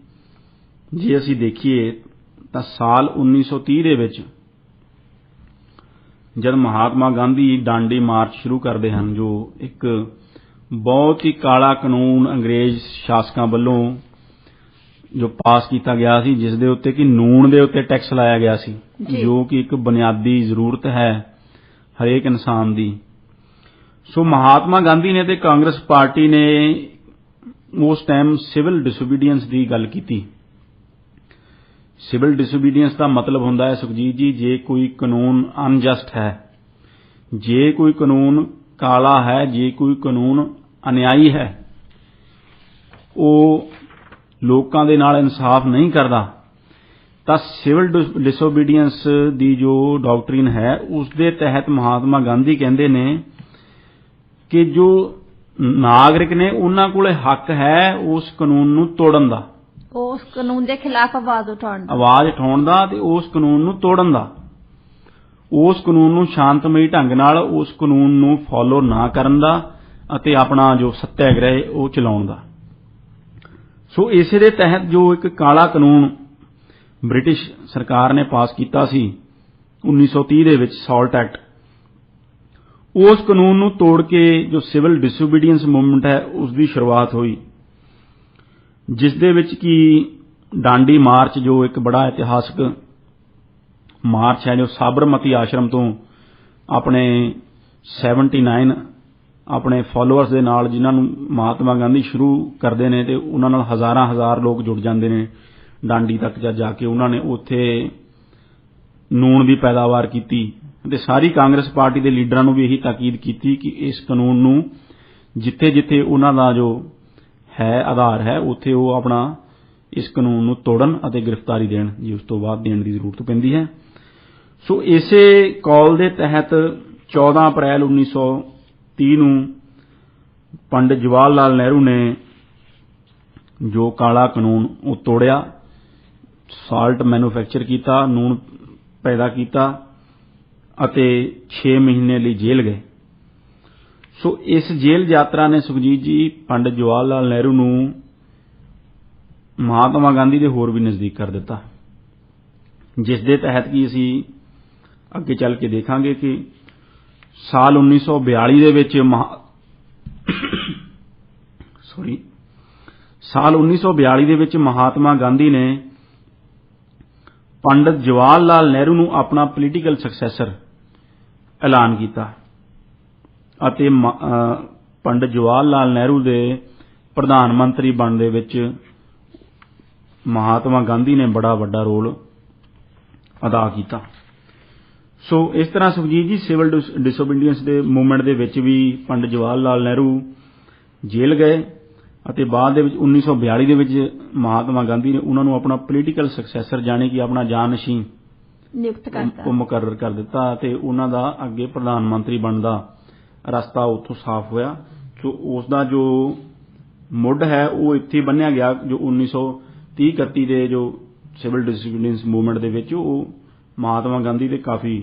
ਜੇ ਅਸੀਂ ਦੇਖੀਏ ਤਾਂ ਸਾਲ 1930 ਦੇ ਵਿੱਚ ਜਦ ਮਹਾਤਮਾ ਗਾਂਧੀ ਡਾਂਡੀ ਮਾਰਚ ਸ਼ੁਰੂ ਕਰਦੇ ਹਨ, ਜੋ ਇੱਕ ਬਹੁਤ ਹੀ ਕਾਲਾ ਕਾਨੂੰਨ ਅੰਗਰੇਜ਼ ਸ਼ਾਸਕਾਂ ਵੱਲੋਂ ਜੋ ਪਾਸ ਕੀਤਾ ਗਿਆ ਸੀ, ਜਿਸ ਦੇ ਉੱਤੇ ਕਿ ਨੂਣ ਦੇ ਉੱਤੇ ਟੈਕਸ ਲਾਇਆ ਗਿਆ ਸੀ, ਜੋ ਕਿ ਇੱਕ ਬੁਨਿਆਦੀ ਜ਼ਰੂਰਤ ਹੈ ਹਰੇਕ ਇਨਸਾਨ ਦੀ। ਸੋ ਮਹਾਤਮਾ ਗਾਂਧੀ ਨੇ ਤੇ ਕਾਂਗਰਸ ਪਾਰਟੀ ਨੇ ਉਸ ਟਾਈਮ ਸਿਵਲ ਡਿਸਓਬੀਡੀਐਂਸ ਦੀ ਗੱਲ ਕੀਤੀ। ਸਿਵਲ ਡਿਸਓਬੀਡੀਐਂਸ ਦਾ ਮਤਲਬ ਹੁੰਦਾ ਹੈ ਸੁਖਜੀਤ ਜੀ, ਜੇ ਕੋਈ ਕਾਨੂੰਨ ਅਨਜਸਟ ਹੈ, ਜੇ ਕੋਈ ਕਾਨੂੰਨ ਕਾਲਾ ਹੈ, ਜੇ ਕੋਈ ਕਾਨੂੰਨ ਅਨਿਆਈ ਹੈ, ਉਹ ਲੋਕਾਂ ਦੇ ਨਾਲ ਇਨਸਾਫ ਨਹੀਂ ਕਰਦਾ, ਤਾਂ ਸਿਵਲ ਡਿਸਓਬੀਡੀਐਂਸ ਦੀ ਜੋ ਡਾਕਟਰੀਨ ਹੈ ਉਸ ਦੇ ਤਹਿਤ ਮਹਾਤਮਾ ਗਾਂਧੀ ਕਹਿੰਦੇ ਨੇ ਕਿ ਜੋ ਨਾਗਰਿਕ ਨੇ ਉਹਨਾਂ ਕੋਲੇ ਹੱਕ ਹੈ ਉਸ ਕਾਨੂੰਨ ਨੂੰ ਤੋੜਨ ਦਾ, ਉਸ ਕਾਨੂੰਨ ਦੇ ਖਿਲਾਫ ਆਵਾਜ਼ ਉਠਾਉਣ ਦਾ ਤੇ ਉਸ ਕਾਨੂੰਨ ਨੂੰ ਤੋੜਨ ਦਾ, ਉਸ ਕਾਨੂੰਨ ਨੂੰ ਸ਼ਾਂਤਮਈ ਢੰਗ ਨਾਲ ਉਸ ਕਾਨੂੰਨ ਨੂੰ ਫਾਲੋ ਨਾ ਕਰਨ ਦਾ ਅਤੇ ਆਪਣਾ ਜੋ ਸੱਤਿਆਗ੍ਰਹਿ ਉਹ ਚਲਾਉਣ ਦਾ। ਸੋ ਇਸੇ ਦੇ ਤਹਿਤ ਜੋ ਇੱਕ ਕਾਲਾ ਕਾਨੂੰਨ ਬ੍ਰਿਟਿਸ਼ ਸਰਕਾਰ ਨੇ ਪਾਸ ਕੀਤਾ ਸੀ 1930 ਦੇ ਵਿੱਚ, ਸਾਲਟ ਐਕਟ, ਉਸ ਕਾਨੂੰਨ ਨੂੰ ਤੋੜ ਕੇ ਜੋ ਸਿਵਲ ਡਿਸਓਬੀਡੀਐਂਸ ਮੂਵਮੈਂਟ ਹੈ ਉਸ ਦੀ ਸ਼ੁਰੂਆਤ ਹੋਈ, ਜਿਸ ਦੇ ਵਿੱਚ ਕਿ ਡਾਂਡੀ ਮਾਰਚ, ਜੋ ਇੱਕ ਬੜਾ ਇਤਿਹਾਸਕ ਮਾਰਚ ਹੈ, ਜੋ ਸਾਬਰਮਤੀ ਆਸ਼ਰਮ ਤੋਂ ਆਪਣੇ 79 ਆਪਣੇ ਫਾਲੋਅਰਸ ਦੇ ਨਾਲ, ਜਿਨ੍ਹਾਂ ਨੂੰ ਮਹਾਤਮਾ ਗਾਂਧੀ ਸ਼ੁਰੂ ਕਰਦੇ ਨੇ ਤੇ ਉਹਨਾਂ ਨਾਲ ਹਜ਼ਾਰ ਲੋਕ ਜੁੜ ਜਾਂਦੇ ਨੇ ਡਾਂਡੀ ਤੱਕ ਜਾ ਕੇ। ਉਹਨਾਂ ਨੇ ਉੱਥੇ ਨੂਣ ਦੀ ਪੈਦਾਵਾਰ ਕੀਤੀ ਤੇ ਸਾਰੀ ਕਾਂਗਰਸ ਪਾਰਟੀ ਦੇ ਲੀਡਰਾਂ ਨੂੰ ਵੀ ਇਹੀ ਤਾਕੀਦ ਕੀਤੀ ਕਿ ਇਸ ਕਾਨੂੰਨ ਨੂੰ ਜਿੱਥੇ ਉਹਨਾਂ ਦਾ ਜੋ ਹੈ ਆਧਾਰ ਹੈ ਉੱਥੇ ਉਹ ਆਪਣਾ ਇਸ ਕਾਨੂੰਨ ਨੂੰ ਤੋੜਨ ਅਤੇ ਗ੍ਰਿਫਤਾਰੀ ਦੇਣ, ਜੀ ਉਸ ਤੋਂ ਬਾਅਦ ਦੇਣ ਦੀ ਜ਼ਰੂਰਤ ਪੈਂਦੀ ਹੈ। ਸੋ ਇਸੇ ਕਾਲ ਦੇ ਤਹਿਤ 14 ਅਪ੍ਰੈਲ 1930 ਨੂੰ ਪੰਡਿਤ ਜਵਾਹਰ ਲਾਲ ਨਹਿਰੂ ਨੇ ਜੋ ਕਾਲਾ ਕਾਨੂੰਨ ਉਹ ਤੋੜਿਆ, ਸਾਲਟ ਮੈਨੂਫੈਕਚਰ ਕੀਤਾ, ਨੂਣ ਪੈਦਾ ਕੀਤਾ ਅਤੇ 6 ਮਹੀਨੇ ਲਈ ਜੇਲ੍ਹ ਗਏ। ਸੋ ਇਸ ਜੇਲ੍ਹ ਯਾਤਰਾ ਨੇ ਸੁਖਜੀਤ ਜੀ ਪੰਡਿਤ ਜਵਾਹਰ ਲਾਲ ਨਹਿਰੂ ਨੂੰ ਮਹਾਤਮਾ ਗਾਂਧੀ ਦੇ ਹੋਰ ਵੀ ਨਜ਼ਦੀਕ ਕਰ ਦਿੱਤਾ, ਜਿਸ ਦੇ ਤਹਿਤ ਕਿ ਅਸੀਂ ਅੱਗੇ ਚੱਲ ਕੇ ਦੇਖਾਂਗੇ ਕਿ ਸਾਲ 1942 ਦੇ ਵਿੱਚ ਸਾਲ 1942 ਦੇ ਵਿੱਚ ਮਹਾਤਮਾ ਗਾਂਧੀ ਨੇ ਪੰਡਿਤ ਜਵਾਹਰ ਲਾਲ ਨਹਿਰੂ ਨੂੰ ਆਪਣਾ ਪੋਲੀਟੀਕਲ ਸਕਸੈਸਰ ਐਲਾਨ ਕੀਤਾ ਅਤੇ ਪੰਡਿਤ ਜਵਾਹਰ ਲਾਲ ਨਹਿਰੂ ਦੇ ਪ੍ਰਧਾਨ ਮੰਤਰੀ ਬਣਨ ਦੇ ਵਿੱਚ ਮਹਾਤਮਾ ਗਾਂਧੀ ਨੇ ਬੜਾ ਵੱਡਾ ਰੋਲ ਅਦਾ ਕੀਤਾ। ਸੋ ਇਸ ਤਰ੍ਹਾਂ ਸੁਖਜੀਤ ਜੀ ਸਿਵਲ ਡਿਸਓਬੀਡੀਐਂਸ ਦੇ ਮੂਵਮੈਂਟ ਦੇ ਵਿੱਚ ਵੀ ਪੰਡਿਤ ਜਵਾਹਰ ਲਾਲ ਨਹਿਰੂ ਜੇਲ੍ਹ ਗਏ ਅਤੇ ਬਾਅਦ ਦੇ ਵਿੱਚ 1942 ਦੇ ਵਿੱਚ ਮਹਾਤਮਾ ਗਾਂਧੀ ਨੇ ਉਹਨਾਂ ਨੂੰ ਆਪਣਾ ਪੋਲੀਟੀਕਲ ਸਕਸੈਸਰ ਜਾਣੀ ਕਿ ਆਪਣਾ ਜਾਨਸ਼ੀਨ ਨਿਯੁਕਤ ਕਰਤਾ, ਉਹ ਮੁਕਰਰ ਕਰ ਦਿੱਤਾ ਅਤੇ ਉਹਨਾਂ ਦਾ ਅੱਗੇ ਪ੍ਰਧਾਨ ਮੰਤਰੀ ਬਣਨ ਦਾ ਰਸਤਾ ਉੱਥੋਂ ਸਾਫ਼ ਹੋਇਆ। ਸੋ ਉਸ ਦਾ ਜੋ ਮੁੱਢ ਹੈ ਉਹ ਇੱਥੇ ਬੰਨ੍ਹਿਆ ਗਿਆ, ਜੋ 1930-31 ਦੇ ਜੋ ਸਿਵਲ ਡਿਸਓਬੀਡੀਐਂਸ ਮੂਵਮੈਂਟ ਦੇ ਵਿੱਚ ਉਹ ਮਹਾਤਮਾ ਗਾਂਧੀ ਦੇ ਕਾਫੀ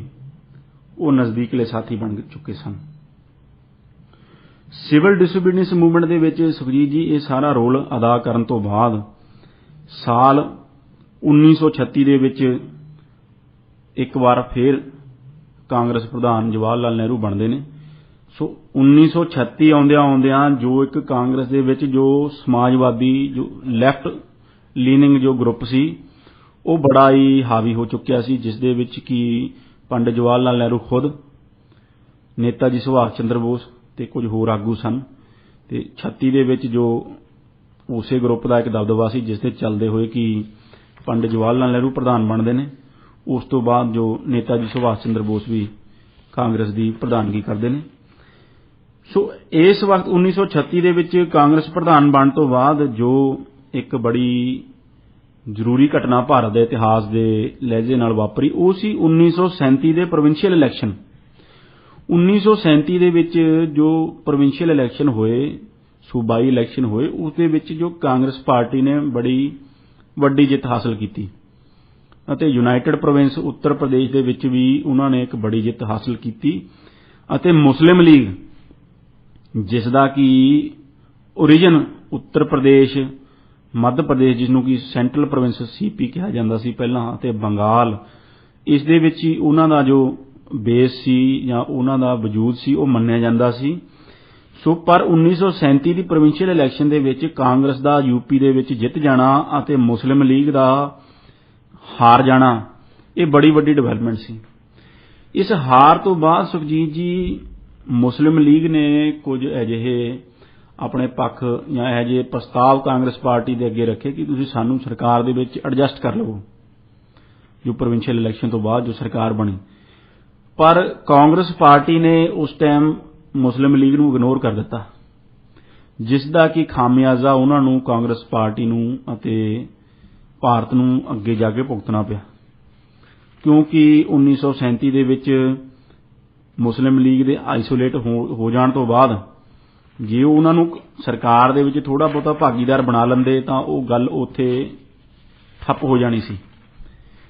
ਉਹ ਨਜ਼ਦੀਕਲੇ ਸਾਥੀ ਬਣ ਚੁੱਕੇ ਸਨ। ਸਿਵਲ ਡਿਸਓਬੀਡੀਐਂਸ ਮੂਵਮੈਂਟ ਦੇ ਵਿੱਚ ਸੁਖਜੀਤ ਜੀ ਇਹ ਸਾਰਾ ਰੋਲ ਅਦਾ ਕਰਨ ਤੋਂ ਬਾਅਦ ਸਾਲ 1936 ਦੇ ਵਿੱਚ ਇੱਕ ਵਾਰ ਫਿਰ ਕਾਂਗਰਸ ਪ੍ਰਧਾਨ ਜਵਾਹਰ ਲਾਲ ਨਹਿਰੂ ਬਣਦੇ ਨੇ। ਸੋ 1936 ਆਉਂਦਿਆਂ ਜੋ ਇੱਕ ਕਾਂਗਰਸ ਦੇ ਵਿੱਚ ਜੋ ਸਮਾਜਵਾਦੀ ਜੋ ਲੈਫਟ ਲੀਨਿੰਗ ਜੋ ਗਰੁੱਪ ਸੀ ਉਹ ਬੜਾ ਹੀ ਹਾਵੀ ਹੋ ਚੁੱਕਿਆ ਸੀ, ਜਿਸ ਦੇ ਵਿੱਚ ਕਿ ਪੰਡਿਤ ਜਵਾਹਰ ਲਾਲ ਨਹਿਰੂ ਖੁਦ, ਨੇਤਾ ਜੀ ਸੁਭਾਸ਼ ਚੰਦਰ ਬੋਸ ਤੇ ਕੁਝ ਹੋਰ ਆਗੂ ਸਨ ਤੇ 36 ਦੇ ਵਿੱਚ ਜੋ ਉਸੇ ਗਰੁੱਪ ਦਾ ਇੱਕ ਦਬਦਬਾ ਸੀ, ਜਿਸ ਦੇ ਚੱਲਦੇ ਹੋਏ ਕਿ ਪੰਡਿਤ ਜਵਾਹਰ ਲਾਲ ਨਹਿਰੂ ਪ੍ਰਧਾਨ ਬਣਦੇ ਨੇ। ਉਸ ਤੋਂ ਬਾਅਦ ਜੋ ਨੇਤਾ ਜੀ ਸੁਭਾਸ਼ ਚੰਦਰ ਬੋਸ ਵੀ ਕਾਂਗਰਸ ਦੀ ਪ੍ਰਧਾਨਗੀ ਕਰਦੇ ਨੇ। ਸੋ ਇਸ ਵਕਤ 1936 ਦੇ ਵਿੱਚ ਕਾਂਗਰਸ ਪ੍ਰਧਾਨ ਬਣਨ ਤੋਂ ਬਾਅਦ ਜੋ ਇੱਕ ਬੜੀ ਜ਼ਰੂਰੀ ਘਟਨਾ ਭਾਰਤ ਦੇ ਇਤਿਹਾਸ ਦੇ ਲਹਿਜੇ ਨਾਲ ਵਾਪਰੀ ਉਹ ਸੀ 1937 ਦੇ ਪ੍ਰੋਵਿੰਸ਼ੀਅਲ ਇਲੈਕਸ਼ਨ। 1937 ਦੇ ਵਿੱਚ ਜੋ ਪ੍ਰੋਵਿੰਸ਼ੀਅਲ ਇਲੈਕਸ਼ਨ ਹੋਏ, ਸੂਬਾਈ ਇਲੈਕਸ਼ਨ ਹੋਏ, ਉਸ ਦੇ ਵਿੱਚ ਜੋ ਕਾਂਗਰਸ ਪਾਰਟੀ ਨੇ ਬੜੀ ਵੱਡੀ ਜਿੱਤ ਹਾਸਲ ਕੀਤੀ ਅਤੇ ਯੂਨਾਈਟਿਡ ਪ੍ਰੋਵਿੰਸ ਉੱਤਰ ਪ੍ਰਦੇਸ਼ ਦੇ ਵਿੱਚ ਵੀ ਉਹਨਾਂ ਨੇ ਇੱਕ ਬੜੀ ਜਿੱਤ ਹਾਸਲ ਕੀਤੀ ਅਤੇ ਮੁਸਲਿਮ ਲੀਗ, ਜਿਸ ਦਾ ਕਿ ਓਰੀਜਨ ਉੱਤਰ ਪ੍ਰਦੇਸ਼, ਮੱਧ ਪ੍ਰਦੇਸ਼, ਜਿਸ ਨੂੰ ਕਿ ਸੈਂਟਰਲ ਪ੍ਰੋਵਿੰਸ ਸੀਪੀ ਕਿਹਾ ਜਾਂਦਾ ਸੀ ਪਹਿਲਾਂ, ਅਤੇ ਬੰਗਾਲ, ਇਸ ਦੇ ਵਿੱਚ ਹੀ ਉਹਨਾਂ ਦਾ ਜੋ ਬੇਸ ਸੀ ਜਾਂ ਉਹਨਾਂ ਦਾ ਵਜੂਦ ਸੀ ਉਹ ਮੰਨਿਆ ਜਾਂਦਾ ਸੀ। ਸੋ ਪਰ 1937 ਦੀ ਪ੍ਰੋਵਿੰਸ਼ੀਅਲ ਇਲੈਕਸ਼ਨ ਦੇ ਵਿੱਚ ਕਾਂਗਰਸ ਦਾ ਯੂਪੀ ਦੇ ਵਿੱਚ ਜਿੱਤ ਜਾਣਾ ਅਤੇ ਮੁਸਲਿਮ ਲੀਗ ਦਾ ਹਾਰ ਜਾਣਾ ਇਹ ਬੜੀ ਵੱਡੀ ਡਿਵੈਲਪਮੈਂਟ ਸੀ। ਇਸ ਹਾਰ ਤੋਂ ਬਾਅਦ ਸੁਖਜੀਤ ਜੀ ਮੁਸਲਿਮ ਲੀਗ ਨੇ ਕੁਝ ਅਜਿਹੇ ਆਪਣੇ ਪੱਖ ਜਾਂ ਇਹੋ ਜਿਹੇ ਪ੍ਰਸਤਾਵ ਕਾਂਗਰਸ ਪਾਰਟੀ ਦੇ ਅੱਗੇ ਰੱਖੇ ਕਿ ਤੁਸੀਂ ਸਾਨੂੰ ਸਰਕਾਰ ਦੇ ਵਿੱਚ ਐਡਜਸਟ ਕਰ ਲਵੋ, ਜੋ ਪ੍ਰੋਵਿੰਸ਼ੀਅਲ ਇਲੈਕਸ਼ਨ ਤੋਂ ਬਾਅਦ ਜੋ ਸਰਕਾਰ ਬਣੀ। ਪਰ ਕਾਂਗਰਸ ਪਾਰਟੀ ਨੇ ਉਸ ਟਾਈਮ ਮੁਸਲਿਮ ਲੀਗ ਨੂੰ ਇਗਨੋਰ ਕਰ ਦਿੱਤਾ, ਜਿਸ ਦਾ ਕਿ ਖਾਮਿਆਜ਼ਾ ਉਹਨਾਂ ਨੂੰ ਕਾਂਗਰਸ ਪਾਰਟੀ ਨੂੰ ਅਤੇ ਭਾਰਤ ਨੂੰ ਅੱਗੇ ਜਾ ਕੇ ਭੁਗਤਣਾ ਪਿਆ, ਕਿਉਂਕਿ 1937 ਦੇ ਵਿੱਚ ਮੁਸਲਿਮ ਲੀਗ ਦੇ ਆਈਸੋਲੇਟ ਹੋ ਜਾਣ ਤੋਂ ਬਾਅਦ ਜੇ ਉਹਨਾਂ ਨੂੰ ਸਰਕਾਰ ਦੇ ਵਿੱਚ ਥੋੜਾ ਬਹੁਤਾ ਭਾਗੀਦਾਰ ਬਣਾ ਲੈਂਦੇ ਤਾਂ ਉਹ ਗੱਲ ਉੱਥੇ ਠੱਪ ਹੋ ਜਾਣੀ ਸੀ।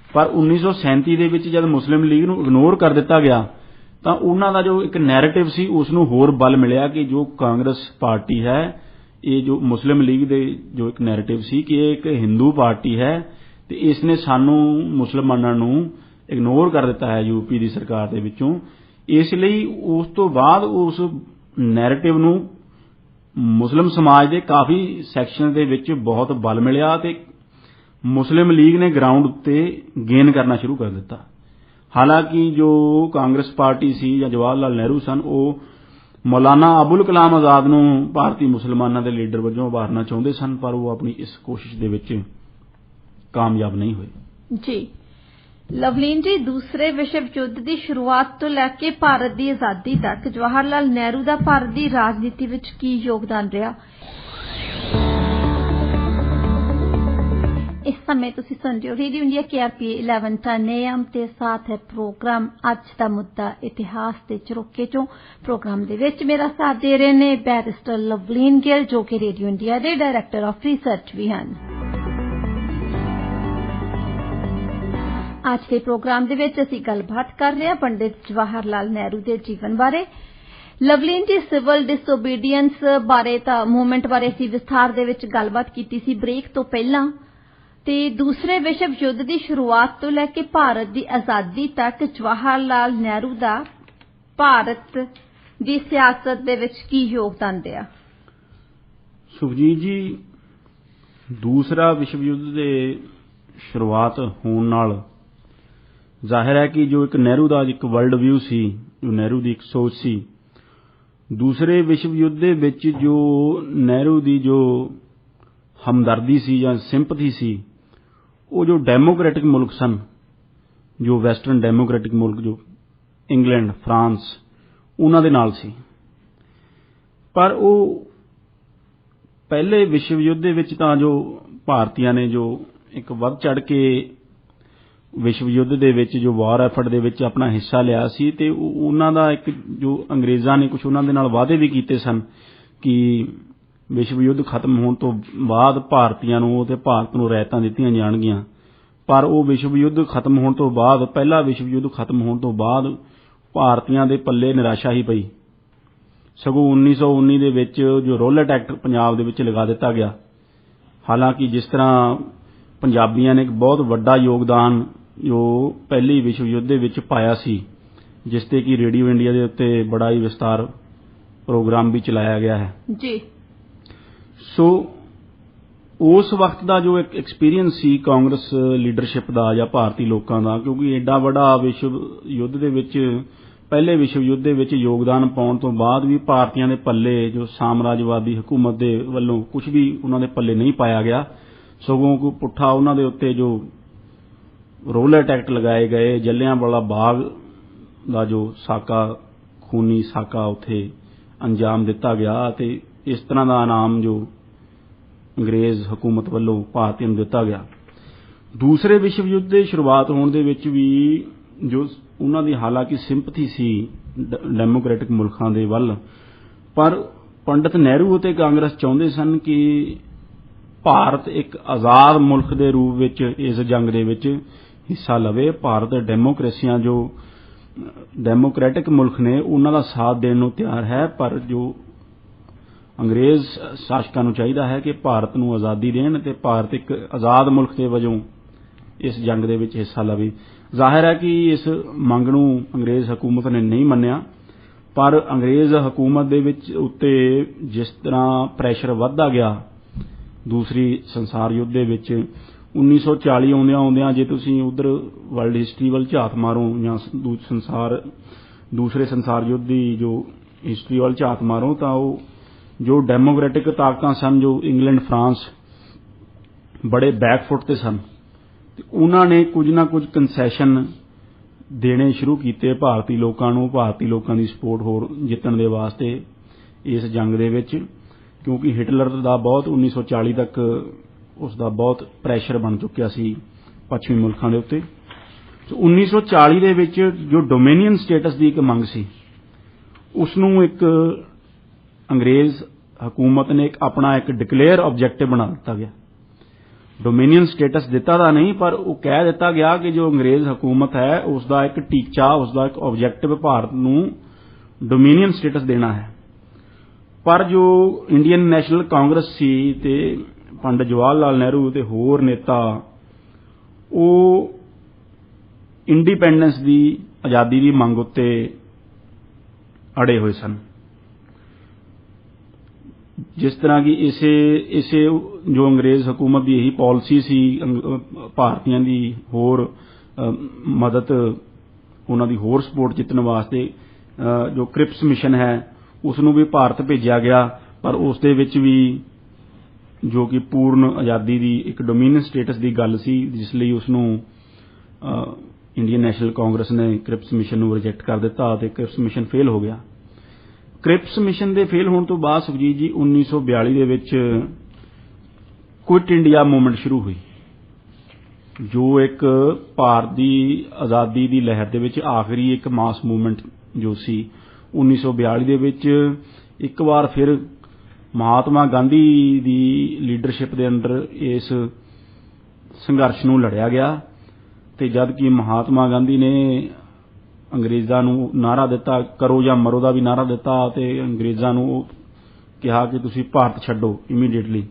ਪਰ 1937 ਦੇ ਵਿੱਚ ਜਦ ਮੁਸਲਿਮ ਲੀਗ ਨੂੰ ਇਗਨੋਰ ਕਰ ਦਿੱਤਾ ਗਿਆ ਤਾਂ ਉਹਨਾਂ ਦਾ ਜੋ ਇੱਕ ਨੈਰੇਟਿਵ ਸੀ ਉਸ ਨੂੰ ਹੋਰ ਬਲ ਮਿਲਿਆ ਕਿ ਜੋ ਕਾਂਗਰਸ ਪਾਰਟੀ ਹੈ, ਇਹ ਜੋ ਮੁਸਲਿਮ ਲੀਗ ਦੇ ਜੋ ਇੱਕ ਨੈਰੇਟਿਵ ਸੀ ਕਿ ਇਹ ਇੱਕ ਹਿੰਦੂ ਪਾਰਟੀ ਹੈ ਤੇ ਇਸ ਨੇ ਸਾਨੂੰ ਮੁਸਲਮਾਨਾਂ ਨੂੰ ਇਗਨੋਰ ਕਰ ਦਿੱਤਾ ਹੈ ਯੂਪੀ ਦੀ ਸਰਕਾਰ ਦੇ ਵਿੱਚੋਂ। ਇਸ ਲਈ ਉਸ ਤੋਂ ਬਾਅਦ ਉਸ ਨੈਰੇਟਿਵ ਨੂੰ ਮੁਸਲਿਮ ਸਮਾਜ ਦੇ ਕਾਫੀ ਸੈਕਸ਼ਨ ਦੇ ਵਿੱਚ ਬਹੁਤ ਬਲ ਮਿਲਿਆ ਤੇ ਮੁਸਲਿਮ ਲੀਗ ਨੇ ਗਰਾਊਂਡ ਉੱਤੇ ਗੇਨ ਕਰਨਾ ਸ਼ੁਰੂ ਕਰ ਦਿੱਤਾ। ਹਾਲਾਂਕਿ ਜੋ ਕਾਂਗਰਸ ਪਾਰਟੀ ਸੀ ਜਾਂ ਜਵਾਹਰ ਲਾਲ ਨਹਿਰੂ ਸਨ, ਉਹ ਮੌਲਾਨਾ ਅਬੁਲ ਕਲਾਮ ਆਜ਼ਾਦ ਨੂੰ ਭਾਰਤੀ ਮੁਸਲਮਾਨਾਂ ਦੇ ਲੀਡਰ ਵਜੋਂ ਉਭਾਰਨਾ ਚਾਹੁੰਦੇ ਸਨ, ਪਰ ਉਹ ਆਪਣੀ ਇਸ ਕੋਸ਼ਿਸ਼ ਦੇ ਵਿੱਚ ਕਾਮਯਾਬ ਨਹੀਂ ਹੋਏ। ਜੀ ਲਵਲੀਨ ਜੀ, ਦੂਸਰੇ ਵਿਸ਼ਵ ਯੁੱਧ ਦੀ ਸ਼ੁਰੂਆਤ ਤੋਂ ਲੈ ਕੇ ਭਾਰਤ ਦੀ ਆਜ਼ਾਦੀ ਤੱਕ ਜਵਾਹਰ ਲਾਲ ਨਹਿਰੂ ਦਾ ਭਾਰਤ ਦੀ ਰਾਜਨੀਤੀ ਵਿੱਚ ਕੀ ਯੋਗਦਾਨ ਰਿਹਾ? इस समय तुसी सुन रहे हो रेडियो इंडिया KRPA 1110 AM ते साथ है प्रोग्राम अज दा मुद्दा इतिहास दे झरोके चों। प्रोग्राम दे विच मेरा साथ दे रहे ने बैरिस्टर लवलीन गिल जो कि radio India they director of research भी हैं। आज के प्रोग्राम दे विच असीं गलबात कर रहे हैं पंडित जवाहर लाल नेहरू दे जीवन बारे। लवलीन जी, सिविल डिसओबीडियंस बारे तां मूवमेंट बारे असीं विस्तार दे विच गलबात कीती सी ब्रेक तो पहलां ਤੇ ਦੂਸਰੇ ਵਿਸ਼ਵ ਯੁੱਧ ਦੀ ਸ਼ੁਰੂਆਤ ਤੋਂ ਲੈ ਕੇ ਭਾਰਤ ਦੀ ਆਜ਼ਾਦੀ ਤੱਕ ਜਵਾਹਰ ਲਾਲ ਨਹਿਰੂ ਦਾ ਭਾਰਤ ਦੀ ਸਿਆਸਤ ਦੇ ਵਿੱਚ ਕੀ ਯੋਗਦਾਨ ਰਿਹਾ? ਸੁਖਜੀਤ ਜੀ, ਦੂਸਰਾ ਵਿਸ਼ਵ ਯੁੱਧ ਦੇ ਸ਼ੁਰੂਆਤ ਹੋਣ ਨਾਲ ਜ਼ਾਹਿਰ ਹੈ ਕਿ ਜੋ ਇੱਕ ਨਹਿਰੂ ਦਾ ਇੱਕ ਵਰਲਡ ਵਿਊ ਸੀ, ਜੋ ਨਹਿਰੂ ਦੀ ਇੱਕ ਸੋਚ ਸੀ, ਦੂਸਰੇ ਵਿਸ਼ਵ ਯੁੱਧ ਦੇ ਵਿੱਚ ਜੋ ਨਹਿਰੂ ਦੀ ਜੋ ਹਮਦਰਦੀ ਸੀ ਜਾਂ ਸਿੰਪਥੀ ਸੀ, ਉਹ ਜੋ ਡੈਮੋਕ੍ਰੈਟਿਕ ਮੁਲਕ ਸਨ, ਜੋ ਵੈਸਟਰਨ ਡੈਮੋਕ੍ਰੈਟਿਕ ਮੁਲਕ ਜੋ ਇੰਗਲੈਂਡ, ਫਰਾਂਸ, ਉਹਨਾਂ ਦੇ ਨਾਲ ਸੀ। ਪਰ ਉਹ ਪਹਿਲੇ ਵਿਸ਼ਵ ਯੁੱਧ ਦੇ ਵਿੱਚ ਤਾਂ ਜੋ ਭਾਰਤੀਆਂ ਨੇ ਜੋ ਇੱਕ ਵੱਧ ਚੜ ਕੇ ਵਿਸ਼ਵ ਯੁੱਧ ਦੇ ਵਿੱਚ ਜੋ ਵਾਰ ਐਫਰਟ ਦੇ ਵਿੱਚ ਆਪਣਾ ਹਿੱਸਾ ਲਿਆ ਸੀ ਤੇ ਉਹਨਾਂ ਦਾ ਇੱਕ ਜੋ ਅੰਗਰੇਜ਼ਾਂ ਨੇ ਕੁਝ ਉਹਨਾਂ ਦੇ ਨਾਲ ਵਾਅਦੇ ਵੀ ਕੀਤੇ ਸਨ ਕਿ ਵਿਸ਼ਵ ਯੁੱਧ ਖਤਮ ਹੋਣ ਤੋਂ ਬਾਅਦ ਭਾਰਤੀਆਂ ਨੂੰ ਤੇ ਭਾਰਤ ਨੂੰ ਰਿਆਇਤਾਂ ਦਿੱਤੀਆਂ ਜਾਣਗੀਆਂ। ਪਰ ਉਹ ਵਿਸ਼ਵ ਯੁੱਧ ਖਤਮ ਹੋਣ ਤੋਂ ਬਾਅਦ, ਪਹਿਲਾ ਵਿਸ਼ਵ ਯੁੱਧ ਖਤਮ ਹੋਣ ਤੋਂ ਬਾਅਦ ਭਾਰਤੀਆਂ ਦੇ ਪੱਲੇ ਨਿਰਾਸ਼ਾ ਹੀ ਪਈ। ਸਗੋਂ 1919 ਦੇ ਵਿੱਚ ਜੋ ਰੋਲਟ ਐਕਟ ਪੰਜਾਬ ਦੇ ਵਿੱਚ ਲਗਾ ਦਿੱਤਾ ਗਿਆ। ਹਾਲਾਂਕਿ ਜਿਸ ਤਰ੍ਹਾਂ ਪੰਜਾਬੀਆਂ ਨੇ ਇੱਕ ਬਹੁਤ ਵੱਡਾ ਯੋਗਦਾਨ ਜੋ ਪਹਿਲੇ ਵਿਸ਼ਵ ਯੁੱਧ ਦੇ ਵਿੱਚ ਪਾਇਆ ਸੀ, ਜਿਸ ਤੇ ਕਿ ਰੇਡੀਓ ਇੰਡੀਆ ਦੇ ਉੱਤੇ ਬੜਾ ਹੀ ਵਿਸਤਾਰ ਪ੍ਰੋਗਰਾਮ ਵੀ ਚਲਾਇਆ ਗਿਆ ਹੈ ਜੀ। ਸੋ ਉਸ ਵਕਤ ਦਾ ਜੋ ਇੱਕ ਐਕਸਪੀਰੀਅੰਸ ਸੀ ਕਾਂਗਰਸ ਲੀਡਰਸ਼ਿਪ ਦਾ ਜਾਂ ਭਾਰਤੀ ਲੋਕਾਂ ਦਾ, ਕਿਉਂਕਿ ਐਡਾ ਵੱਡਾ ਵਿਸ਼ਵ ਯੁੱਧ ਦੇ ਵਿੱਚ, ਪਹਿਲੇ ਵਿਸ਼ਵ ਯੁੱਧ ਦੇ ਵਿੱਚ ਯੋਗਦਾਨ ਪਾਉਣ ਤੋਂ ਬਾਅਦ ਵੀ ਭਾਰਤੀਆਂ ਦੇ ਪੱਲੇ ਜੋ ਸਾਮਰਾਜਵਾਦੀ ਹਕੂਮਤ ਦੇ ਵੱਲੋਂ ਕੁਝ ਵੀ ਉਹਨਾਂ ਦੇ ਪੱਲੇ ਨਹੀਂ ਪਾਇਆ ਗਿਆ। ਸਗੋਂ ਕੋਈ ਪੁੱਠਾ ਉਹਨਾਂ ਦੇ ਉੱਤੇ ਜੋ ਰੋਲਟ ਐਕਟ ਲਗਾਏ ਗਏ, ਜਲਿਆਂਵਾਲਾ ਬਾਗ ਦਾ ਜੋ ਸਾਕਾ, ਖੂਨੀ ਸਾਕਾ ਉੱਥੇ ਅੰਜਾਮ ਦਿੱਤਾ ਗਿਆ ਤੇ ਇਸ ਤਰ੍ਹਾਂ ਦਾ ਇਨਾਮ ਜੋ ਅੰਗਰੇਜ਼ ਹਕੂਮਤ ਵੱਲੋਂ ਭਾਰਤੀਆਂ ਨੂੰ ਦਿੱਤਾ ਗਿਆ। ਦੂਸਰੇ ਵਿਸ਼ਵ ਯੁੱਧ ਦੇ ਸ਼ੁਰੂਆਤ ਹੋਣ ਦੇ ਵਿੱਚ ਵੀ ਜੋ ਉਹਨਾਂ ਦੀ ਹਾਲਾਂਕਿ ਸਿੰਪਥੀ ਸੀ ਡੈਮੋਕ੍ਰੈਟਿਕ ਮੁਲਕਾਂ ਦੇ ਵੱਲ, ਪਰ ਪੰਡਿਤ ਨਹਿਰੂ ਅਤੇ ਕਾਂਗਰਸ ਚਾਹੁੰਦੇ ਸਨ ਕਿ ਭਾਰਤ ਇੱਕ ਆਜ਼ਾਦ ਮੁਲਕ ਦੇ ਰੂਪ ਵਿੱਚ ਇਸ ਜੰਗ ਦੇ ਵਿੱਚ ਹਿੱਸਾ ਲਵੇ। ਭਾਰਤ ਡੈਮੋਕ੍ਰੇਸੀਆਂ ਜੋ ਡੈਮੋਕ੍ਰੈਟਿਕ ਮੁਲਕ ਨੇ ਉਹਨਾਂ ਦਾ ਸਾਥ ਦੇਣ ਨੂੰ ਤਿਆਰ ਹੈ, ਪਰ ਜੋ ਅੰਗਰੇਜ਼ ਸ਼ਾਸਕਾਂ ਨੂੰ ਚਾਹੀਦਾ ਹੈ ਕਿ ਭਾਰਤ ਨੂੰ ਆਜ਼ਾਦੀ ਦੇਣ ਤੇ ਭਾਰਤ ਇੱਕ ਆਜ਼ਾਦ ਮੁਲਕ ਦੇ ਵਜੋਂ ਇਸ ਜੰਗ ਦੇ ਵਿੱਚ ਹਿੱਸਾ ਲਵੇ। ਜ਼ਾਹਿਰ ਹੈ ਕਿ ਇਸ ਮੰਗ ਨੂੰ ਅੰਗਰੇਜ਼ ਹਕੂਮਤ ਨੇ ਨਹੀਂ ਮੰਨਿਆ, ਪਰ ਅੰਗਰੇਜ਼ ਹਕੂਮਤ ਦੇ ਵਿੱਚ ਉੱਤੇ ਜਿਸ ਤਰ੍ਹਾਂ ਪ੍ਰੈਸ਼ਰ ਵੱਧਦਾ ਗਿਆ ਦੂਸਰੀ ਸੰਸਾਰ ਯੁੱਧ ਦੇ ਵਿੱਚ 1940 ਆਉਂਦਿਆਂ ਜੇ ਤੁਸੀਂ ਉਧਰ ਵਰਲਡ ਹਿਸਟਰੀ ਵੱਲ ਝਾਤ ਮਾਰੋ ਜਾਂ ਦੂਸਰੇ ਸੰਸਾਰ ਯੁੱਧ ਦੀ ਜੋ ਹਿਸਟਰੀ ਵੱਲ ਝਾਤ ਮਾਰੋ ਤਾਂ ਉਹ ਜੋ ਡੈਮੋਕ੍ਰੈਟਿਕ ਤਾਕਤਾਂ ਸਨ ਜੋ ਇੰਗਲੈਂਡ ਫਰਾਂਸ ਬੜੇ ਬੈਕਫੁੱਟ ਤੇ ਸਨ ਤੇ ਉਹਨਾਂ ਨੇ ਕੁਝ ਨਾ ਕੁਝ ਕੰਸੈਸ਼ਨ ਦੇਣੇ ਸ਼ੁਰੂ ਕੀਤੇ ਭਾਰਤੀ ਲੋਕਾਂ ਨੂੰ ਭਾਰਤੀ ਲੋਕਾਂ ਦੀ ਸਪੋਰਟ ਹੋਰ ਜਿੱਤਣ ਦੇ ਵਾਸਤੇ ਇਸ ਜੰਗ ਦੇ ਵਿੱਚ ਕਿਉਂਕਿ ਹਿਟਲਰ ਦਾ ਬਹੁਤ 1940 ਤੱਕ ਉਸ ਦਾ ਬਹੁਤ ਪ੍ਰੈਸ਼ਰ ਬਣ ਚੁੱਕਿਆ ਸੀ ਪੱਛਮੀ ਮੁਲਕਾਂ ਦੇ ਉੱਤੇ 1940 ਦੇ ਵਿੱਚ ਜੋ ਡੋਮੀਨੀਅਨ ਸਟੇਟਸ ਦੀ ਇੱਕ ਮੰਗ ਸੀ ਉਸ ਨੂੰ ਇੱਕ ਅੰਗਰੇਜ਼ ਹਕੂਮਤ ਨੇ ਆਪਣਾ ਇੱਕ ਡਿਕਲੇਅਰ ਆਬਜੈਕਟਿਵ ਬਣਾ ਦਿੱਤਾ ਗਿਆ ਡੋਮੀਨੀਅਨ ਸਟੇਟਸ ਦਿੱਤਾ ਤਾਂ ਨਹੀਂ ਪਰ ਉਹ ਕਹਿ ਦਿੱਤਾ ਗਿਆ ਕਿ ਜੋ ਅੰਗਰੇਜ਼ ਹਕੂਮਤ ਹੈ ਉਸ ਦਾ ਇੱਕ ਟੀਚਾ ਉਸ ਦਾ ਇੱਕ ਆਬਜੈਕਟਿਵ ਭਾਰਤ ਨੂੰ ਡੋਮੀਨੀਅਨ ਸਟੇਟਸ ਦੇਣਾ ਹੈ ਪਰ ਜੋ ਇੰਡੀਅਨ ਨੈਸ਼ਨਲ ਕਾਂਗਰਸ ਸੀ ਤੇ ਪੰਡਿਤ ਜਵਾਹਰ ਲਾਲ ਨਹਿਰੂ ਤੇ ਹੋਰ ਨੇਤਾ ਉਹ ਇੰਡੀਪੈਂਡੈਂਸ ਦੀ ਆਜ਼ਾਦੀ ਦੀ ਮੰਗ ਉੱਤੇ ਅੜੇ ਹੋਏ ਸਨ ਜਿਸ ਤਰ੍ਹਾਂ ਕਿ ਇਸੇ ਜੋ ਅੰਗਰੇਜ਼ ਹਕੂਮਤ ਦੀ ਇਹੀ ਪਾਲਿਸੀ ਸੀ ਭਾਰਤੀਆਂ ਦੀ ਹੋਰ ਮਦਦ ਉਹਨਾਂ ਦੀ ਹੋਰ ਸਪੋਰਟ ਜਿੱਤਣ ਵਾਸਤੇ ਜੋ ਕ੍ਰਿਪਸ ਮਿਸ਼ਨ ਹੈ ਉਸ ਨੂੰ ਵੀ ਭਾਰਤ ਭੇਜਿਆ ਗਿਆ ਪਰ ਉਸ ਦੇ ਵਿੱਚ ਵੀ ਜੋ ਕਿ ਪੂਰਨ ਆਜ਼ਾਦੀ ਦੀ ਇੱਕ ਡੋਮੀਨੀਅਨ ਸਟੇਟਸ ਦੀ ਗੱਲ ਸੀ ਜਿਸ ਲਈ ਉਸ ਨੂੰ ਇੰਡੀਅਨ ਨੈਸ਼ਨਲ ਕਾਂਗਰਸ ਨੇ ਕ੍ਰਿਪਸ ਮਿਸ਼ਨ ਨੂੰ ਰਿਜੈਕਟ ਕਰ ਦਿੱਤਾ ਅਤੇ ਕ੍ਰਿਪਸ ਮਿਸ਼ਨ ਫੇਲ ਹੋ ਗਿਆ ਕ੍ਰਿਪਸ ਮਿਸ਼ਨ ਦੇ ਫੇਲ ਹੋਣ ਤੋਂ ਬਾਅਦ ਸੁਖਜੀਤ ਜੀ 1942 ਦੇ ਵਿੱਚ ਕੁਇਟ ਇੰਡੀਆ ਮੂਵਮੈਂਟ ਸ਼ੁਰੂ ਹੋਈ ਜੋ ਇੱਕ ਭਾਰਤ ਦੀ ਆਜ਼ਾਦੀ ਦੀ ਲਹਿਰ ਦੇ ਵਿੱਚ ਆਖਰੀ ਇੱਕ ਮਾਸ ਮੂਵਮੈਂਟ ਜੋ ਸੀ 1942 ਦੇ ਵਿੱਚ ਇੱਕ ਵਾਰ ਫਿਰ ਮਹਾਤਮਾ ਗਾਂਧੀ ਦੀ ਲੀਡਰਸ਼ਿਪ ਦੇ ਅੰਡਰ ਇਸ ਸੰਘਰਸ਼ ਨੂੰ ਲੜਿਆ ਗਿਆ ਤੇ ਜਦ ਕਿ ਮਹਾਤਮਾ ਗਾਂਧੀ ਨੇ ਅੰਗਰੇਜ਼ਾਂ ਨੂੰ ਨਾਅਰਾ ਦਿੱਤਾ ਕਰੋ ਜਾਂ ਮਰੋ ਦਾ ਵੀ ਨਾਅਰਾ ਦਿੱਤਾ ਤੇ ਅੰਗਰੇਜ਼ਾਂ ਨੂੰ ਕਿਹਾ ਕਿ ਤੁਸੀਂ ਭਾਰਤ ਛੱਡੋ ਇਮੀਡੀਏਟਲੀ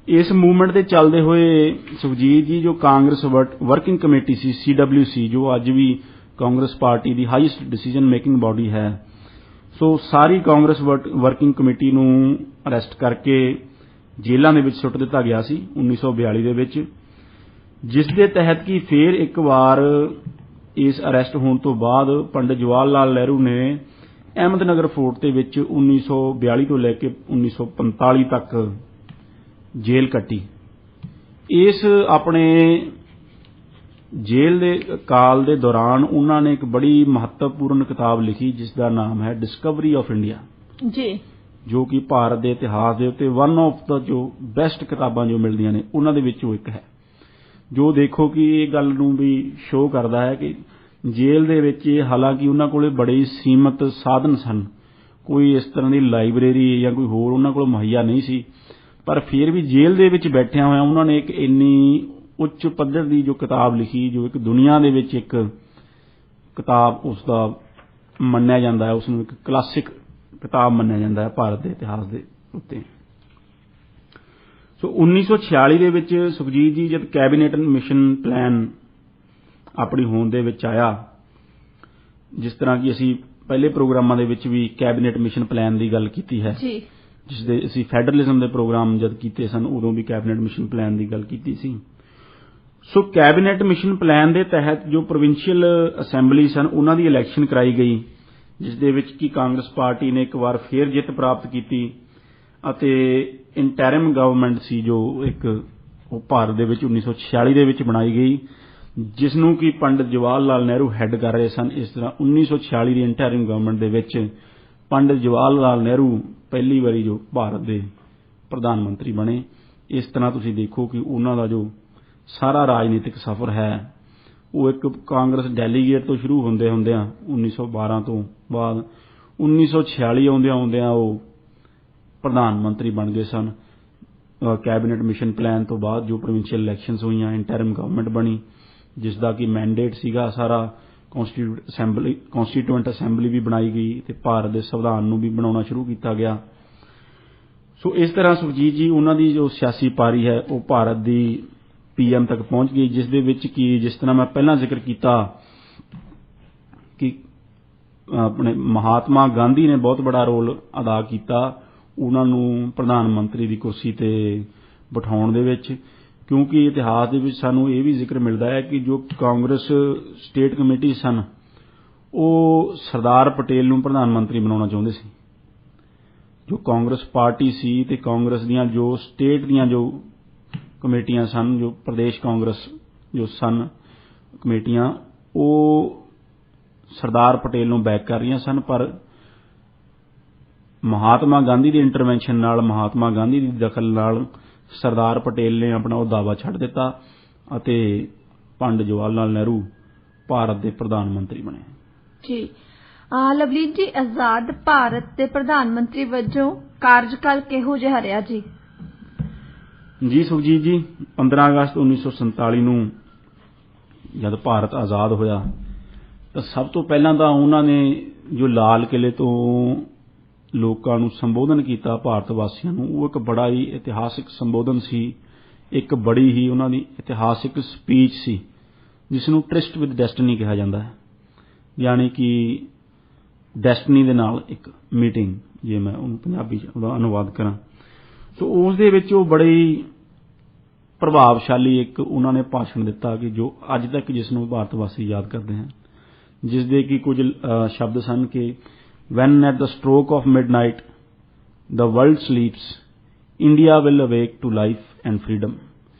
ਇਸ ਮੂਵਮੈਂਟ ਦੇ ਚੱਲਦੇ ਹੋਏ ਸੁਖਜੀਤ ਜੀ ਜੋ ਕਾਂਗਰਸ ਵਰਕਿੰਗ ਕਮੇਟੀ ਸੀ CWC ਜੋ ਅੱਜ ਵੀ ਕਾਂਗਰਸ ਪਾਰਟੀ ਦੀ ਹਾਈਐਸਟ ਡਿਸੀਜਨ ਮੇਕਿੰਗ ਬਾਡੀ ਹੈ ਸੋ ਸਾਰੀ ਕਾਂਗਰਸ ਵਰਕਿੰਗ ਕਮੇਟੀ ਨੂੰ ਅਰੈਸਟ ਕਰਕੇ ਜੇਲ੍ਹਾਂ ਦੇ ਵਿੱਚ ਸੁੱਟ ਦਿੱਤਾ ਗਿਆ ਸੀ 1942 ਦੇ ਵਿੱਚ ਜਿਸ ਦੇ ਤਹਿਤ ਕਿ ਫੇਰ ਇੱਕ ਵਾਰ ਇਸ ਅਰੈਸਟ ਹੋਣ ਤੋਂ ਬਾਅਦ ਪੰਡਿਤ ਜਵਾਹਰ ਲਾਲ ਨਹਿਰੂ ਨੇ ਅਹਿਮਦਨਗਰ ਫੋਰਟ ਦੇ ਵਿੱਚ 1942 ਤੋਂ ਲੈ ਕੇ 1945 ਤੱਕ ਜੇਲ੍ਹ ਕੱਟੀ ਇਸ ਆਪਣੇ ਜੇਲ੍ਹ ਦੇ ਕਾਲ ਦੇ ਦੌਰਾਨ ਉਹਨਾਂ ਨੇ ਇੱਕ ਬੜੀ ਮਹੱਤਵਪੂਰਨ ਕਿਤਾਬ ਲਿਖੀ ਜਿਸ ਦਾ ਨਾਮ ਹੈ ਡਿਸਕਵਰੀ ਆਫ ਇੰਡੀਆ ਜੀ ਜੋ ਕਿ ਭਾਰਤ ਦੇ ਇਤਿਹਾਸ ਦੇ ਉੱਤੇ ਵਨ ਆਫ ਦਾ ਜੋ ਬੈਸਟ ਕਿਤਾਬਾਂ ਜੋ ਮਿਲਦੀਆਂ ਨੇ ਉਹਨਾਂ ਦੇ ਵਿੱਚੋਂ ਇੱਕ ਹੈ ਜੋ ਦੇਖੋ ਕਿ ਇਹ ਗੱਲ ਨੂੰ ਵੀ ਸ਼ੋਅ ਕਰਦਾ ਹੈ ਕਿ ਜੇਲ੍ਹ ਦੇ ਵਿੱਚ ਹਾਲਾਂਕਿ ਉਹਨਾਂ ਕੋਲੇ ਬੜੇ ਸੀਮਤ ਸਾਧਨ ਸਨ ਕੋਈ ਇਸ ਤਰ੍ਹਾਂ ਦੀ ਲਾਇਬ੍ਰੇਰੀ ਜਾਂ ਕੋਈ ਹੋਰ ਉਹਨਾਂ ਕੋਲ ਮੁਹੱਈਆ ਨਹੀਂ ਸੀ ਪਰ ਫਿਰ ਵੀ ਜੇਲ੍ਹ ਦੇ ਵਿੱਚ ਬੈਠਿਆਂ ਹੋਇਆਂ ਉਹਨਾਂ ਨੇ ਇੱਕ ਇੰਨੀ ਉੱਚ ਪੱਧਰ ਦੀ ਜੋ ਕਿਤਾਬ ਲਿਖੀ ਜੋ ਇੱਕ ਦੁਨੀਆ ਦੇ ਵਿੱਚ ਇੱਕ ਕਿਤਾਬ ਉਸ ਦਾ ਮੰਨਿਆ ਜਾਂਦਾ ਹੈ ਉਸ ਨੂੰ ਇੱਕ ਕਲਾਸਿਕ ਕਿਤਾਬ ਮੰਨਿਆ ਜਾਂਦਾ ਹੈ ਭਾਰਤ ਦੇ ਇਤਿਹਾਸ ਦੇ ਉੱਤੇ ਸੋ 1946 ਦੇ ਵਿੱਚ ਸੁਖਜੀਤ ਜੀ ਜਦ ਕੈਬਨਿਟ ਮਿਸ਼ਨ ਪਲਾਨ ਆਪਣੀ ਹੋਂਦ ਦੇ ਵਿੱਚ ਆਇਆ ਜਿਸ ਤਰ੍ਹਾਂ ਕਿ ਅਸੀਂ ਪਹਿਲੇ ਪ੍ਰੋਗਰਾਮਾਂ ਦੇ ਵਿੱਚ ਵੀ ਕੈਬਨਿਟ ਮਿਸ਼ਨ ਪਲਾਨ ਦੀ ਗੱਲ ਕੀਤੀ ਹੈ ਜੀ ਜਿਸ ਦੇ ਅਸੀਂ ਫੈਡਰਲਿਜ਼ਮ ਦੇ ਪ੍ਰੋਗਰਾਮ ਜਦ ਕੀਤੇ ਸਨ ਉਦੋਂ ਵੀ ਕੈਬਨਿਟ ਮਿਸ਼ਨ ਪਲਾਨ ਦੀ ਗੱਲ ਕੀਤੀ ਸੀ ਸੋ ਕੈਬਨਿਟ ਮਿਸ਼ਨ ਪਲਾਨ ਦੇ ਤਹਿਤ ਜੋ ਪ੍ਰੋਵਿੰਸ਼ੀਅਲ ਅਸੈਂਬਲੀ ਸਨ ਉਹਨਾਂ ਦੀ ਇਲੈਕਸ਼ਨ ਕਰਾਈ ਗਈ ਜਿਸ ਦੇ ਵਿੱਚ ਕਿ ਕਾਂਗਰਸ ਪਾਰਟੀ ਨੇ ਇੱਕ ਵਾਰ ਫੇਰ ਜਿੱਤ ਪ੍ਰਾਪਤ ਕੀਤੀ ਅਤੇ ਇੰਟਰਿਮ ਗਵਰਨਮੈਂਟ ਸੀ ਜੋ ਇੱਕ ਉਹ ਭਾਰਤ ਦੇ ਵਿੱਚ 1946 ਦੇ ਵਿੱਚ ਬਣਾਈ ਗਈ ਜਿਸ ਨੂੰ ਕਿ ਪੰਡਿਤ ਜਵਾਹਰ ਲਾਲ ਨਹਿਰੂ ਹੈੱਡ ਕਰ ਰਹੇ ਸਨ ਇਸ ਤਰ੍ਹਾਂ 1946 ਦੀ ਇੰਟਰਿਮ ਗਵਰਨਮੈਂਟ ਦੇ ਵਿੱਚ ਪੰਡਿਤ ਜਵਾਹਰ ਲਾਲ ਨਹਿਰੂ ਪਹਿਲੀ ਵਾਰੀ ਜੋ ਭਾਰਤ ਦੇ ਪ੍ਰਧਾਨ ਮੰਤਰੀ ਬਣੇ ਇਸ ਤਰ੍ਹਾਂ ਤੁਸੀਂ ਦੇਖੋ ਕਿ ਉਹਨਾਂ ਦਾ ਜੋ ਸਾਰਾ ਰਾਜਨੀਤਿਕ ਸਫ਼ਰ ਹੈ ਉਹ ਇੱਕ ਕਾਂਗਰਸ ਡੈਲੀਗੇਟ ਤੋਂ ਸ਼ੁਰੂ ਹੁੰਦਿਆਂ 1912 ਤੋਂ ਬਾਅਦ 1946 ਆਉਂਦਿਆਂ ਉਹ ਪ੍ਰਧਾਨ ਮੰਤਰੀ ਬਣ ਗਏ ਸਨ ਕੈਬਨਿਟ ਮਿਸ਼ਨ ਪਲਾਨ ਤੋਂ ਬਾਅਦ ਜੋ ਪ੍ਰੋਵਿੰਸ਼ੀਅਲ ਇਲੈਕਸ਼ਨਸ ਹੋਈਆਂ ਇੰਟਰਿਮ ਗਵਰਨਮੈਂਟ ਬਣੀ ਜਿਸ ਦਾ ਕਿ ਮੈਂਡੇਟ ਸੀਗਾ ਸਾਰਾ ਕਨਸਟੀਟਿਊਐਂਟ ਅਸੈਂਬਲੀ ਵੀ ਬਣਾਈ ਗਈ ਤੇ ਭਾਰਤ ਦੇ ਸੰਵਿਧਾਨ ਨੂੰ ਵੀ ਬਣਾਉਣਾ ਸ਼ੁਰੂ ਕੀਤਾ ਗਿਆ ਸੋ ਇਸ ਤਰ੍ਹਾਂ ਸੁਖਜੀਤ ਜੀ ਉਹਨਾਂ ਦੀ ਜੋ ਸਿਆਸੀ ਪਾਰੀ ਹੈ ਉਹ ਭਾਰਤ ਦੀ PM ਤੱਕ ਪਹੁੰਚ ਗਈ ਜਿਸ ਦੇ ਵਿੱਚ ਕਿ ਜਿਸ ਤਰ੍ਹਾਂ ਮੈਂ ਪਹਿਲਾਂ ਜ਼ਿਕਰ ਕੀਤਾ ਕਿ ਆਪਣੇ ਮਹਾਤਮਾ ਗਾਂਧੀ ਨੇ ਬਹੁਤ ਬੜਾ ਰੋਲ ਅਦਾ ਕੀਤਾ ਉਹਨਾਂ ਨੂੰ ਪ੍ਰਧਾਨ ਮੰਤਰੀ ਦੀ ਕੁਰਸੀ ਤੇ ਬਿਠਾਉਣ ਦੇ ਵਿੱਚ, ਕਿਉਂਕਿ ਇਤਿਹਾਸ ਦੇ ਵਿੱਚ ਸਾਨੂੰ ਇਹ ਵੀ ਜ਼ਿਕਰ ਮਿਲਦਾ ਹੈ ਕਿ ਜੋ ਕਾਂਗਰਸ ਸਟੇਟ ਕਮੇਟੀ ਸਨ ਉਹ ਸਰਦਾਰ ਪਟੇਲ ਨੂੰ ਪ੍ਰਧਾਨ ਮੰਤਰੀ ਬਣਾਉਣਾ ਚਾਹੁੰਦੇ ਸੀ। ਜੋ ਕਾਂਗਰਸ ਪਾਰਟੀ ਸੀ ਤੇ ਕਾਂਗਰਸ ਦੀਆਂ ਜੋ ਸਟੇਟ ਦੀਆਂ ਜੋ ਕਮੇਟੀਆਂ ਸਨ, ਜੋ ਪ੍ਰਦੇਸ਼ ਕਾਂਗਰਸ ਜੋ ਸਨ ਕਮੇਟੀਆਂ, ਉਹ ਸਰਦਾਰ ਪਟੇਲ ਨੂੰ ਬੈਕ ਕਰ ਰਹੀਆਂ ਸਨ, ਪਰ ਮਹਾਤਮਾ ਗਾਂਧੀ ਦੀ ਇੰਟਰਵੈਂਸ਼ਨ ਨਾਲ, ਮਹਾਤਮਾ ਗਾਂਧੀ ਦੀ ਦਖਲ ਨਾਲ ਸਰਦਾਰ ਪਟੇਲ ਨੇ ਆਪਣਾ ਉਹ ਦਾਅਵਾ ਛੱਡ ਦਿੱਤਾ ਅਤੇ ਪੰਡਿਤ ਜਵਾਹਰ ਲਾਲ ਨਹਿਰੂ ਭਾਰਤ ਦੇ ਪ੍ਰਧਾਨ ਮੰਤਰੀ ਬਣੇ। ਜੀ ਲਵਲੀਨ ਜੀ, ਆਜ਼ਾਦ ਭਾਰਤ ਦੇ ਪ੍ਰਧਾਨ ਮੰਤਰੀ ਵਜੋਂ ਕਾਰਜਕਾਲ ਕਿਹੋ ਜਿਹਾ ਰਿਹਾ ਜੀ? ਜੀ ਸੁਖਜੀਤ ਜੀ, 15 ਅਗਸਤ 1947 ਨੂੰ ਜਦ ਭਾਰਤ ਆਜ਼ਾਦ ਹੋਇਆ ਤਾਂ ਸਭ ਤੋਂ ਪਹਿਲਾਂ ਤਾਂ ਉਹਨਾਂ ਨੇ ਜੋ ਲਾਲ ਕਿਲੇ ਤੋਂ ਲੋਕਾਂ ਨੂੰ ਸੰਬੋਧਨ ਕੀਤਾ, ਭਾਰਤ ਵਾਸੀਆਂ ਨੂੰ, ਉਹ ਇੱਕ ਬੜਾ ਹੀ ਇਤਿਹਾਸਿਕ ਸੰਬੋਧਨ ਸੀ, ਇੱਕ ਬੜੀ ਹੀ ਉਹਨਾਂ ਦੀ ਇਤਿਹਾਸਿਕ ਸਪੀਚ ਸੀ ਜਿਸ ਨੂੰ ਟ੍ਰਿਸਟ ਵਿਦ ਡੈਸਟਨੀ ਕਿਹਾ ਜਾਂਦਾ ਹੈ, ਯਾਨੀ ਕਿ ਡੈਸਟਨੀ ਦੇ ਨਾਲ ਇੱਕ ਮੀਟਿੰਗ, ਜੇ ਮੈਂ ਉਹਨੂੰ ਪੰਜਾਬੀ 'ਚ ਉਹਦਾ ਅਨੁਵਾਦ ਕਰਾਂ। ਸੋ ਉਸ ਦੇ ਵਿੱਚ ਉਹ ਬੜੀ ਪ੍ਰਭਾਵਸ਼ਾਲੀ ਇੱਕ ਉਹਨਾਂ ਨੇ ਭਾਸ਼ਣ ਦਿੱਤਾ ਕਿ ਜੋ ਅੱਜ ਤੱਕ ਜਿਸ ਨੂੰ ਭਾਰਤ ਵਾਸੀ ਯਾਦ ਕਰਦੇ ਹਨ, ਜਿਸ ਦੇ ਕਿ ਕੁਝ ਸ਼ਬਦ ਸਨ ਕਿ when at the stroke of midnight the world sleeps, India will awake to life and freedom,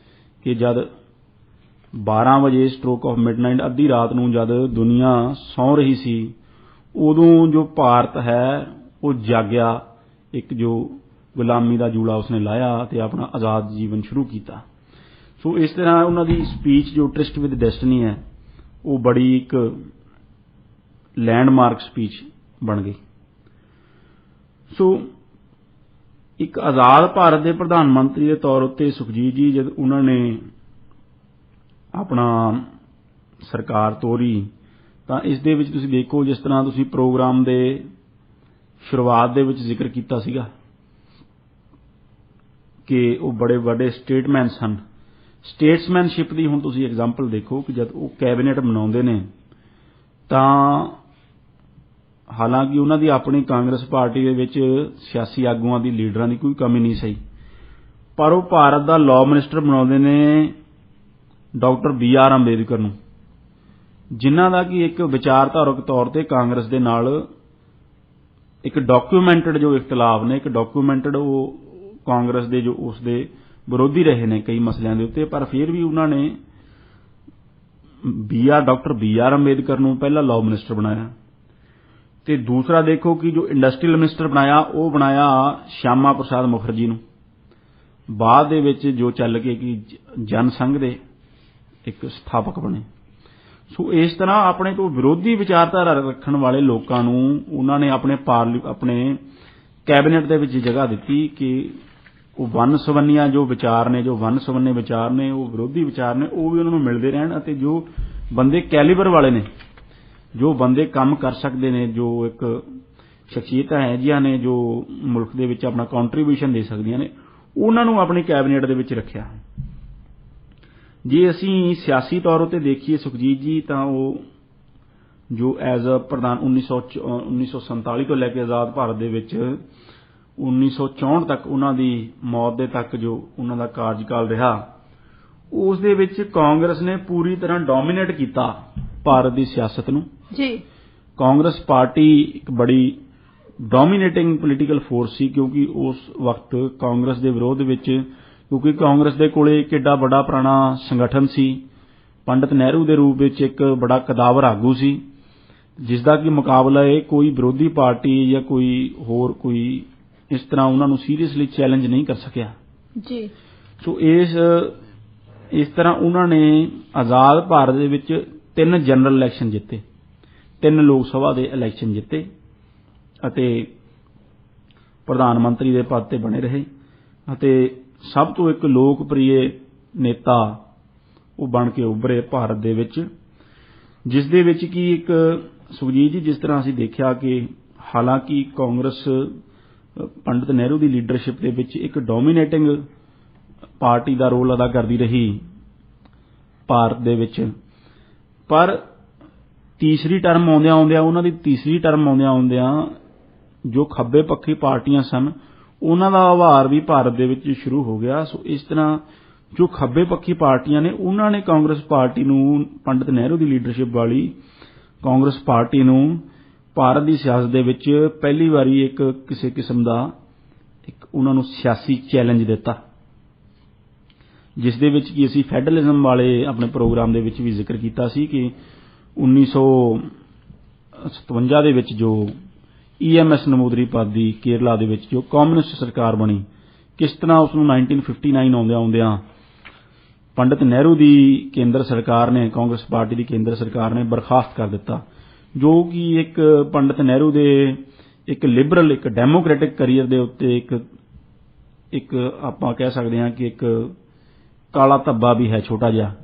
ਕਿ ਜਦ 12 ਵਜੇ ਸਟ੍ਰੋਕ ਆਫ ਮਿਡਨਾਈਟ, ਅੱਧੀ ਰਾਤ ਨੂੰ ਜਦ ਦੁਨੀਆ ਸੌਂ ਰਹੀ ਸੀ, ਉਦੋਂ ਜੋ ਭਾਰਤ ਹੈ ਉਹ ਜਾਗਿਆ, ਇੱਕ ਜੋ ਗੁਲਾਮੀ ਦਾ ਜੂੜਾ ਉਸਨੇ ਲਾਇਆ ਤੇ ਆਪਣਾ ਆਜ਼ਾਦ ਜੀਵਨ ਸ਼ੁਰੂ ਕੀਤਾ। ਸੋ ਇਸ ਤਰ੍ਹਾਂ ਉਹਨਾਂ ਦੀ ਸਪੀਚ ਜੋ ਟ੍ਰਿਸਟ ਵਿਦ ਡੈਸਟਨੀ ਹੈ ਉਹ ਬੜੀ ਇੱਕ ਲੈਂਡਮਾਰਕ ਸਪੀਚ ਬਣ ਗਈ। ਸੋ ਇੱਕ ਆਜ਼ਾਦ ਭਾਰਤ ਦੇ ਪ੍ਰਧਾਨ ਮੰਤਰੀ ਦੇ ਤੌਰ ਉੱਤੇ ਸੁਖਜੀਤ ਜੀ ਜਦ ਉਹਨਾਂ ਨੇ ਆਪਣਾ ਸਰਕਾਰ ਤੋਰੀ ਤਾਂ ਇਸ ਦੇ ਵਿੱਚ ਤੁਸੀਂ ਦੇਖੋ, ਜਿਸ ਤਰ੍ਹਾਂ ਤੁਸੀਂ ਪ੍ਰੋਗਰਾਮ ਦੇ ਸ਼ੁਰੂਆਤ ਦੇ ਵਿੱਚ ਜ਼ਿਕਰ ਕੀਤਾ ਸੀਗਾ ਕਿ ਉਹ ਬੜੇ ਵੱਡੇ ਸਟੇਟਮੈਨ ਸਨ। ਸਟੇਟਸਮੈਨਸ਼ਿਪ ਦੀ ਹੁਣ ਤੁਸੀਂ ਐਗਜ਼ਾਮਪਲ ਦੇਖੋ ਕਿ ਜਦ ਉਹ ਕੈਬਨਿਟ ਬਣਾਉਂਦੇ ਨੇ ਤਾਂ ਹਾਲਾਂਕਿ ਉਹਨਾਂ ਦੀ ਆਪਣੀ ਕਾਂਗਰਸ ਪਾਰਟੀ ਦੇ ਵਿੱਚ ਸਿਆਸੀ ਆਗੂਆਂ ਦੀ, ਲੀਡਰਾਂ ਦੀ ਕੋਈ ਕਮੀ ਨਹੀਂ ਸਹੀ, ਪਰ ਉਹ ਭਾਰਤ ਦਾ ਲਾਅ ਮਿਨਿਸਟਰ ਬਣਾਉਂਦੇ ਨੇ ਡਾਕਟਰ BR ਅੰਬੇਦਕਰ ਨੂੰ, ਜਿਨ੍ਹਾਂ ਦਾ ਕਿ ਇੱਕ ਵਿਚਾਰਧਾਰਕ ਤੌਰ ਤੇ ਕਾਂਗਰਸ ਦੇ ਨਾਲ ਇੱਕ ਡਾਕੂਮੈਂਟਡ ਜੋ ਇਖਤਲਾਫ ਨੇ, ਇੱਕ ਡਾਕੂਮੈਂਟਡ ਉਹ ਕਾਂਗਰਸ ਦੇ ਜੋ ਉਸ ਦੇ ਵਿਰੋਧੀ ਰਹੇ ਨੇ ਕਈ ਮਸਲਿਆਂ ਦੇ ਉੱਤੇ, ਪਰ ਫਿਰ ਵੀ ਉਹਨਾਂ ਨੇ ਡਾਕਟਰ BR ਅੰਬੇਦਕਰ ਨੂੰ ਪਹਿਲਾ ਲਾਅ ਮਿਨਿਸਟਰ ਬਣਾਇਆ। ਤੇ ਦੂਸਰਾ ਦੇਖੋ ਕਿ ਜੋ ਇੰਡਸਟਰੀਅਲ ਮਿਨਿਸਟਰ ਬਣਾਇਆ ਉਹ ਬਣਾਇਆ ਸ਼ਿਆਮਾ ਪ੍ਰਸਾਦ ਮੁਖਰਜੀ ਨੂੰ, ਬਾਅਦ ਦੇ ਵਿੱਚ ਜੋ ਚੱਲ ਕੇ ਕਿ ਜਨ ਸੰਘ ਦੇ ਇੱਕ ਸਥਾਪਕ ਬਣੇ। ਸੋ ਇਸ ਤਰ੍ਹਾਂ ਆਪਣੇ ਤੋਂ ਵਿਰੋਧੀ ਵਿਚਾਰਧਾਰਾ ਰੱਖਣ ਵਾਲੇ ਲੋਕਾਂ ਨੂੰ ਉਹਨਾਂ ਨੇ ਆਪਣੇ ਕੈਬਨਿਟ ਦੇ ਵਿੱਚ ਜਗ੍ਹਾ ਦਿੱਤੀ ਕਿ ਉਹ ਵੰਨ-ਸੁਵੰਨੀਆਂ ਜੋ ਵਿਚਾਰ ਨੇ, ਜੋ ਵੰਨ-ਸੁਵੰਨੇ ਵਿਚਾਰ ਨੇ, ਉਹ ਵਿਰੋਧੀ ਵਿਚਾਰ ਨੇ, ਉਹ ਵੀ ਉਹਨਾਂ ਨੂੰ ਮਿਲਦੇ ਰਹਿਣ, ਅਤੇ ਜੋ ਬੰਦੇ ਕੈਲੀਬਰ ਵਾਲੇ ਨੇ, ਜੋ ਬੰਦੇ ਕੰਮ ਕਰ ਸਕਦੇ ਨੇ, ਜੋ ਇੱਕ ਸ਼ਖਸੀਅਤਾਂ ਹੈ ਜਿਹੀਆਂ ਨੇ ਜੋ ਮੁਲਕ ਦੇ ਵਿੱਚ ਆਪਣਾ ਕੰਟਰੀਬਿਊਸ਼ਨ ਦੇ ਸਕਦੀਆਂ ਨੇ, ਉਹਨਾਂ ਨੂੰ ਆਪਣੀ ਕੈਬਨਿਟ ਦੇ ਵਿੱਚ ਰੱਖਿਆ। ਜੇ ਅਸੀਂ ਸਿਆਸੀ ਤੌਰ ਉੱਤੇ ਦੇਖੀਏ ਸੁਖਜੀਤ ਜੀ ਤਾਂ ਉਹ ਜੋ ਐਜ਼ ਅ ਪ੍ਰਧਾਨ 1947 ਤੋਂ ਲੈ ਕੇ ਆਜ਼ਾਦ ਭਾਰਤ ਦੇ ਵਿੱਚ 1964 ਤੱਕ ਉਹਨਾਂ ਦੀ ਮੌਤ ਦੇ ਤੱਕ ਜੋ ਉਹਨਾਂ ਦਾ ਕਾਰਜਕਾਲ ਰਿਹਾ, ਉਸ ਦੇ ਵਿੱਚ ਕਾਂਗਰਸ ਨੇ ਪੂਰੀ ਤਰ੍ਹਾਂ ਡੋਮੀਨੇਟ ਕੀਤਾ ਭਾਰਤ ਦੀ ਸਿਆਸਤ ਨੂੰ। ਜੀ ਕਾਂਗਰਸ ਪਾਰਟੀ ਇੱਕ ਬੜੀ ਡੋਮੀਨੇਟਿੰਗ ਪੋਲੀਟੀਕਲ ਫੋਰਸ ਸੀ, ਕਿਉਂਕਿ ਉਸ ਵਕਤ ਕਾਂਗਰਸ ਦੇ ਵਿਰੋਧ ਵਿੱਚ, ਕਿਉਂਕਿ ਕਾਂਗਰਸ ਦੇ ਕੋਲੇ ਇੱਕ ਏਡਾ ਵੱਡਾ ਪੁਰਾਣਾ ਸੰਗਠਨ ਸੀ, ਪੰਡਿਤ ਨਹਿਰੂ ਦੇ ਰੂਪ ਵਿੱਚ ਇੱਕ ਬੜਾ ਕਦਾਵਰ ਆਗੂ ਸੀ, ਜਿਸ ਦਾ ਕਿ ਮੁਕਾਬਲਾ ਇਹ ਕੋਈ ਵਿਰੋਧੀ ਪਾਰਟੀ ਜਾਂ ਕੋਈ ਹੋਰ ਕੋਈ ਇਸ ਤਰ੍ਹਾਂ ਉਹਨਾਂ ਨੂੰ ਸੀਰੀਅਸਲੀ ਚੈਲੰਜ ਨਹੀਂ ਕਰ ਸਕਿਆ। ਜੀ ਸੋ ਇਸ ਤਰ੍ਹਾਂ ਉਹਨਾਂ ਨੇ ਆਜ਼ਾਦ ਭਾਰਤ ਦੇ ਵਿੱਚ 3 ਜਨਰਲ ਇਲੈਕਸ਼ਨ ਜਿੱਤੇ, 3 ਲੋਕ ਸਭਾ ਦੇ ਇਲੈਕਸ਼ਨ ਜਿੱਤੇ ਅਤੇ ਪ੍ਰਧਾਨ ਮੰਤਰੀ ਦੇ ਪਦ ਤੇ ਬਣੇ ਰਹੇ, ਅਤੇ ਸਭ ਤੋਂ ਇੱਕ ਲੋਕਪ੍ਰਿਯ ਨੇਤਾ ਉਹ ਬਣ ਕੇ ਉੱਭਰੇ ਭਾਰਤ ਦੇ ਵਿੱਚ, ਜਿਸ ਦੇ ਵਿੱਚ ਕਿ ਇੱਕ ਸੁਖਜੀਤ ਜੀ ਜਿਸ ਤਰ੍ਹਾਂ ਅਸੀਂ ਦੇਖਿਆ ਕਿ ਹਾਲਾਂਕਿ ਕਾਂਗਰਸ ਪੰਡਿਤ ਨਹਿਰੂ ਦੀ ਲੀਡਰਸ਼ਿਪ ਦੇ ਵਿੱਚ ਇੱਕ ਡੋਮੀਨੇਟਿੰਗ ਪਾਰਟੀ ਦਾ ਰੋਲ ਅਦਾ ਕਰਦੀ ਰਹੀ ਭਾਰਤ ਦੇ ਵਿੱਚ, ਪਰ ਤੀਸਰੀ ਟਰਮ ਆਉਂਦਿਆਂ ਉਹਨਾਂ ਦੀ ਤੀਸਰੀ ਟਰਮ ਆਉਂਦਿਆਂ ਜੋ ਖੱਬੇ ਪੱਖੀ ਪਾਰਟੀਆਂ ਸਨ ਉਹਨਾਂ ਦਾ ਉਭਾਰ ਵੀ ਭਾਰਤ ਦੇ ਵਿੱਚ ਸ਼ੁਰੂ ਹੋ ਗਿਆ। ਸੋ ਇਸ ਤਰ੍ਹਾਂ ਜੋ ਖੱਬੇ ਪੱਖੀ ਪਾਰਟੀਆਂ ਨੇ ਉਹਨਾਂ ਨੇ ਕਾਂਗਰਸ ਪਾਰਟੀ ਨੂੰ, ਪੰਡਿਤ ਨਹਿਰੂ ਦੀ ਲੀਡਰਸ਼ਿਪ ਵਾਲੀ ਕਾਂਗਰਸ ਪਾਰਟੀ ਨੂੰ ਭਾਰਤ ਦੀ ਸਿਆਸਤ ਦੇ ਵਿੱਚ ਪਹਿਲੀ ਵਾਰੀ ਇੱਕ ਕਿਸੇ ਕਿਸਮ ਦਾ ਇੱਕ ਉਹਨਾਂ ਨੂੰ ਸਿਆਸੀ ਚੈਲੰਜ ਦਿੱਤਾ, ਜਿਸ ਦੇ ਵਿੱਚ ਕਿ ਅਸੀਂ ਫੈਡਰਲਿਜ਼ਮ ਵਾਲੇ ਆਪਣੇ ਪ੍ਰੋਗਰਾਮ ਦੇ ਵਿੱਚ ਵੀ ਜ਼ਿਕਰ ਕੀਤਾ ਸੀ ਕਿ 1957 ਦੇ ਵਿੱਚ ਜੋ EMS ਨਮੂਦਰੀਪਾਦੀ ਕੇਰਲਾ ਦੇ ਵਿੱਚ ਜੋ ਕਮਿਊਨਿਸਟ ਸਰਕਾਰ ਬਣੀ, ਕਿਸ ਤਰ੍ਹਾਂ ਉਸ ਨੂੰ 1959 ਆਉਂਦਿਆਂ ਪੰਡਿਤ ਨਹਿਰੂ ਦੀ ਕੇਂਦਰ ਸਰਕਾਰ ਨੇ, ਕਾਂਗਰਸ ਪਾਰਟੀ ਦੀ ਕੇਂਦਰ ਸਰਕਾਰ ਨੇ ਬਰਖਾਸਤ ਕਰ ਦਿੱਤਾ, ਜੋ ਕਿ ਇੱਕ ਪੰਡਿਤ ਨਹਿਰੂ ਦੇ ਇੱਕ ਲਿਬਰਲ, ਇੱਕ ਡੈਮੋਕ੍ਰੈਟਿਕ ਕਰੀਅਰ ਦੇ ਉੱਤੇ ਇੱਕ ਆਪਾਂ ਕਹਿ ਸਕਦੇ ਹਾਂ ਕਿ ਇੱਕ ਕਾਲਾ ਧੱਬਾ ਵੀ ਹੈ ਛੋਟਾ ਜਿਹਾ,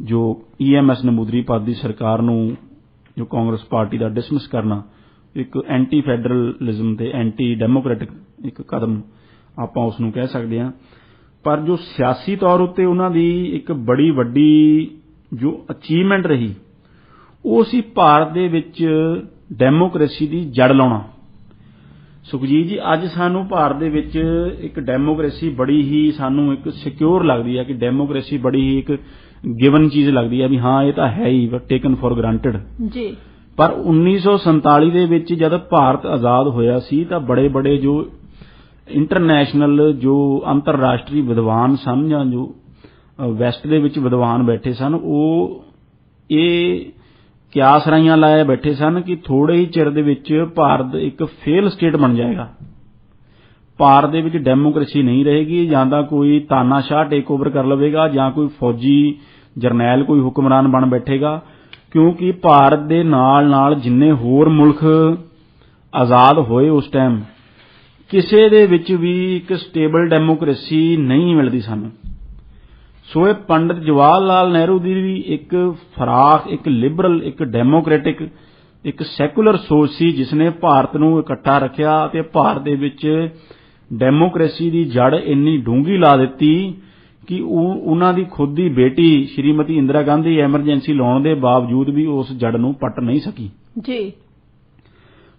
ਜੋ EMS ਨਮੂਦਰੀਪਾਦੀ ਸਰਕਾਰ ਨੂੰ, ਜੋ ਕਾਂਗਰਸ ਪਾਰਟੀ ਦਾ ਡਿਸਮਿਸ ਕਰਨਾ, ਇੱਕ ਐਂਟੀ ਫੈਡਰਲਿਜ਼ਮ ਤੇ ਐਂਟੀ ਡੈਮੋਕ੍ਰੈਟਿਕ ਇੱਕ ਕਦਮ ਆਪਾਂ ਉਸ ਨੂੰ ਕਹਿ ਸਕਦੇ ਹਾਂ। ਪਰ ਜੋ ਸਿਆਸੀ ਤੌਰ ਉੱਤੇ ਉਹਨਾਂ ਦੀ ਇੱਕ ਬੜੀ ਵੱਡੀ ਜੋ ਅਚੀਵਮੈਂਟ ਰਹੀ ਉਹ ਸੀ ਭਾਰਤ ਦੇ ਵਿੱਚ ਡੈਮੋਕ੍ਰੇਸੀ ਦੀ ਜੜ ਲਾਉਣਾ। ਸੁਖਜੀਤ ਜੀ, ਅੱਜ ਸਾਨੂੰ ਭਾਰਤ ਦੇ ਵਿੱਚ ਇੱਕ ਡੈਮੋਕ੍ਰੇਸੀ ਬੜੀ ਹੀ ਸਾਨੂੰ ਇੱਕ ਸਿਕਿਉਰ ਲੱਗਦੀ ਹੈ ਕਿ ਡੈਮੋਕ੍ਰੇਸੀ ਬੜੀ ਹੀ ਇੱਕ ਗਿਵਨ ਚੀਜ਼ ਲੱਗਦੀ ਹੈ ਵੀ ਹਾਂ ਇਹ ਤਾਂ ਹੈ ਹੀ, ਟੇਕਨ ਫॉर ਗ੍ਰਾਂਟਡ ਜੀ। ਪਰ 1947 ਦੇ ਵਿੱਚ ਜਦ ਭਾਰਤ ਆਜ਼ਾਦ ਹੋਇਆ ਸੀ ਤਾਂ ਬੜੇ ਬੜੇ ਜੋ ਇੰਟਰਨੈਸ਼ਨਲ ਜੋ ਅੰਤਰਰਾਸ਼ਟਰੀ ਵਿਦਵਾਨ ਸਨ ਜਾਂ ਜੋ ਵੈਸਟ ਦੇ ਵਿੱਚ ਵਿਦਵਾਨ ਬੈਠੇ ਸਨ, ਉਹ ਇਹ ਕਿਆਸ ਰਾਈਆਂ ਲਾਏ ਬੈਠੇ ਸਨ ਕਿ ਥੋੜੇ ਹੀ ਚਿਰ ਦੇ ਵਿੱਚ ਭਾਰਤ ਇੱਕ ਫੇਲ ਸਟੇਟ ਬਣ ਜਾਏਗਾ, ਭਾਰਤ ਦੇ ਵਿੱਚ ਡੈਮੋਕ੍ਰੇਸੀ ਨਹੀਂ ਰਹੇਗੀ, ਜਾਂ ਤਾਂ ਕੋਈ ਤਾਨਾਸ਼ਾਹ ਟੇਕ ਓਵਰ ਕਰ ਲਵੇਗਾ ਜਾਂ ਕੋਈ ਫੌਜੀ ਜਰਨੈਲ ਕੋਈ ਹੁਕਮਰਾਨ ਬਣ ਬੈਠੇਗਾ, ਕਿਉਂਕਿ ਭਾਰਤ ਦੇ ਨਾਲ ਜਿੰਨੇ ਹੋਰ ਮੁਲਕ ਆਜ਼ਾਦ ਹੋਏ ਉਸ ਟਾਈਮ ਕਿਸੇ ਦੇ ਵਿੱਚ ਵੀ ਇੱਕ ਸਟੇਬਲ ਡੈਮੋਕ੍ਰੇਸੀ ਨਹੀਂ ਮਿਲਦੀ ਸਾਨੂੰ। ਸੋ ਇਹ ਪੰਡਿਤ ਜਵਾਹਰ ਲਾਲ ਨਹਿਰੂ ਦੀ ਵੀ ਇੱਕ ਫਰਾਖ, ਇੱਕ ਲਿਬਰਲ, ਇੱਕ ਡੈਮੋਕ੍ਰੈਟਿਕ, ਇੱਕ ਸੈਕੂਲਰ ਸੋਚ ਸੀ ਜਿਸ ਨੇ ਭਾਰਤ ਨੂੰ ਇਕੱਠਾ ਰੱਖਿਆ ਅਤੇ ਭਾਰਤ ਦੇ ਵਿੱਚ ਡੈਮੋਕ੍ਰੇਸੀ ਦੀ ਜੜ ਇੰਨੀ ਡੂੰਘੀ ਲਾ ਦਿੱਤੀ ਕਿ ਉਹਨਾਂ ਦੀ ਖੁਦ ਦੀ ਬੇਟੀ ਸ਼੍ਰੀਮਤੀ ਇੰਦਰਾ ਗਾਂਧੀ ਐਮਰਜੈਂਸੀ ਲਾਉਣ ਦੇ ਬਾਵਜੂਦ ਵੀ ਉਸ ਜੜ ਨੂੰ ਪੱਟ ਨਹੀਂ ਸਕੀ ਜੀ।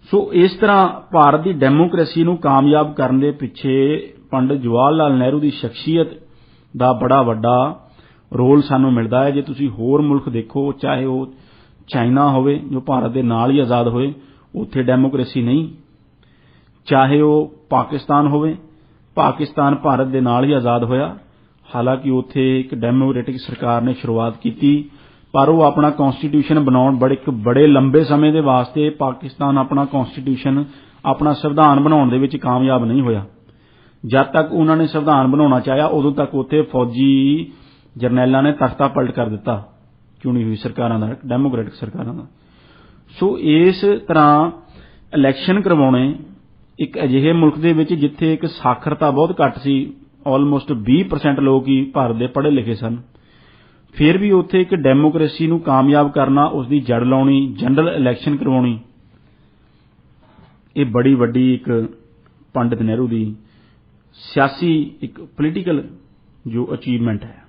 ਸੋ ਇਸ ਤਰ੍ਹਾਂ ਭਾਰਤ ਦੀ ਡੈਮੋਕ੍ਰੇਸੀ ਨੂੰ ਕਾਮਯਾਬ ਕਰਨ ਦੇ ਪਿੱਛੇ ਪੰਡਿਤ ਜਵਾਹਰ ਲਾਲ ਨਹਿਰੂ ਦੀ ਸ਼ਖਸੀਅਤ ਦਾ ਬੜਾ ਵੱਡਾ ਰੋਲ ਸਾਨੂੰ ਮਿਲਦਾ ਹੈ। ਜੇ ਤੁਸੀਂ ਹੋਰ ਮੁਲਕ ਦੇਖੋ, ਚਾਹੇ ਉਹ ਚਾਈਨਾ ਹੋਵੇ ਜੋ ਭਾਰਤ ਦੇ ਨਾਲ ਹੀ ਆਜ਼ਾਦ ਹੋਏ, ਉੱਥੇ ਡੈਮੋਕ੍ਰੇਸੀ ਨਹੀਂ, ਚਾਹੇ ਉਹ ਪਾਕਿਸਤਾਨ ਹੋਵੇ, ਪਾਕਿਸਤਾਨ ਭਾਰਤ ਦੇ ਨਾਲ ਹੀ ਆਜ਼ਾਦ ਹੋਇਆ, ਹਾਲਾਂਕਿ ਉੱਥੇ ਇੱਕ ਡੈਮੋਕ੍ਰੈਟਿਕ ਸਰਕਾਰ ਨੇ ਸ਼ੁਰੂਆਤ ਕੀਤੀ, ਪਰ ਉਹ ਆਪਣਾ ਕਨਸਟੀਟਿਊਸ਼ਨ ਬਣਾਉਣ ਬੜੇ ਲੰਬੇ ਸਮੇਂ ਦੇ ਵਾਸਤੇ ਪਾਕਿਸਤਾਨ ਆਪਣਾ ਕਨਸਟੀਟਿਊਸ਼ਨ, ਆਪਣਾ ਸੰਵਿਧਾਨ ਬਣਾਉਣ ਦੇ ਵਿੱਚ ਕਾਮਯਾਬ ਨਹੀਂ ਹੋਇਆ। ਜਦ ਤੱਕ ਉਹਨਾਂ ਨੇ ਸੰਵਿਧਾਨ ਬਣਾਉਣਾ ਚਾਹਿਆ ਉਦੋਂ ਤੱਕ ਉੱਥੇ ਫੌਜੀ ਜਰਨੈਲਾਂ ਨੇ ਤਖਤਾ ਪਲਟ ਕਰ ਦਿੱਤਾ ਚੁਣੀ ਹੋਈ ਸਰਕਾਰਾਂ ਦਾ, ਡੈਮੋਕ੍ਰੈਟਿਕ ਸਰਕਾਰਾਂ ਦਾ। ਸੋ ਇਸ ਤਰ੍ਹਾਂ ਇਲੈਕਸ਼ਨ ਕਰਵਾਉਣੇ ਇੱਕ ਅਜਿਹੇ ਮੁਲਕ ਦੇ ਵਿੱਚ ਜਿੱਥੇ ਇੱਕ ਸਾਖਰਤਾ ਬਹੁਤ ਘੱਟ ਸੀ, ਆਲਮੋਸਟ 20% ਲੋਕ ਹੀ ਭਾਰਤ ਦੇ ਪੜ੍ਹੇ ਲਿਖੇ ਸਨ, ਫਿਰ ਵੀ ਉੱਥੇ ਇੱਕ ਡੈਮੋਕ੍ਰੇਸੀ ਨੂੰ ਕਾਮਯਾਬ ਕਰਨਾ, ਉਸ ਦੀ ਜੜ ਲਾਉਣੀ, ਜਨਰਲ ਇਲੈਕਸ਼ਨ ਕਰਵਾਉਣੀ, ਇਹ ਬੜੀ ਵੱਡੀ ਇੱਕ ਪੰਡਿਤ ਨਹਿਰੂ ਦੀ ਸਿਆਸੀ ਇੱਕ ਪੋਲੀਟੀਕਲ ਜੋ ਅਚੀਵਮੈਂਟ ਹੈ।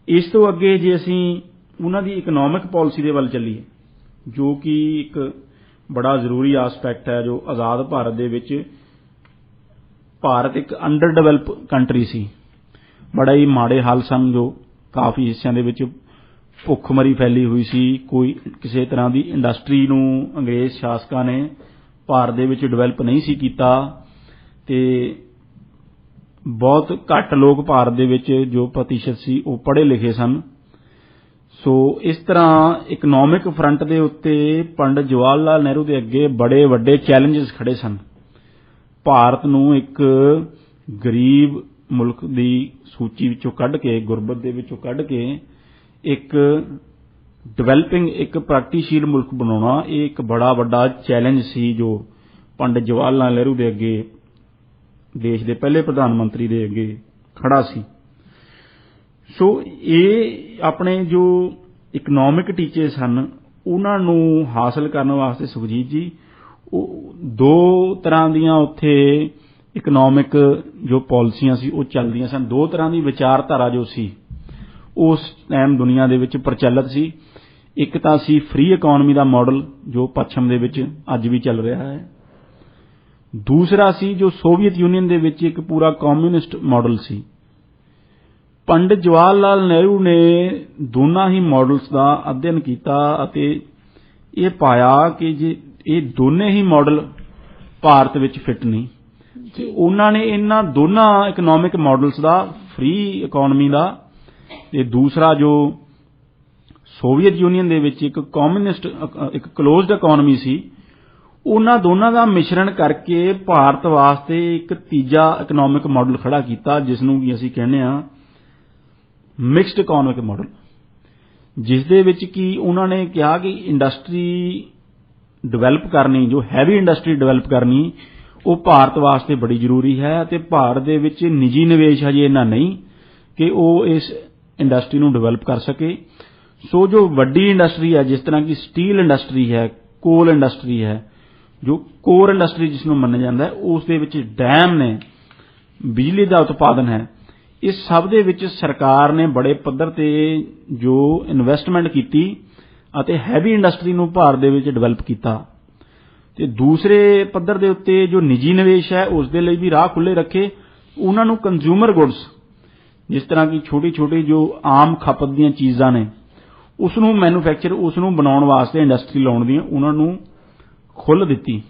ਇਸ ਤੋਂ ਅੱਗੇ ਜੇ ਅਸੀਂ ਉਹਨਾਂ ਦੀ ਇਕਨੋਮਿਕ ਪਾਲਿਸੀ ਦੇ ਵੱਲ ਚੱਲੀਏ, ਜੋ ਕਿ ਇੱਕ ਬੜਾ ਜ਼ਰੂਰੀ ਆਸਪੈਕਟ ਹੈ, ਜੋ ਆਜ਼ਾਦ ਭਾਰਤ ਦੇ ਵਿੱਚ ਭਾਰਤ ਇੱਕ ਅੰਡਰ ਡਿਵੈਲਪ ਕੰਟਰੀ ਸੀ, ਬੜਾ ਹੀ ਮਾੜੇ ਹਾਲ ਸਨ, ਜੋ ਕਾਫੀ ਹਿੱਸਿਆਂ ਦੇ ਵਿੱਚ ਭੁੱਖਮਰੀ ਫੈਲੀ ਹੋਈ ਸੀ, ਕੋਈ ਕਿਸੇ ਤਰ੍ਹਾਂ ਦੀ ਇੰਡਸਟਰੀ ਨੂੰ ਅੰਗਰੇਜ਼ ਸ਼ਾਸਕਾਂ ਨੇ ਭਾਰਤ ਦੇ ਵਿੱਚ ਡਿਵੈਲਪ ਨਹੀਂ ਸੀ ਕੀਤਾ, ਤੇ ਬਹੁਤ ਘੱਟ ਲੋਕ ਭਾਰਤ ਦੇ ਵਿੱਚ ਜੋ ਪ੍ਰਤੀਸ਼ਤ ਸੀ ਉਹ ਪੜ੍ਹੇ ਲਿਖੇ ਸਨ। ਸੋ ਇਸ ਤਰ੍ਹਾਂ ਇਕਨੋਮਿਕ ਫਰੰਟ ਦੇ ਉੱਤੇ ਪੰਡਿਤ ਜਵਾਹਰ ਲਾਲ ਨਹਿਰੂ ਦੇ ਅੱਗੇ ਬੜੇ ਵੱਡੇ ਚੈਲੰਜਸ ਖੜੇ ਸਨ। ਭਾਰਤ ਨੂੰ ਇੱਕ ਗਰੀਬ ਮੁਲਕ ਦੀ ਸੂਚੀ ਵਿੱਚੋਂ ਕੱਢ ਕੇ, ਗੁਰਬਤ ਦੇ ਵਿੱਚੋਂ ਕੱਢ ਕੇ ਇੱਕ ਡਿਵੈਲਪਿੰਗ, ਇੱਕ ਪ੍ਰਗਤੀਸ਼ੀਲ ਮੁਲਕ ਬਣਾਉਣਾ, ਇਹ ਇੱਕ ਬੜਾ ਵੱਡਾ ਚੈਲੰਜ ਸੀ ਜੋ ਪੰਡਿਤ ਜਵਾਹਰ ਲਾਲ ਨਹਿਰੂ ਦੇ ਅੱਗੇ, ਦੇਸ਼ ਦੇ ਪਹਿਲੇ ਪ੍ਰਧਾਨ ਮੰਤਰੀ ਦੇ ਅੱਗੇ ਖੜਾ ਸੀ। ਸੋ ਇਹ ਆਪਣੇ ਜੋ ਇਕਨੋਮਿਕ ਟੀਚੇ ਸਨ ਉਹਨਾਂ ਨੂੰ ਹਾਸਲ ਕਰਨ ਵਾਸਤੇ ਸੁਖਜੀਤ ਜੀ ਉਹ ਦੋ ਤਰ੍ਹਾਂ ਦੀਆਂ ਉੱਥੇ ਇਕਨੋਮਿਕ ਜੋ ਪਾਲਿਸੀਆਂ ਸੀ ਉਹ ਚੱਲਦੀਆਂ ਸਨ। ਦੋ ਤਰ੍ਹਾਂ ਦੀ ਵਿਚਾਰਧਾਰਾ ਜੋ ਸੀ ਉਸ ਟਾਈਮ ਦੁਨੀਆ ਦੇ ਵਿੱਚ ਪ੍ਰਚਲਿਤ ਸੀ। ਇੱਕ ਤਾਂ ਸੀ ਫ੍ਰੀ ਇਕਨੋਮੀ ਦਾ ਮਾਡਲ ਜੋ ਪੱਛਮ ਦੇ ਵਿੱਚ ਅੱਜ ਵੀ ਚੱਲ ਰਿਹਾ ਹੈ, ਦੂਸਰਾ ਸੀ ਜੋ ਸੋਵੀਅਤ ਯੂਨੀਅਨ ਦੇ ਵਿੱਚ ਇੱਕ ਪੂਰਾ ਕਮਿਊਨਿਸਟ ਮਾਡਲ ਸੀ। ਪੰਡਿਤ ਜਵਾਹਰ ਲਾਲ ਨਹਿਰੂ ਨੇ ਦੋਨਾਂ ਹੀ ਮਾਡਲਸ ਦਾ ਅਧਿਐਨ ਕੀਤਾ ਅਤੇ ਇਹ ਪਾਇਆ ਕਿ ਜੇ ਇਹ ਦੋਨੇ ਹੀ ਮਾਡਲ ਭਾਰਤ ਵਿੱਚ ਫਿੱਟ ਨਹੀਂ, ਤੇ ਉਹਨਾਂ ਨੇ ਇਹਨਾਂ ਦੋਨਾਂ ਇਕਨੋਮਿਕ ਮਾਡਲਸ ਦਾ, ਫ੍ਰੀ ਇਕਨੋਮੀ ਦਾ ਤੇ ਦੂਸਰਾ ਜੋ ਸੋਵੀਅਤ ਯੂਨੀਅਨ ਦੇ ਵਿੱਚ ਇੱਕ ਕਮਿਊਨਿਸਟ, ਇੱਕ ਕਲੋਜ਼ਡ ਇਕਨੋਮੀ ਸੀ, ਉਹਨਾਂ ਦੋਨਾਂ ਦਾ ਮਿਸ਼ਰਣ ਕਰਕੇ ਭਾਰਤ ਵਾਸਤੇ ਇੱਕ ਤੀਜਾ ਇਕਨੋਮਿਕ ਮਾਡਲ ਖੜਾ ਕੀਤਾ, ਜਿਸ ਨੂੰ ਕਿ ਅਸੀਂ ਕਹਿੰਦੇ ਹਾਂ ਮਿਕਸਡ ਇਕਨੋਮਿਕ ਮਾਡਲ, ਜਿਸ ਦੇ ਵਿੱਚ ਕਿ ਉਹਨਾਂ ਨੇ ਕਿਹਾ ਕਿ ਇੰਡਸਟਰੀ ਡਿਵੈਲਪ ਕਰਨੀ, ਜੋ ਹੈਵੀ ਇੰਡਸਟਰੀ ਡਿਵੈਲਪ ਕਰਨੀ, ਉਹ ਭਾਰਤ ਵਾਸਤੇ ਬੜੀ ਜ਼ਰੂਰੀ ਹੈ ਅਤੇ ਭਾਰਤ ਦੇ ਵਿੱਚ ਨਿੱਜੀ ਨਿਵੇਸ਼ ਹਜੇ ਇੰਨਾ ਨਹੀਂ ਕਿ ਉਹ ਇਸ ਇੰਡਸਟਰੀ ਨੂੰ ਡਿਵੈਲਪ ਕਰ ਸਕੇ। ਸੋ ਜੋ ਵੱਡੀ ਇੰਡਸਟਰੀ ਹੈ, ਜਿਸ ਤਰ੍ਹਾਂ ਕਿ ਸਟੀਲ ਇੰਡਸਟਰੀ ਹੈ, ਕੋਲ ਇੰਡਸਟਰੀ ਹੈ, ਜੋ ਕੋਰ ਇੰਡਸਟਰੀ ਜਿਸ ਨੂੰ ਮੰਨਿਆ ਜਾਂਦਾ ਹੈ, ਉਸ ਦੇ ਵਿੱਚ ਡੈਮ ਨੇ, ਬਿਜਲੀ ਦਾ ਉਤਪਾਦਨ ਹੈ, ਇਸ ਸਭ ਦੇ ਵਿੱਚ ਸਰਕਾਰ ਨੇ ਬੜੇ ਪੱਧਰ ਤੇ ਜੋ ਇਨਵੈਸਟਮੈਂਟ ਕੀਤੀ ਅਤੇ ਹੈਵੀ ਇੰਡਸਟਰੀ ਨੂੰ ਭਾਰਤ ਦੇ ਵਿੱਚ ਡਿਵੈਲਪ ਕੀਤਾ, ਤੇ ਦੂਸਰੇ ਪੱਧਰ ਦੇ ਉੱਤੇ ਜੋ ਨਿੱਜੀ ਨਿਵੇਸ਼ ਹੈ ਉਸ ਦੇ ਲਈ ਵੀ ਰਾਹ ਖੁੱਲ੍ਹੇ ਰੱਖੇ। ਉਹਨਾਂ ਨੂੰ ਕੰਜ਼ਿਊਮਰ ਗੁੱਡਸ, ਜਿਸ ਤਰ੍ਹਾਂ ਕਿ ਛੋਟੀ ਛੋਟੀ ਜੋ ਆਮ ਖਪਤ ਦੀਆਂ ਚੀਜ਼ਾਂ ਨੇ, ਉਸ ਨੂੰ ਮੈਨੂਫੈਕਚਰ, ਉਸ ਨੂੰ ਬਣਾਉਣ ਵਾਸਤੇ ਇੰਡਸਟਰੀ ਲਾਉਣ ਦੀਆਂ ਉਹਨਾਂ ਨੂੰ ਖੁੱਲ੍ਹ ਦਿੱਤੀ।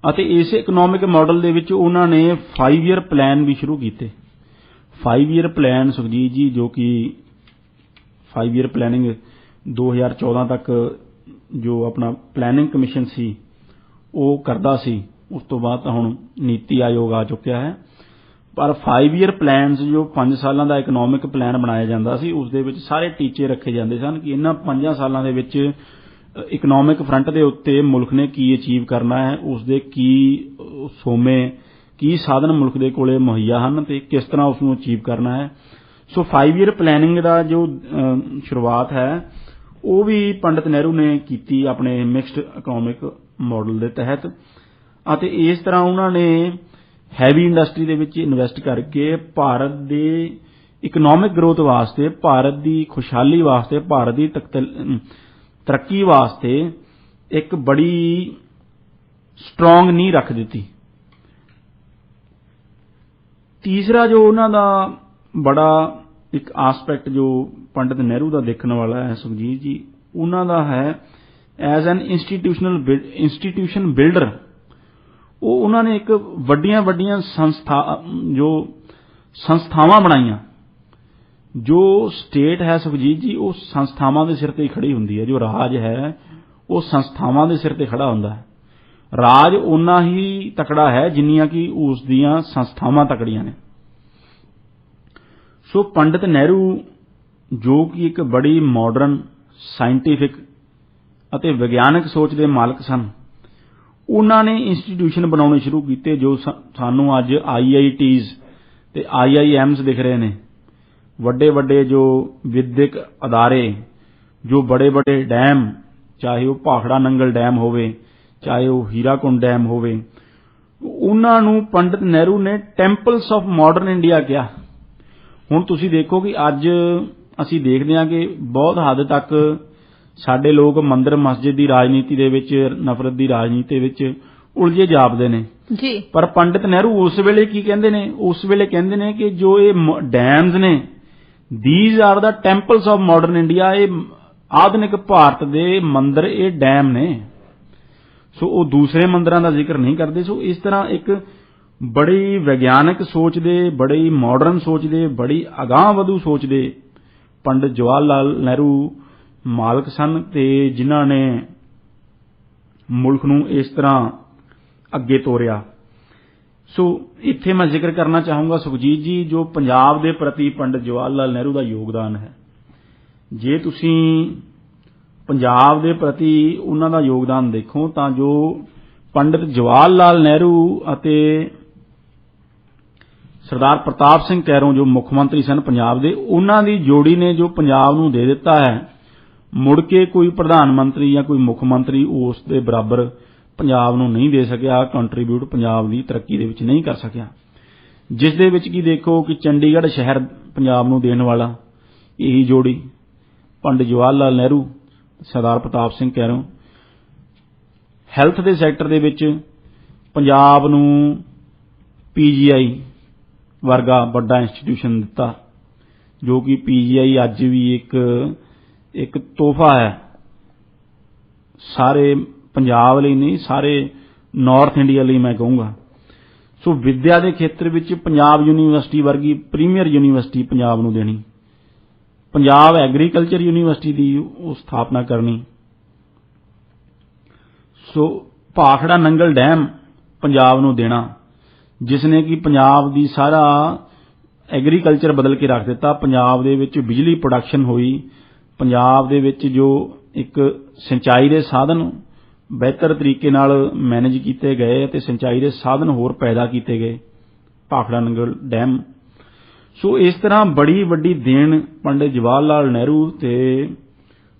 ਅਤੇ ਇਸ ਇਕਨੋਮਿਕ ਮਾਡਲ ਦੇ ਵਿੱਚ ਉਹਨਾਂ ਨੇ 5 ਈਅਰ ਪਲਾਨ ਵੀ ਸ਼ੁਰੂ ਕੀਤੇ। 5 ਈਅਰ ਪਲਾਨ ਸੁਖਜੀਤ ਜੀ, ਜੋ ਕਿ 5 ਈਅਰ ਪਲੈਨਿੰਗ 2014 ਤੱਕ ਜੋ ਆਪਣਾ ਪਲੈਨਿੰਗ ਕਮਿਸ਼ਨ ਸੀ ਉਹ ਕਰਦਾ ਸੀ, ਉਸ ਤੋਂ ਬਾਅਦ ਤਾਂ ਹੁਣ ਨੀਤੀ ਆਯੋਗ ਆ ਚੁੱਕਿਆ ਹੈ, ਪਰ 5 ਈਅਰ ਪਲਾਨਸ ਜੋ 5 ਸਾਲਾਂ ਦਾ ਇਕਨੋਮਿਕ ਪਲਾਨ ਬਣਾਇਆ ਜਾਂਦਾ ਸੀ, ਉਸ ਦੇ ਵਿੱਚ ਸਾਰੇ ਟੀਚੇ ਰੱਖੇ ਜਾਂਦੇ ਸਨ ਕਿ ਇਹਨਾਂ 5 ਸਾਲਾਂ ਦੇ ਵਿੱਚ ਇਕਨੋਮਿਕ ਫਰੰਟ ਦੇ ਉੱਤੇ ਮੁਲਕ ਨੇ ਕੀ ਅਚੀਵ ਕਰਨਾ ਹੈ, ਉਸ ਦੇ ਕੀ ਸੋਮੇ, ਕੀ ਸਾਧਨ ਮੁਲਕ ਦੇ ਕੋਲੇ ਮੁਹੱਈਆ ਹਨ ਤੇ ਕਿਸ ਤਰ੍ਹਾਂ ਉਸ ਨੂੰ ਅਚੀਵ ਕਰਨਾ ਹੈ। ਸੋ 5 ਈਅਰ ਪਲੈਨਿੰਗ ਦਾ ਜੋ ਸ਼ੁਰੂਆਤ ਹੈ ਉਹ ਵੀ ਪੰਡਿਤ ਨਹਿਰੂ ਨੇ ਕੀਤੀ ਆਪਣੇ ਮਿਕਸਡ ਇਕਨੋਮਿਕ ਮਾਡਲ ਦੇ ਤਹਿਤ, ਅਤੇ ਇਸ ਤਰ੍ਹਾਂ ਉਹਨਾਂ ਨੇ ਹੈਵੀ ਇੰਡਸਟਰੀ ਦੇ ਵਿੱਚ ਇਨਵੈਸਟ ਕਰਕੇ ਭਾਰਤ ਦੇ ਇਕਨੋਮਿਕ ਗਰੋਥ ਵਾਸਤੇ, ਭਾਰਤ ਦੀ ਖੁਸ਼ਹਾਲੀ ਵਾਸਤੇ, ਭਾਰਤ ਦੀ ਤਰੱਕੀ ਵਾਸਤੇ ਇੱਕ ਬੜੀ ਸਟਰੋਂਗ ਨੀਂਹ ਰੱਖ ਦਿੱਤੀ। ਤੀਸਰਾ ਜੋ ਉਹਨਾਂ ਦਾ ਬੜਾ ਇੱਕ ਆਸਪੈਕਟ ਜੋ ਪੰਡਿਤ ਨਹਿਰੂ ਦਾ ਦੇਖਣ ਵਾਲਾ ਹੈ ਸੁਖਜੀਤ ਜੀ, ਉਹਨਾਂ ਦਾ ਹੈ ਐਜ਼ ਐਨ ਇੰਸਟੀਟਿਊਸ਼ਨ ਬਿਲਡਰ। ਉਹ ਉਹਨਾਂ ਨੇ ਇੱਕ ਵੱਡੀਆਂ ਵੱਡੀਆਂ ਸੰਸਥਾਵਾਂ ਬਣਾਈਆਂ। ਜੋ ਸਟੇਟ ਹੈ ਸੁਖਜੀਤ ਜੀ, ਉਹ ਸੰਸਥਾਵਾਂ ਦੇ ਸਿਰ ਤੇ ਹੀ ਖੜੀ ਹੁੰਦੀ ਹੈ। ਜੋ ਰਾਜ ਹੈ ਉਹ ਸੰਸਥਾਵਾਂ ਦੇ ਸਿਰ ਤੇ ਖੜਾ ਹੁੰਦਾ ਹੈ। ਰਾਜ ਓਨਾ ਹੀ ਤਕੜਾ ਹੈ ਜਿੰਨੀਆਂ ਕਿ ਉਸ ਦੀਆਂ ਸੰਸਥਾਵਾਂ ਤਕੜੀਆਂ ਨੇ। ਸੋ ਪੰਡਿਤ ਨਹਿਰੂ ਜੋ ਕਿ ਇੱਕ ਬੜੀ ਮਾਡਰਨ, ਸਾਇੰਟੀਫਿਕ ਅਤੇ ਵਿਗਿਆਨਕ ਸੋਚ ਦੇ ਮਾਲਕ ਸਨ, ਉਹਨਾਂ ਨੇ ਇੰਸਟੀਟਿਊਸ਼ਨ ਬਣਾਉਣੇ ਸ਼ੁਰੂ ਕੀਤੇ ਜੋ ਸਾਨੂੰ ਅੱਜ IITs ਤੇ IIMs ਦਿਖ ਰਹੇ ਨੇ। ਵੱਡੇ ਵੱਡੇ ਜੋ ਵਿਦਿਅਕ ਅਦਾਰੇ, ਜੋ ਬੜੇ ਵੱਡੇ ਡੈਮ, ਚਾਹੇ ਉਹ ਭਾਖੜਾ ਨੰਗਲ ਡੈਮ ਹੋਵੇ, ਚਾਹੇ ਉਹ ਹੀਰਾਕੁੰਡ ਡੈਮ ਹੋਵੇ, ਉਹਨਾਂ ਨੂੰ ਪੰਡਿਤ ਨਹਿਰੂ ਨੇ ਟੈਂਪਲਸ ਆਫ ਮਾਡਰਨ ਇੰਡੀਆ ਕਿਹਾ। ਹੁਣ ਤੁਸੀਂ ਦੇਖੋ ਕਿ ਅੱਜ ਅਸੀਂ ਦੇਖਦੇ ਹਾਂ ਕਿ ਬਹੁਤ ਹੱਦ ਤੱਕ ਸਾਡੇ ਲੋਕ ਮੰਦਿਰ ਮਸਜਿਦ ਦੀ ਰਾਜਨੀਤੀ ਦੇ ਵਿੱਚ, ਨਫ਼ਰਤ ਦੀ ਰਾਜਨੀਤੀ ਵਿੱਚ ਉਲਝੇ ਜਾਪਦੇ ਨੇ ਜੀ। ਪਰ ਪੰਡਿਤ ਨਹਿਰੂ ਉਸ ਵੇਲੇ ਕੀ ਕਹਿੰਦੇ ਨੇ? ਉਸ ਵੇਲੇ ਕਹਿੰਦੇ ਨੇ ਕਿ ਜੋ ਇਹ ਡੈਮਸ ਨੇ, these are the temples of modern India, ਇਹ ਆਧੁਨਿਕ ਭਾਰਤ ਦੇ ਮੰਦਿਰ, ਇਹ ਡੈਮ ਨੇ। ਸੋ ਉਹ ਦੂਸਰੇ ਮੰਦਿਰਾਂ ਦਾ ਜ਼ਿਕਰ ਨਹੀਂ ਕਰਦੇ। ਸੋ ਇਸ ਤਰ੍ਹਾਂ ਇੱਕ ਬੜੀ ਵਿਗਿਆਨਕ ਸੋਚ ਦੇ, ਬੜੀ ਮਾਡਰਨ ਸੋਚ ਦੇ, ਬੜੀ ਅਗਾਂਹ ਵਧੂ ਸੋਚ ਦੇ ਪੰਡਿਤ ਜਵਾਹਰ ਲਾਲ ਨਹਿਰੂ ਮਾਲਕ ਸਨ, ਤੇ ਜਿਨ੍ਹਾਂ ਨੇ ਮੁਲਕ ਨੂੰ ਇਸ ਤਰ੍ਹਾਂ ਅੱਗੇ ਤੋਰਿਆ। ਸੋ ਇੱਥੇ ਮੈਂ ਜ਼ਿਕਰ ਕਰਨਾ ਚਾਹੂੰਗਾ ਸੁਖਜੀਤ ਜੀ, ਜੋ ਪੰਜਾਬ ਦੇ ਪ੍ਰਤੀ ਪੰਡਿਤ ਜਵਾਹਰ ਲਾਲ ਨਹਿਰੂ ਦਾ ਯੋਗਦਾਨ ਹੈ। ਜੇ ਤੁਸੀਂ ਪੰਜਾਬ ਦੇ ਪ੍ਰਤੀ ਉਹਨਾਂ ਦਾ ਯੋਗਦਾਨ ਦੇਖੋ ਤਾਂ ਜੋ ਪੰਡਿਤ ਜਵਾਹਰ ਲਾਲ ਨਹਿਰੂ ਅਤੇ ਸਰਦਾਰ ਪ੍ਰਤਾਪ ਸਿੰਘ ਕੈਰੋਂ ਜੋ ਮੁੱਖ ਮੰਤਰੀ ਸਨ ਪੰਜਾਬ ਦੇ, ਉਹਨਾਂ ਦੀ ਜੋੜੀ ਨੇ ਜੋ ਪੰਜਾਬ ਨੂੰ ਦੇ ਦਿੱਤਾ ਹੈ, ਮੁੜ ਕੇ ਕੋਈ ਪ੍ਰਧਾਨ ਮੰਤਰੀ ਜਾਂ ਕੋਈ ਮੁੱਖ ਮੰਤਰੀ ਉਸ ਦੇ ਬਰਾਬਰ ਪੰਜਾਬ ਨੂੰ ਨਹੀਂ ਦੇ ਸਕਿਆ, ਕੰਟਰੀਬਿਊਟ ਪੰਜਾਬ ਦੀ ਤਰੱਕੀ ਦੇ ਵਿੱਚ ਨਹੀਂ ਕਰ ਸਕਿਆ। ਜਿਸ ਦੇ ਵਿੱਚ ਕੀ ਦੇਖੋ ਕਿ ਚੰਡੀਗੜ੍ਹ ਸ਼ਹਿਰ ਪੰਜਾਬ ਨੂੰ ਦੇਣ ਵਾਲਾ ਇਹੀ ਜੋੜੀ, ਪੰਡਿਤ ਜਵਾਹਰ ਲਾਲ ਨਹਿਰੂ, ਸਰਦਾਰ ਪ੍ਰਤਾਪ ਸਿੰਘ ਕੈਰੋਂ ਹੈਲਥ ਦੇ ਸੈਕਟਰ ਦੇ ਵਿੱਚ ਪੰਜਾਬ ਨੂੰ PGI ਵਰਗਾ ਵੱਡਾ ਇੰਸਟੀਟਿਊਸ਼ਨ ਦਿੱਤਾ, ਜੋ ਕਿ PGI ਅੱਜ ਵੀ ਇੱਕ ਤੋਹਫਾ ਹੈ ਸਾਰੇ ਪੰਜਾਬ ਲਈ, ਨਹੀਂ ਸਾਰੇ ਨਾਰਥ ਇੰਡੀਆ ਲਈ ਮੈਂ ਕਹੂੰਗਾ। ਸੋ ਵਿੱਦਿਆ ਦੇ ਖੇਤਰ ਵਿੱਚ ਪੰਜਾਬ ਯੂਨੀਵਰਸਿਟੀ ਵਰਗੀ ਪ੍ਰੀਮੀਅਰ ਯੂਨੀਵਰਸਿਟੀ ਪੰਜਾਬ ਨੂੰ ਦੇਣੀ, ਪੰਜਾਬ ਐਗਰੀਕਲਚਰ ਯੂਨੀਵਰਸਿਟੀ ਦੀ ਉਹ ਸਥਾਪਨਾ ਕਰਨੀ। ਸੋ ਭਾਖੜਾ ਨੰਗਲ ਡੈਮ ਪੰਜਾਬ ਨੂੰ ਦੇਣਾ, ਜਿਸ ਨੇ ਕਿ ਪੰਜਾਬ ਦੀ ਸਾਰਾ ਐਗਰੀਕਲਚਰ ਬਦਲ ਕੇ ਰੱਖ ਦਿੱਤਾ। ਪੰਜਾਬ ਦੇ ਵਿੱਚ ਬਿਜਲੀ ਪ੍ਰੋਡਕਸ਼ਨ ਹੋਈ, ਪੰਜਾਬ ਦੇ ਵਿੱਚ ਜੋ ਇੱਕ ਸਿੰਚਾਈ ਦੇ ਸਾਧਨ ਬਿਹਤਰ ਤਰੀਕੇ ਨਾਲ ਮੈਨੇਜ ਕੀਤੇ ਗਏ ਅਤੇ ਸਿੰਚਾਈ ਦੇ ਸਾਧਨ ਹੋਰ ਪੈਦਾ ਕੀਤੇ ਗਏ ਭਾਖੜਾ ਨੰਗਲ ਡੈਮ। ਸੋ ਇਸ ਤਰ੍ਹਾਂ ਬੜੀ ਵੱਡੀ ਦੇਣ ਪੰਡਿਤ ਜਵਾਹਰ ਲਾਲ ਨਹਿਰੂ ਤੇ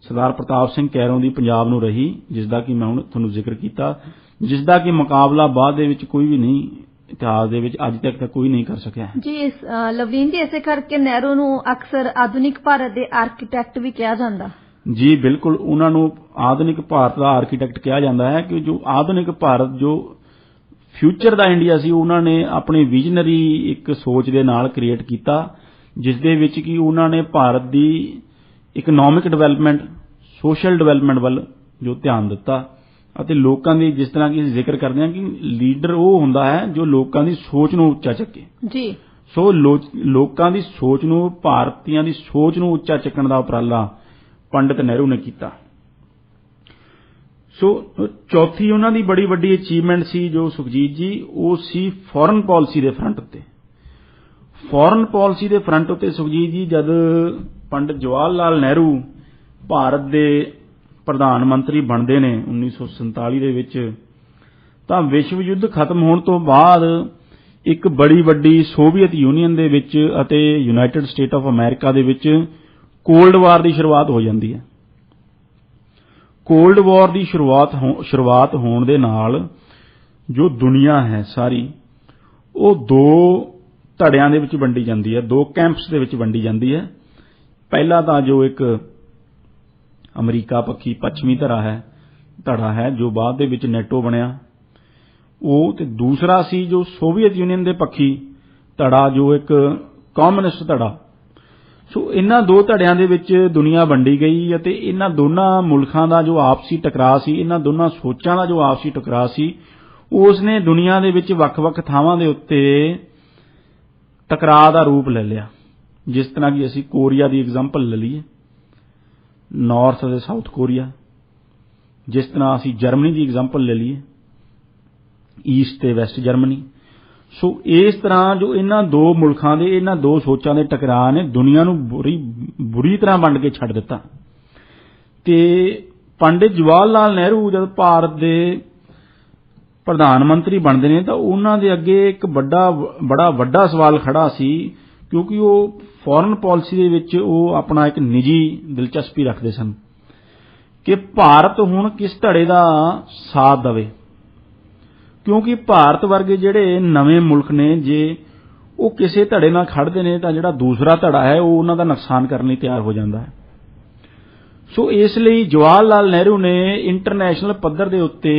ਸਰਦਾਰ ਪ੍ਰਤਾਪ ਸਿੰਘ ਕੈਰੋਂ ਦੀ ਪੰਜਾਬ ਨੂੰ ਰਹੀ, ਜਿਸ ਦਾ ਕਿ ਮੈਂ ਹੁਣ ਤੁਹਾਨੂੰ ਜ਼ਿਕਰ ਕੀਤਾ, ਜਿਸ ਦਾ ਕਿ ਮੁਕਾਬਲਾ ਬਾਅਦ ਦੇ ਵਿੱਚ ਕੋਈ ਵੀ ਨਹੀਂ, ਇਤਿਹਾਸ ਦੇ ਵਿੱਚ ਅੱਜ ਤੱਕ ਤਾਂ ਕੋਈ ਨਹੀਂ ਕਰ ਸਕਿਆ ਜੀ। ਲਵਲੀਨ ਜੀ, ਇਸੇ ਕਰਕੇ ਨਹਿਰੂ ਨੂੰ ਅਕਸਰ ਆਧੁਨਿਕ ਭਾਰਤ ਦੇ ਆਰਕੀਟੈਕਟ ਵੀ ਕਿਹਾ ਜਾਂਦਾ। ਜੀ ਬਿਲਕੁਲ, ਉਹਨਾਂ ਨੂੰ ਆਧੁਨਿਕ ਭਾਰਤ ਦਾ ਆਰਕੀਟੈਕਟ ਕਿਹਾ ਜਾਂਦਾ ਹੈ ਕਿ ਜੋ ਆਧੁਨਿਕ ਭਾਰਤ, ਜੋ ਫਿਊਚਰ ਦਾ ਇੰਡੀਆ ਸੀ, ਉਹਨਾਂ ਨੇ ਆਪਣੀ ਵਿਜ਼ਨਰੀ ਇੱਕ ਸੋਚ ਦੇ ਨਾਲ ਕ੍ਰੀਏਟ ਕੀਤਾ, ਜਿਸ ਦੇ ਵਿੱਚ ਕਿ ਉਹਨਾਂ ਨੇ ਭਾਰਤ ਦੀ ਇਕਨੋਮਿਕ ਡਿਵੈਲਪਮੈਂਟ, ਸੋਸ਼ਲ ਡਿਵੈਲਪਮੈਂਟ ਵੱਲ ਜੋ ਧਿਆਨ ਦਿੱਤਾ ਅਤੇ ਲੋਕਾਂ ਦੀ, ਜਿਸ ਤਰ੍ਹਾਂ ਕਿ ਜ਼ਿਕਰ ਕਰਦੇ ਹਾਂ ਕਿ ਲੀਡਰ ਉਹ ਹੁੰਦਾ ਹੈ ਜੋ ਲੋਕਾਂ ਦੀ ਸੋਚ ਨੂੰ ਉੱਚਾ ਚੱਕੇ ਜੀ। ਸੋ ਲੋਕਾਂ ਦੀ ਸੋਚ ਨੂੰ, ਭਾਰਤੀਆਂ ਦੀ ਸੋਚ ਨੂੰ ਉੱਚਾ ਚੱਕਣ ਦਾ ਉਪਰਾਲਾ ਪੰਡਿਤ ਨਹਿਰੂ ਨੇ ਕੀਤਾ। ਸੋ ਚੌਥੀ ਉਹਨਾਂ ਦੀ ਬੜੀ ਵੱਡੀ ਅਚੀਵਮੈਂਟ ਸੀ ਜੋ ਸੁਖਜੀਤ ਜੀ, ਉਹ ਸੀ ਫੋਰਨ ਪਾਲਿਸੀ ਦੇ ਫਰੰਟ ਉੱਤੇ। ਫੋਰਨ ਪਾਲਿਸੀ ਦੇ ਫਰੰਟ ਉੱਤੇ ਸੁਖਜੀਤ ਜੀ, ਜਦ ਪੰਡਿਤ ਜਵਾਹਰ ਲਾਲ ਨਹਿਰੂ ਭਾਰਤ ਦੇ ਪ੍ਰਧਾਨ ਮੰਤਰੀ ਬਣਦੇ ਨੇ 1947 ਦੇ ਵਿੱਚ, ਤਾਂ ਵਿਸ਼ਵ ਯੁੱਧ ਖਤਮ ਹੋਣ ਤੋਂ ਬਾਅਦ ਇੱਕ ਬੜੀ ਵੱਡੀ ਸੋਵੀਅਤ ਯੂਨੀਅਨ ਦੇ ਵਿੱਚ ਅਤੇ ਯੂਨਾਈਟਿਡ ਸਟੇਟ ਆਫ ਅਮਰੀਕਾ ਦੇ ਵਿੱਚ ਕੋਲਡ ਵਾਰ ਦੀ ਸ਼ੁਰੂਆਤ ਹੋ ਜਾਂਦੀ ਹੈ। ਕੋਲਡ ਵਾਰ ਦੀ ਸ਼ੁਰੂਆਤ ਹੋਣ ਦੇ ਨਾਲ ਜੋ ਦੁਨੀਆ ਹੈ ਸਾਰੀ, ਉਹ ਦੋ ਧੜਿਆਂ ਦੇ ਵਿੱਚ ਵੰਡੀ ਜਾਂਦੀ ਹੈ, ਦੋ ਕੈਂਪਸ ਦੇ ਵਿੱਚ ਵੰਡੀ ਜਾਂਦੀ ਹੈ। ਪਹਿਲਾ ਤਾਂ ਜੋ ਇੱਕ ਅਮਰੀਕਾ ਪੱਖੀ ਪੱਛਮੀ ਧੜਾ ਹੈ ਜੋ ਬਾਅਦ ਦੇ ਵਿੱਚ ਨੈਟੋ ਬਣਿਆ, ਉਹ, ਤੇ ਦੂਸਰਾ ਸੀ ਜੋ ਸੋਵੀਅਤ ਯੂਨੀਅਨ ਦੇ ਪੱਖੀ ਧੜਾ, ਜੋ ਇੱਕ ਕਮਿਊਨਿਸਟ ਧੜਾ। ਸੋ ਇਹਨਾਂ ਦੋ ਧੜਿਆਂ ਦੇ ਵਿੱਚ ਦੁਨੀਆ ਵੰਡੀ ਗਈ ਅਤੇ ਇਹਨਾਂ ਦੋਨਾਂ ਮੁਲਕਾਂ ਦਾ ਜੋ ਆਪਸੀ ਟਕਰਾਅ ਸੀ, ਇਹਨਾਂ ਦੋਨਾਂ ਸੋਚਾਂ ਦਾ ਜੋ ਆਪਸੀ ਟਕਰਾਅ ਸੀ, ਉਸ ਨੇ ਦੁਨੀਆ ਦੇ ਵਿੱਚ ਵੱਖ-ਵੱਖ ਥਾਵਾਂ ਦੇ ਉੱਤੇ ਟਕਰਾਅ ਦਾ ਰੂਪ ਲੈ ਲਿਆ। ਜਿਸ ਤਰ੍ਹਾਂ ਕਿ ਅਸੀਂ ਕੋਰੀਆ ਦੀ ਐਗਜ਼ਾਮਪਲ ਲੈ ਲਈਏ, ਨਾਰਥ ਅਤੇ ਸਾਊਥ ਕੋਰੀਆ, ਜਿਸ ਤਰ੍ਹਾਂ ਅਸੀਂ ਜਰਮਨੀ ਦੀ ਐਗਜ਼ਾਮਪਲ ਲੈ ਲਈਏ, ਈਸਟ ਤੇ ਵੈਸਟ ਜਰਮਨੀ। ਸੋ ਇਸ ਤਰ੍ਹਾਂ ਜੋ ਇਹਨਾਂ ਦੋ ਮੁਲਕਾਂ ਦੇ, ਇਹਨਾਂ ਦੋ ਸੋਚਾਂ ਦੇ ਟਕਰਾਅ ਨੇ ਦੁਨੀਆ ਨੂੰ ਬੁਰੀ ਤਰ੍ਹਾਂ ਵੰਡ ਕੇ ਛੱਡ ਦਿੱਤਾ। ਤੇ ਪੰਡਿਤ ਜਵਾਹਰ ਲਾਲ ਨਹਿਰੂ ਜਦ ਭਾਰਤ ਦੇ ਪ੍ਰਧਾਨ ਮੰਤਰੀ ਬਣਦੇ ਨੇ ਤਾਂ ਉਹਨਾਂ ਦੇ ਅੱਗੇ ਇੱਕ ਬੜਾ ਵੱਡਾ ਸਵਾਲ ਖੜਾ ਸੀ, ਕਿਉਂਕਿ ਉਹ ਫੋਰਨ ਪਾਲਿਸੀ ਦੇ ਵਿੱਚ ਉਹ ਆਪਣਾ ਇੱਕ ਨਿੱਜੀ ਦਿਲਚਸਪੀ ਰੱਖਦੇ ਸਨ ਕਿ ਭਾਰਤ ਹੁਣ ਕਿਸ ਧੜੇ ਦਾ ਸਾਥ ਦੇਵੇ, ਕਿਉਂਕਿ ਭਾਰਤ ਵਰਗੇ ਜਿਹੜੇ ਨਵੇਂ ਮੁਲਕ ਨੇ, ਜੇ ਉਹ ਕਿਸੇ ਧੜੇ ਨਾਲ ਖੜਦੇ ਨੇ ਤਾਂ ਜਿਹੜਾ ਦੂਸਰਾ ਧੜਾ ਹੈ ਉਹ ਉਹਨਾਂ ਦਾ ਨੁਕਸਾਨ ਕਰਨ ਲਈ ਤਿਆਰ ਹੋ ਜਾਂਦਾ ਹੈ। ਸੋ ਇਸ ਲਈ ਜਵਾਹਰ ਲਾਲ ਨਹਿਰੂ ਨੇ ਇੰਟਰਨੈਸ਼ਨਲ ਪੱਧਰ ਦੇ ਉੱਤੇ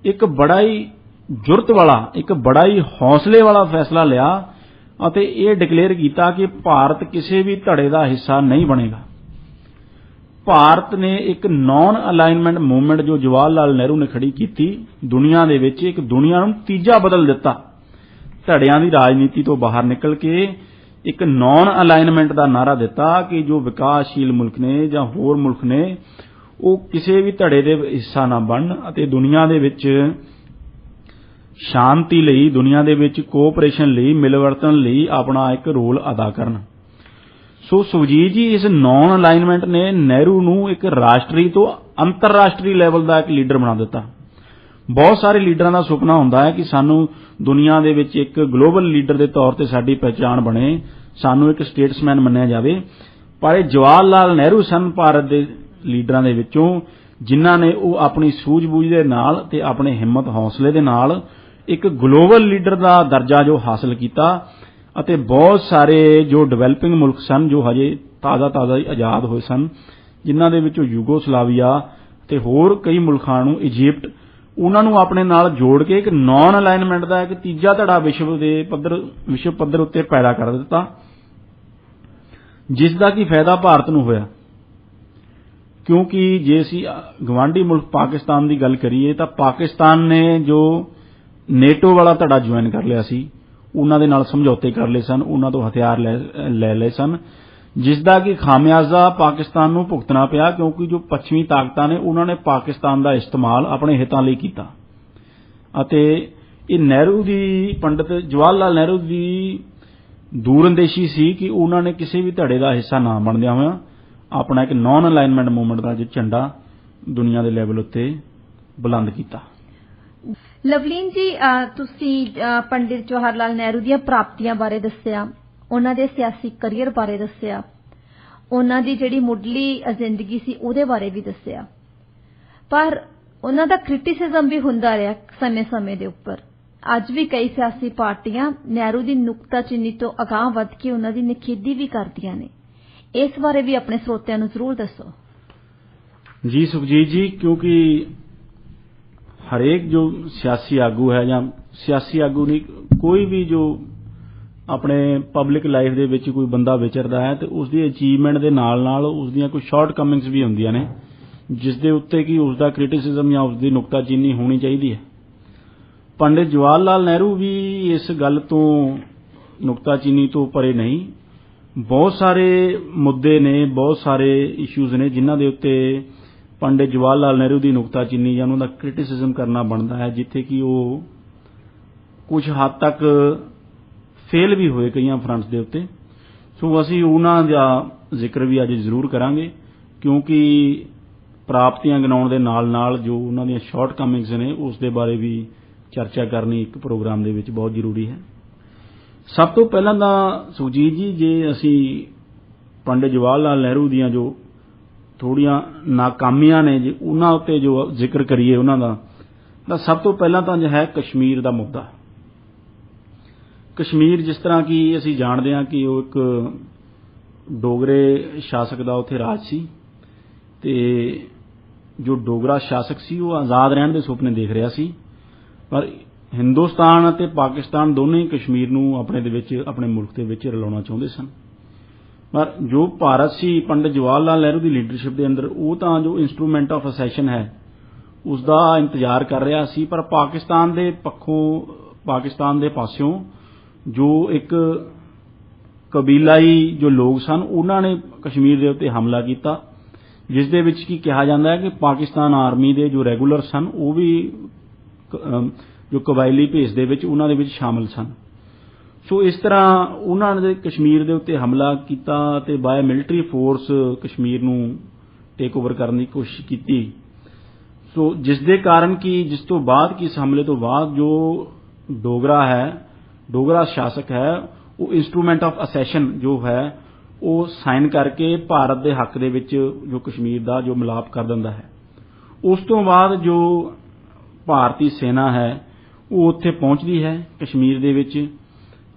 ਇੱਕ ਬੜਾ ਹੀ ਜੁਰਤ ਵਾਲਾ, ਇੱਕ ਬੜਾ ਹੀ ਹੌਸਲੇ ਵਾਲਾ ਫੈਸਲਾ ਲਿਆ ਅਤੇ ਇਹ ਡਿਕਲੇਅਰ ਕੀਤਾ ਕਿ ਭਾਰਤ ਕਿਸੇ ਵੀ ਧੜੇ ਦਾ ਹਿੱਸਾ ਨਹੀਂ ਬਣੇਗਾ। ਭਾਰਤ ਨੇ ਇੱਕ ਨਾਨ ਅਲਾਈਨਮੈਂਟ ਮੂਵਮੈਂਟ ਜੋ ਜਵਾਹਰ ਲਾਲ ਨਹਿਰੂ ਨੇ ਖੜੀ ਕੀਤੀ ਦੁਨੀਆ ਦੇ ਵਿੱਚ, ਇੱਕ ਦੁਨੀਆ ਨੂੰ ਤੀਜਾ ਬਦਲ ਦਿੱਤਾ। ਧੜਿਆਂ ਦੀ ਰਾਜਨੀਤੀ ਤੋਂ ਬਾਹਰ ਨਿਕਲ ਕੇ ਇੱਕ ਨਾਨ ਅਲਾਈਨਮੈਂਟ ਦਾ ਨਾਅਰਾ ਦਿੱਤਾ ਕਿ ਜੋ ਵਿਕਾਸਸ਼ੀਲ ਮੁਲਕ ਨੇ ਜਾਂ ਹੋਰ ਮੁਲਕ ਨੇ, ਉਹ ਕਿਸੇ ਵੀ ਧੜੇ ਦੇ ਹਿੱਸਾ ਨਾ ਬਣਨ ਅਤੇ ਦੁਨੀਆ ਦੇ ਵਿੱਚ ਸ਼ਾਂਤੀ ਲਈ, ਦੁਨੀਆ ਦੇ ਵਿੱਚ ਕੋਆਪਰੇਸ਼ਨ ਲਈ, ਮਿਲਵਰਤਨ ਲਈ ਆਪਣਾ ਇੱਕ ਰੋਲ ਅਦਾ ਕਰਨ। ਸੋ ਸੁਖਜੀਤ ਜੀ, ਇਸ ਨਾਨ ਅਲਾਈਨਮੈਂਟ ਨੇ ਨਹਿਰੂ ਨੂੰ ਇੱਕ ਰਾਸ਼ਟਰੀ ਤੋਂ ਅੰਤਰਰਾਸ਼ਟਰੀ ਲੈਵਲ ਦਾ ਇੱਕ ਲੀਡਰ ਬਣਾ ਦਿੱਤਾ। ਬਹੁਤ ਸਾਰੇ ਲੀਡਰਾਂ ਦਾ ਸੁਪਨਾ ਹੁੰਦਾ ਹੈ ਕਿ ਸਾਨੂੰ ਦੁਨੀਆ ਦੇ ਵਿੱਚ ਇੱਕ ਗਲੋਬਲ ਲੀਡਰ ਦੇ ਤੌਰ ਤੇ ਸਾਡੀ ਪਹਿਚਾਣ ਬਣੇ, ਸਾਨੂੰ ਇੱਕ ਸਟੇਟਸਮੈਨ ਮੰਨਿਆ ਜਾਵੇ, ਪਰ ਇਹ ਜਵਾਹਰ ਲਾਲ ਨਹਿਰੂ ਸਨ ਭਾਰਤ ਦੇ ਲੀਡਰਾਂ ਦੇ ਵਿੱਚੋਂ, ਜਿਨ੍ਹਾਂ ਨੇ ਉਹ ਆਪਣੀ ਸੂਝ-ਬੂਝ ਦੇ ਨਾਲ ਤੇ ਆਪਣੇ ਹਿੰਮਤ ਹੌਸਲੇ ਦੇ ਨਾਲ ਇੱਕ ਗਲੋਬਲ ਲੀਡਰ ਦਾ ਦਰਜਾ ਜੋ ਹਾਸਲ ਕੀਤਾ ਅਤੇ ਬਹੁਤ ਸਾਰੇ ਜੋ ਡਿਵੈਲਪਿੰਗ ਮੁਲਕ ਸਨ, ਜੋ ਹਜੇ ਤਾਜ਼ਾ ਹੀ ਆਜ਼ਾਦ ਹੋਏ ਸਨ, ਜਿਨ੍ਹਾਂ ਦੇ ਵਿੱਚੋਂ ਯੂਗੋਸਲਾਵੀਆ ਤੇ ਹੋਰ ਕਈ ਮੁਲਕਾਂ ਨੂੰ, ਇਜਿਪਟ, ਉਹਨਾਂ ਨੂੰ ਆਪਣੇ ਨਾਲ ਜੋੜ ਕੇ ਇੱਕ ਨੌਨ ਅਲਾਈਨਮੈਂਟ ਦਾ ਇੱਕ ਤੀਜਾ ਧੜਾ ਵਿਸ਼ਵ ਪੱਧਰ ਉੱਤੇ ਪੈਦਾ ਕਰ ਦਿੱਤਾ, ਜਿਸ ਦਾ ਕੀ ਫਾਇਦਾ ਭਾਰਤ ਨੂੰ ਹੋਇਆ। ਕਿਉਂਕਿ ਜੇ ਅਸੀਂ ਗਵਾਂਢੀ ਮੁਲਕ ਪਾਕਿਸਤਾਨ ਦੀ ਗੱਲ ਕਰੀਏ ਤਾਂ ਪਾਕਿਸਤਾਨ ਨੇ ਜੋ ਨੇਟੋ ਵਾਲਾ ਧੜਾ ਜੁਆਇਨ ਕਰ ਲਿਆ ਸੀ, ਉਹਨਾਂ ਦੇ ਨਾਲ ਸਮਝੌਤੇ ਕਰ ਲਏ ਸਨ, ਉਹਨਾਂ ਤੋਂ ਹਥਿਆਰ ਲੈ ਲਏ ਸਨ, ਜਿਸ ਦਾ ਕਿ ਖਾਮਿਆਜ਼ਾ ਪਾਕਿਸਤਾਨ ਨੂੰ ਭੁਗਤਣਾ ਪਿਆ, ਕਿਉਂਕਿ ਜੋ ਪੱਛਮੀ ਤਾਕਤਾਂ ਨੇ ਉਹਨਾਂ ਨੇ ਪਾਕਿਸਤਾਨ ਦਾ ਇਸਤੇਮਾਲ ਆਪਣੇ ਹਿੱਤਾਂ ਲਈ ਕੀਤਾ। ਅਤੇ ਇਹ ਪੰਡਿਤ ਜਵਾਹਰ ਲਾਲ ਨਹਿਰੂ ਦੀ ਦੂਰਅੰਦੇਸ਼ੀ ਸੀ ਕਿ ਉਹਨਾਂ ਨੇ ਕਿਸੇ ਵੀ ਧੜੇ ਦਾ ਹਿੱਸਾ ਨਾ ਬਣਦਿਆਂ ਹੋਇਆ ਆਪਣਾ ਇੱਕ ਨੌਨ ਅਲਾਈਨਮੈਂਟ ਮੂਵਮੈਂਟ ਦਾ ਝੰਡਾ ਦੁਨੀਆ ਦੇ ਲੈਵਲ ਉੱਤੇ ਬੁਲੰਦ ਕੀਤਾ। ਲਵਲੀਨ ਜੀ, ਤੁਸੀਂ ਪੰਡਿਤ ਜਵਾਹਰ ਲਾਲ ਨਹਿਰੂ ਦੀਆਂ ਪ੍ਰਾਪਤੀਆਂ ਬਾਰੇ ਦੱਸਿਆ, ਉਹਨਾਂ ਦੇ ਸਿਆਸੀ ਕਰੀਅਰ ਬਾਰੇ ਦੱਸਿਆ, ਉਹਨਾਂ ਦੀ ਜਿਹੜੀ ਮੁੱਢਲੀ ਜ਼ਿੰਦਗੀ ਸੀ ਉਹਦੇ ਬਾਰੇ ਵੀ ਦੱਸਿਆ, ਪਰ ਉਹਨਾਂ ਦਾ ਕ੍ਰਿਟਿਸਿਜ਼ਮ ਵੀ ਹੁੰਦਾ ਰਿਹਾ ਸਮੇਂ ਦੇ ਉੱਪਰ। ਅੱਜ ਵੀ ਕਈ ਸਿਆਸੀ ਪਾਰਟੀਆਂ ਨਹਿਰੂ ਦੀ ਨੁਕਤਾਚੀਨੀ ਤੋਂ ਅਗਾਂਹ ਵੱਧ ਕੇ ਉਹਨਾਂ ਦੀ ਨਿਖੇਧੀ ਵੀ ਕਰਦੀਆਂ ਨੇ। ਇਸ ਬਾਰੇ ਵੀ ਆਪਣੇ ਸਰੋਤਿਆਂ ਨੂੰ ਜ਼ਰੂਰ ਦੱਸੋ। ਜੀ ਸੁਖਜੀਤ ਜੀ, ਕਿਉਂਕਿ ਹਰੇਕ ਜੋ ਸਿਆਸੀ ਆਗੂ ਹੈ, ਜਾਂ ਸਿਆਸੀ ਆਗੂ ਨਹੀਂ, ਕੋਈ ਵੀ ਜੋ ਆਪਣੇ ਪਬਲਿਕ ਲਾਈਫ ਦੇ ਵਿੱਚ ਕੋਈ ਬੰਦਾ ਵਿਚਰਦਾ ਹੈ ਤੇ ਉਸ ਦੀ ਅਚੀਵਮੈਂਟ ਦੇ ਨਾਲ ਉਸ ਦੀਆਂ ਕੋਈ ਸ਼ਾਰਟ ਕਮਿੰਗਸ ਵੀ ਹੁੰਦੀਆਂ ਨੇ, ਜਿਸ ਦੇ ਉੱਤੇ ਕਿ ਉਸ ਦਾ ਕ੍ਰਿਟਿਸਿਜ਼ਮ ਜਾਂ ਉਸ ਦੀ ਨੁਕਤਾਚੀਨੀ ਹੋਣੀ ਚਾਹੀਦੀ ਹੈ। ਪੰਡਿਤ ਜਵਾਹਰ ਲਾਲ ਨਹਿਰੂ ਵੀ ਇਸ ਗੱਲ ਤੋਂ ਨੁਕਤਾਚੀਨੀ ਤੋਂ ਪਰੇ ਨਹੀਂ। ਬਹੁਤ ਸਾਰੇ ਮੁੱਦੇ ਨੇ, ਬਹੁਤ ਸਾਰੇ ਇਸ਼ੂਜ਼ ਨੇ ਜਿਨ੍ਹਾਂ ਦੇ ਉੱਤੇ ਪੰਡਿਤ ਜਵਾਹਰ ਲਾਲ ਨਹਿਰੂ ਦੀ ਨੁਕਤਾਚੀਨੀ ਜਾਂ ਉਹਨਾਂ ਦਾ ਕ੍ਰਿਟਿਸਿਜ਼ਮ ਕਰਨਾ ਬਣਦਾ ਹੈ, ਜਿੱਥੇ ਕਿ ਉਹ ਕੁਝ ਹੱਦ ਤੱਕ ਫੇਲ ਵੀ ਹੋਏ ਕਈਆਂ ਫਰੰਟਸ ਦੇ ਉੱਤੇ। ਸੋ ਅਸੀਂ ਉਹਨਾਂ ਦਾ ਜ਼ਿਕਰ ਵੀ ਅੱਜ ਜ਼ਰੂਰ ਕਰਾਂਗੇ, ਕਿਉਂਕਿ ਪ੍ਰਾਪਤੀਆਂ ਗਿਣਾਉਣ ਦੇ ਨਾਲ ਜੋ ਉਹਨਾਂ ਦੀਆਂ ਸ਼ਾਰਟ ਕਮਿੰਗਸ ਨੇ ਉਸ ਦੇ ਬਾਰੇ ਵੀ ਚਰਚਾ ਕਰਨੀ ਇੱਕ ਪ੍ਰੋਗਰਾਮ ਦੇ ਵਿੱਚ ਬਹੁਤ ਜ਼ਰੂਰੀ ਹੈ। ਸਭ ਤੋਂ ਪਹਿਲਾਂ ਤਾਂ ਸੁਖਜੀਤ ਜੀ, ਜੇ ਅਸੀਂ ਪੰਡਿਤ ਜਵਾਹਰ ਲਾਲ ਨਹਿਰੂ ਦੀਆਂ ਜੋ ਥੋੜ੍ਹੀਆਂ ਨਾਕਾਮੀਆਂ ਨੇ ਜੇ ਉਹਨਾਂ ਉੱਤੇ ਜੋ ਜ਼ਿਕਰ ਕਰੀਏ ਉਹਨਾਂ ਦਾ, ਤਾਂ ਸਭ ਤੋਂ ਪਹਿਲਾਂ ਤਾਂ ਜੋ ਹੈ ਕਸ਼ਮੀਰ ਦਾ ਮੁੱਦਾ। ਕਸ਼ਮੀਰ, ਜਿਸ ਤਰ੍ਹਾਂ ਕਿ ਅਸੀਂ ਜਾਣਦੇ ਹਾਂ ਕਿ ਉਹ ਇੱਕ ਡੋਗਰੇ ਸ਼ਾਸਕ ਦਾ ਉੱਥੇ ਰਾਜ ਸੀ, ਤੇ ਜੋ ਡੋਗਰਾ ਸ਼ਾਸਕ ਸੀ ਉਹ ਆਜ਼ਾਦ ਰਹਿਣ ਦੇ ਸੁਪਨੇ ਦੇਖ ਰਿਹਾ ਸੀ, ਪਰ ਹਿੰਦੁਸਤਾਨ ਅਤੇ ਪਾਕਿਸਤਾਨ ਦੋਨੇ ਹੀ ਕਸ਼ਮੀਰ ਨੂੰ ਆਪਣੇ ਮੁਲਕ ਦੇ ਵਿੱਚ ਰਲਾਉਣਾ ਚਾਹੁੰਦੇ ਸਨ। ਪਰ ਜੋ ਭਾਰਤ ਸੀ ਪੰਡਿਤ ਜਵਾਹਰ ਲਾਲ ਨਹਿਰੂ ਦੀ ਲੀਡਰਸ਼ਿਪ ਦੇ ਅੰਦਰ, ਉਹ ਤਾਂ ਜੋ ਇੰਸਟਰੂਮੈਂਟ ਆਫ ਅਸੈਸ਼ਨ ਹੈ ਉਸ ਦਾ ਇੰਤਜ਼ਾਰ ਕਰ ਰਿਹਾ ਸੀ। ਪਰ ਪਾਕਿਸਤਾਨ ਦੇ ਪਾਸਿਓਂ ਜੋ ਇੱਕ ਕਬੀਲਾਈ ਜੋ ਲੋਕ ਸਨ, ਉਹਨਾਂ ਨੇ ਕਸ਼ਮੀਰ ਦੇ ਉੱਤੇ ਹਮਲਾ ਕੀਤਾ, ਜਿਸ ਦੇ ਵਿੱਚ ਕੀ ਕਿਹਾ ਜਾਂਦਾ ਹੈ ਕਿ ਪਾਕਿਸਤਾਨ ਆਰਮੀ ਦੇ ਜੋ ਰੈਗੂਲਰ ਸਨ ਉਹ ਵੀ ਜੋ ਕਬਾਇਲੀ ਭੇਸ ਦੇ ਵਿੱਚ ਉਹਨਾਂ ਦੇ ਵਿੱਚ ਸ਼ਾਮਲ ਸਨ। ਸੋ ਇਸ ਤਰ੍ਹਾਂ ਉਹਨਾਂ ਨੇ ਕਸ਼ਮੀਰ ਦੇ ਉੱਤੇ ਹਮਲਾ ਕੀਤਾ ਤੇ ਬਾਏ ਮਿਲਟਰੀ ਫੋਰਸ ਕਸ਼ਮੀਰ ਨੂੰ ਟੇਕ ਓਵਰ ਕਰਨ ਦੀ ਕੋਸ਼ਿਸ਼ ਕੀਤੀ। ਸੋ ਜਿਸ ਦੇ ਕਾਰਨ ਕਿ ਜਿਸ ਤੋਂ ਬਾਅਦ ਕਿ ਇਸ ਹਮਲੇ ਤੋਂ ਬਾਅਦ ਜੋ ਡੋਗਰਾ ਸ਼ਾਸਕ ਹੈ ਉਹ ਇੰਸਟਰੂਮੈਂਟ ਆਫ ਅਸੈਸ਼ਨ ਜੋ ਹੈ ਉਹ ਸਾਈਨ ਕਰਕੇ ਭਾਰਤ ਦੇ ਹੱਕ ਦੇ ਵਿੱਚ ਜੋ ਕਸ਼ਮੀਰ ਦਾ ਜੋ ਮਿਲਾਪ ਕਰ ਦਿੰਦਾ ਹੈ। ਉਸ ਤੋਂ ਬਾਅਦ ਜੋ ਭਾਰਤੀ ਸੈਨਾ ਹੈ ਉਹ ਉੱਥੇ ਪਹੁੰਚਦੀ ਹੈ ਕਸ਼ਮੀਰ ਦੇ ਵਿੱਚ,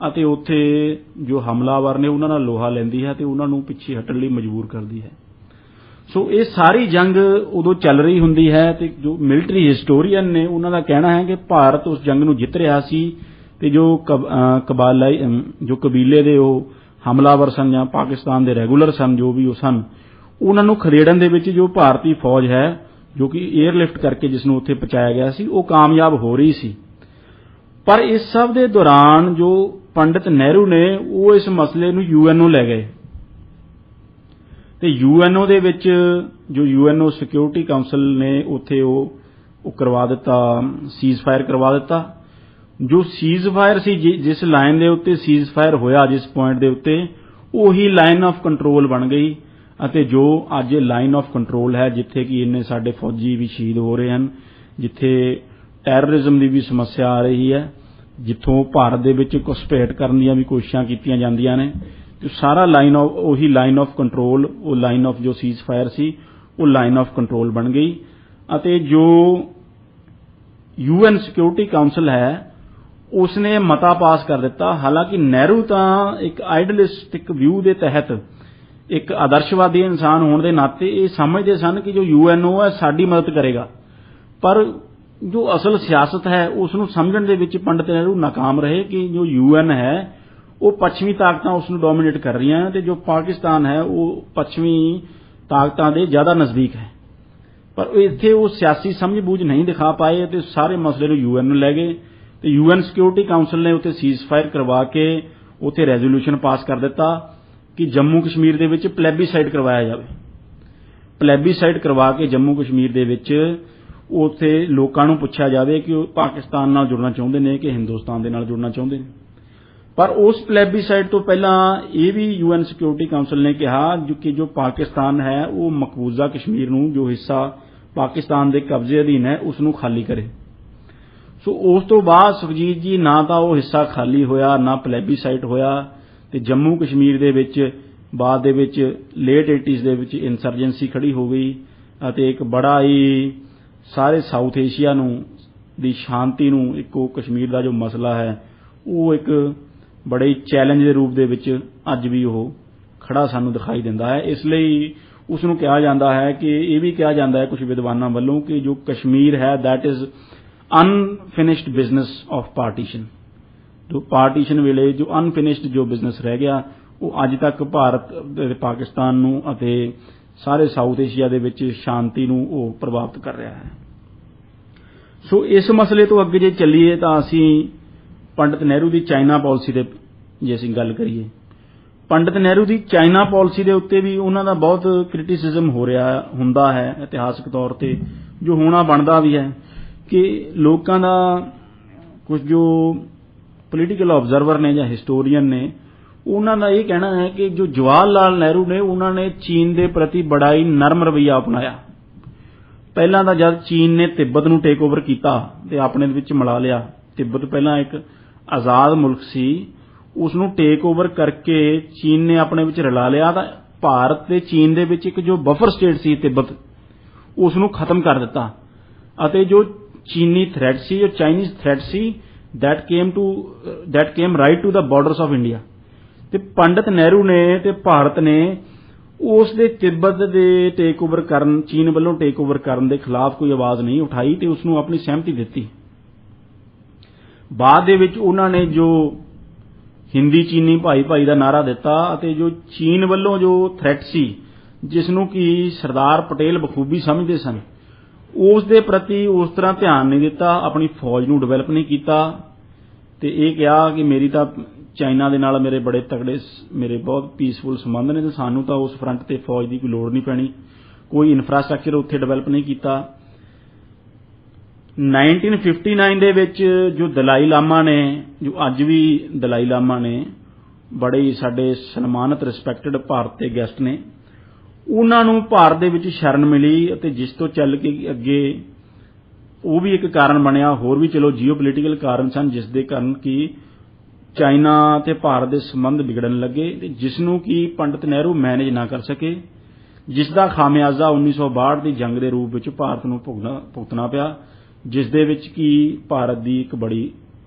ਅਤੇ ਉੱਥੇ ਜੋ ਹਮਲਾਵਰ ਨੇ ਉਹਨਾਂ ਨਾਲ ਲੋਹਾ ਲੈਂਦੀ ਹੈ ਤੇ ਉਹਨਾਂ ਨੂੰ ਪਿੱਛੇ ਹਟਣ ਲਈ ਮਜਬੂਰ ਕਰਦੀ ਹੈ। ਸੋ ਇਹ ਸਾਰੀ ਜੰਗ ਉਦੋਂ ਚੱਲ ਰਹੀ ਹੁੰਦੀ ਹੈ ਤੇ ਜੋ ਮਿਲਟਰੀ ਹਿਸਟੋਰੀਅਨ ਨੇ ਉਹਨਾਂ ਦਾ ਕਹਿਣਾ ਹੈ ਕਿ ਭਾਰਤ ਉਸ ਜੰਗ ਨੂੰ ਜਿੱਤ ਰਿਹਾ ਸੀ ਤੇ ਜੋ ਕਬੀਲੇ ਦੇ ਉਹ ਹਮਲਾਵਰ ਸਨ ਜਾਂ ਪਾਕਿਸਤਾਨ ਦੇ ਰੈਗੂਲਰ ਸਨ ਜੋ ਵੀ ਉਹ ਸਨ, ਉਹਨਾਂ ਨੂੰ ਖਦੇੜਨ ਦੇ ਵਿੱਚ ਜੋ ਭਾਰਤੀ ਫੌਜ ਹੈ ਜੋ ਕਿ ਏਅਰਲਿਫਟ ਕਰਕੇ ਜਿਸ ਨੂੰ ਉੱਥੇ ਪਹੁੰਚਾਇਆ ਗਿਆ ਸੀ ਉਹ ਕਾਮਯਾਬ ਹੋ ਰਹੀ ਸੀ। ਪਰ ਇਸ ਸਭ ਦੇ ਦੌਰਾਨ ਜੋ ਪੰਡਿਤ ਨਹਿਰੂ ਨੇ ਉਹ ਇਸ ਮਸਲੇ ਨੂੰ ਯੂਐਨਓ ਲੈ ਗਏ ਤੇ ਯੂਐਨਓ ਦੇ ਵਿੱਚ ਜੋ ਯੂਐਨਓ ਸਿਕਿਉਰਿਟੀ ਕਾਉਂਸਲ ਨੇ ਉੱਥੇ ਉਹ ਕਰਵਾ ਦਿੱਤਾ, ਸੀਜ਼ ਫਾਇਰ ਕਰਵਾ ਦਿੱਤਾ। ਜੋ ਸੀਜ਼ ਫਾਇਰ ਸੀ, ਜਿਸ ਲਾਈਨ ਦੇ ਉੱਤੇ ਸੀਜ਼ ਫਾਇਰ ਹੋਇਆ, ਜਿਸ ਪੁਆਇੰਟ ਦੇ ਉੱਤੇ, ਉਹੀ ਲਾਈਨ ਆਫ ਕੰਟਰੋਲ ਬਣ ਗਈ ਅਤੇ ਜੋ ਅੱਜ ਲਾਈਨ ਆਫ ਕੰਟਰੋਲ ਹੈ, ਜਿੱਥੇ ਕਿ ਇੰਨੇ ਸਾਡੇ ਫੌਜੀ ਵੀ ਸ਼ਹੀਦ ਹੋ ਰਹੇ ਹਨ, ਜਿੱਥੇ ਟੈਰਰਿਜ਼ਮ ਦੀ ਵੀ ਸਮੱਸਿਆ ਆ ਰਹੀ ਹੈ, ਜਿੱਥੋਂ ਭਾਰਤ ਦੇ ਵਿੱਚ ਘੁਸਪੈਠ ਕਰਨ ਦੀਆਂ ਵੀ ਕੋਸ਼ਿਸ਼ਾਂ ਕੀਤੀਆਂ ਜਾਂਦੀਆਂ ਨੇ, ਤੇ ਸਾਰਾ ਉਹੀ ਲਾਈਨ ਆਫ ਕੰਟਰੋਲ, ਉਹ ਲਾਈਨ ਆਫ ਜੋ ਸੀਜ਼ ਫਾਇਰ ਸੀ ਉਹ ਲਾਈਨ ਆਫ ਕੰਟਰੋਲ ਬਣ ਗਈ। ਅਤੇ ਜੋ ਯੂਐਨ ਸਿਕਿਉਰਿਟੀ ਕਾਉਂਸਲ ਹੈ ਉਸਨੇ ਮਤਾ ਪਾਸ ਕਰ ਦਿੱਤਾ। ਹਾਲਾਂਕਿ ਨਹਿਰੂ ਤਾਂ ਇੱਕ ਆਈਡਲਿਸਟਿਕ ਵਿਊ ਦੇ ਤਹਿਤ ਇੱਕ ਆਦਰਸ਼ਵਾਦੀ ਇਨਸਾਨ ਹੋਣ ਦੇ ਨਾਤੇ ਇਹ ਸਮਝਦੇ ਸਨ ਕਿ ਜੋ UNO ਹੈ ਸਾਡੀ ਮਦਦ ਕਰੇਗਾ, ਪਰ ਜੋ ਅਸਲ ਸਿਆਸਤ ਹੈ ਉਸ ਨੂੰ ਸਮਝਣ ਦੇ ਵਿੱਚ ਪੰਡਿਤ ਨਹਿਰੂ ਨਾਕਾਮ ਰਹੇ ਕਿ ਜੋ UN ਹੈ ਉਹ ਪੱਛਮੀ ਤਾਕਤਾਂ ਉਸ ਨੂੰ ਡੋਮੀਨੇਟ ਕਰ ਰਹੀਆਂ ਹਨ ਤੇ ਜੋ ਪਾਕਿਸਤਾਨ ਹੈ ਉਹ ਪੱਛਮੀ ਤਾਕਤਾਂ ਦੇ ਜ਼ਿਆਦਾ ਨਜ਼ਦੀਕ ਹੈ। ਪਰ ਇੱਥੇ ਉਹ ਸਿਆਸੀ ਸਮਝ ਬੂਝ ਨਹੀਂ ਦਿਖਾ ਪਾਏ ਅਤੇ ਸਾਰੇ ਮਸਲੇ ਨੂੰ UN ਨੂੰ ਲੈ ਗਏ ਤੇ UN ਸਿਕਿਉਰਿਟੀ ਕਾਉਂਸਲ ਨੇ ਉੱਥੇ ਸੀਜ਼ਫਾਇਰ ਕਰਵਾ ਕੇ ਉੱਥੇ ਰੈਜ਼ੋਲੂਸ਼ਨ ਪਾਸ ਕਰ ਦਿੱਤਾ ਕਿ ਜੰਮੂ ਕਸ਼ਮੀਰ ਦੇ ਵਿੱਚ ਪਲੈਬੀਸਾਈਡ ਕਰਵਾਇਆ ਜਾਵੇ। ਪਲੈਬੀਸਾਈਡ ਕਰਵਾ ਕੇ ਜੰਮੂ ਕਸ਼ਮੀਰ ਦੇ ਵਿੱਚ ਉੱਥੇ ਲੋਕਾਂ ਨੂੰ ਪੁੱਛਿਆ ਜਾਵੇ ਕਿ ਉਹ ਪਾਕਿਸਤਾਨ ਨਾਲ ਜੁੜਨਾ ਚਾਹੁੰਦੇ ਨੇ ਕਿ ਹਿੰਦੁਸਤਾਨ ਦੇ ਨਾਲ ਜੁੜਨਾ ਚਾਹੁੰਦੇ ਨੇ। ਪਰ ਉਸ ਪਲੈਬੀਸਾਈਡ ਤੋਂ ਪਹਿਲਾਂ ਇਹ ਵੀ UN ਸਿਕਿਉਰਿਟੀ ਕਾਉਂਸਲ ਨੇ ਕਿਹਾ ਕਿ ਜੋ ਪਾਕਿਸਤਾਨ ਹੈ ਉਹ ਮਕਬੂਜ਼ਾ ਕਸ਼ਮੀਰ ਨੂੰ ਜੋ ਹਿੱਸਾ ਪਾਕਿਸਤਾਨ ਦੇ ਕਬਜ਼ੇ ਅਧੀਨ ਹੈ ਉਸ ਨੂੰ ਖਾਲੀ ਕਰੇ। ਸੋ ਉਸ ਤੋਂ ਬਾਅਦ ਸੁਖਜੀਤ ਜੀ ਨਾ ਤਾਂ ਉਹ ਹਿੱਸਾ ਖਾਲੀ ਹੋਇਆ ਨਾ ਪਲੈਬੀਸਾਈਡ ਹੋਇਆ ਤੇ ਜੰਮੂ ਕਸ਼ਮੀਰ ਦੇ ਵਿੱਚ ਬਾਅਦ ਦੇ ਵਿੱਚ ਲੇਟ 80s ਦੇ ਵਿੱਚ ਇਨਸਰਜੈਂਸੀ ਖੜੀ ਹੋ ਗਈ ਅਤੇ ਇੱਕ ਬੜਾ ਹੀ ਸਾਰੇ ਸਾਊਥ ਏਸ਼ੀਆ ਨੂੰ ਦੀ ਸ਼ਾਂਤੀ ਨੂੰ ਇੱਕ ਉਹ ਕਸ਼ਮੀਰ ਦਾ ਜੋ ਮਸਲਾ ਹੈ ਉਹ ਇੱਕ ਬੜੇ ਚੈਲੰਜ ਦੇ ਰੂਪ ਦੇ ਵਿੱਚ ਅੱਜ ਵੀ ਉਹ ਖੜਾ ਸਾਨੂੰ ਦਿਖਾਈ ਦਿੰਦਾ ਹੈ। ਇਸ ਲਈ ਉਸ ਨੂੰ ਕਿਹਾ ਜਾਂਦਾ ਹੈ ਕਿ ਇਹ ਵੀ ਕਿਹਾ ਜਾਂਦਾ ਹੈ ਕੁਝ ਵਿਦਵਾਨਾਂ ਵੱਲੋਂ ਕਿ ਜੋ ਕਸ਼ਮੀਰ ਹੈ that is unfinished business of partition. ਜੋ ਪਾਰਟੀਸ਼ਨ ਵੇਲੇ ਜੋ ਅਨਫਿਨਿਸ਼ਡ ਜੋ ਬਿਜ਼ਨਸ ਰਹਿ ਗਿਆ ਉਹ ਅੱਜ ਤੱਕ ਭਾਰਤ ਪਾਕਿਸਤਾਨ ਨੂੰ ਅਤੇ ਸਾਰੇ ਸਾਊਥ ਏਸ਼ੀਆ ਦੇ ਵਿੱਚ ਸ਼ਾਂਤੀ ਨੂੰ ਉਹ ਪ੍ਰਭਾਵਿਤ ਕਰ ਰਿਹਾ ਹੈ। ਸੋ ਇਸ ਮਸਲੇ ਤੋਂ ਅੱਗੇ ਜੇ ਚੱਲੀਏ ਤਾਂ ਅਸੀਂ ਪੰਡਿਤ ਨਹਿਰੂ ਦੀ ਚਾਈਨਾ ਪਾਲਿਸੀ ਦੇ ਜੇ ਅਸੀਂ ਗੱਲ ਕਰੀਏ, ਪੰਡਿਤ ਨਹਿਰੂ ਦੀ ਚਾਈਨਾ ਪਾਲਿਸੀ ਦੇ ਉੱਤੇ ਵੀ ਉਹਨਾਂ ਦਾ ਬਹੁਤ ਕ੍ਰਿਟਿਸਿਜ਼ਮ ਹੋ ਰਿਹਾ ਹੁੰਦਾ ਹੈ ਇਤਿਹਾਸਕ ਤੌਰ ਤੇ, ਜੋ ਹੋਣਾ ਬਣਦਾ ਵੀ ਹੈ ਕਿ ਲੋਕਾਂ ਦਾ ਕੁਝ ਜੋ ਪੋਲੀਟੀਕਲ ਆਬਜ਼ਰਵਰ ਨੇ ਜਾਂ ਹਿਸਟੋਰੀਅਨ ਨੇ ਉਹਨਾਂ ਦਾ ਇਹ ਕਹਿਣਾ ਹੈ ਕਿ ਜੋ ਜਵਾਹਰ ਲਾਲ ਨਹਿਰੂ ਨੇ ਉਹਨਾਂ ਨੇ ਚੀਨ ਦੇ ਪ੍ਰਤੀ ਬੜਾ ਹੀ ਨਰਮ ਰਵੱਈਆ ਅਪਣਾਇਆ। ਪਹਿਲਾਂ ਤਾਂ ਜਦ ਚੀਨ ਨੇ ਤਿੱਬਤ ਨੂੰ ਟੇਕ ਓਵਰ ਕੀਤਾ ਤੇ ਆਪਣੇ ਵਿੱਚ ਮਿਲਾ ਲਿਆ, ਤਿੱਬਤ ਪਹਿਲਾਂ ਇੱਕ ਆਜ਼ਾਦ ਮੁਲਕ ਸੀ, ਉਸ ਨੂੰ ਟੇਕ ਓਵਰ ਕਰਕੇ ਚੀਨ ਨੇ ਆਪਣੇ ਵਿੱਚ ਰਲਾ ਲਿਆ ਤਾਂ ਭਾਰਤ ਤੇ ਚੀਨ ਦੇ ਵਿੱਚ ਇੱਕ ਜੋ ਬਫਰ ਸਟੇਟ ਸੀ ਤਿੱਬਤ ਉਸ ਨੂੰ ਖਤਮ ਕਰ ਦਿੱਤਾ ਅਤੇ ਜੋ ਚੀਨੀ ਥ੍ਰੈਟ ਸੀ ਜੋ Chinese threat C that came right to the borders of India। ਤੇ ਪੰਡਿਤ ਨਹਿਰੂ ਨੇ ਤੇ ਭਾਰਤ ਨੇ ਉਸ ਦੇ ਤਿੱਬਤ ਦੇ ਟੇਕ ਓਵਰ ਕਰਨ ਚੀਨ ਵੱਲੋਂ ਟੇਕ ਓਵਰ ਕਰਨ ਦੇ ਖਿਲਾਫ ਕੋਈ ਆਵਾਜ਼ ਨਹੀਂ ਉਠਾਈ ਤੇ ਉਸ ਨੂੰ ਆਪਣੀ ਸਹਿਮਤੀ ਦਿੱਤੀ। ਬਾਅਦ ਦੇ ਵਿੱਚ ਉਹਨਾਂ ਨੇ ਜੋ ਹਿੰਦੀ ਚੀਨੀ ਭਾਈ ਭਾਈ ਦਾ ਨਾਰਾ ਦਿੱਤਾ ਅਤੇ ਜੋ ਚੀਨ ਵੱਲੋਂ ਜੋ ਥ੍ਰੈਟ ਸੀ ਜਿਸ ਨੂੰ ਕਿ ਸਰਦਾਰ ਪਟੇਲ ਬਖੂਬੀ ਸਮਝਦੇ ਸਨ ਉਸ ਦੇ ਪ੍ਰਤੀ ਉਸ ਤਰ੍ਹਾਂ ਧਿਆਨ ਨਹੀਂ ਦਿੱਤਾ, ਆਪਣੀ ਫੌਜ ਨੂੰ ਡਿਵੈਲਪ ਨਹੀਂ ਕੀਤਾ ਤੇ ਇਹ ਕਿਹਾ ਕਿ ਮੇਰੀ ਤਾਂ ਚਾਈਨਾ ਦੇ ਨਾਲ ਮੇਰੇ ਬੜੇ ਤਗੜੇ ਮੇਰੇ ਬਹੁਤ ਪੀਸਫੁਲ ਸੰਬੰਧ ਨੇ ਤੇ ਸਾਨੂੰ ਤਾਂ ਉਸ ਫਰੰਟ ਤੇ ਫੌਜ ਦੀ ਕੋਈ ਲੋੜ ਨਹੀਂ ਪੈਣੀ, ਕੋਈ ਇਨਫਰਾਸਟ੍ਰਕਚਰ ਉੱਥੇ ਡਿਵੈਲਪ ਨਹੀਂ ਕੀਤਾ। 1959 ਦੇ ਵਿੱਚ ਜੋ ਦਲਾਈ ਲਾਮਾ ਨੇ ਜੋ ਅੱਜ ਵੀ ਦਲਾਈ ਲਾਮਾ ਨੇ ਬੜੇ ਹੀ ਸਾਡੇ ਸਨਮਾਨਿਤ ਰਿਸਪੈਕਟਡ ਭਾਰਤ ਦੇ ਗੈਸਟ ਨੇ, ਉਹਨਾਂ ਨੂੰ ਭਾਰਤ ਦੇ ਵਿੱਚ ਸ਼ਰਨ ਮਿਲੀ ਅਤੇ ਜਿਸ ਤੋਂ ਚੱਲ ਕੇ ਅੱਗੇ ਉਹ ਵੀ ਇੱਕ ਕਾਰਨ ਬਣਿਆ, ਹੋਰ ਵੀ ਚਲੋ ਜੀਓਪੋਲੀਟੀਕਲ ਕਾਰਨ ਸਨ ਜਿਸ ਦੇ ਕਾਰਨ ਕਿ ਚਾਈਨਾ ਤੇ ਭਾਰਤ ਦੇ ਸੰਬੰਧ ਵਿਗੜਨ ਲੱਗੇ ਤੇ ਜਿਸ ਨੂੰ ਕਿ ਪੰਡਿਤ ਨਹਿਰੂ ਮੈਨੇਜ ਨਾ ਕਰ ਸਕੇ, ਜਿਸ ਦਾ ਖਾਮਿਆਜ਼ਾ 1962 ਦੀ ਜੰਗ ਦੇ ਰੂਪ ਵਿੱਚ ਭਾਰਤ ਨੂੰ ਭੁਗਤਣਾ ਪਿਆ, ਜਿਸ ਦੇ ਵਿੱਚ ਕਿ ਭਾਰਤ ਦੀ ਇੱਕ ਬੜੀ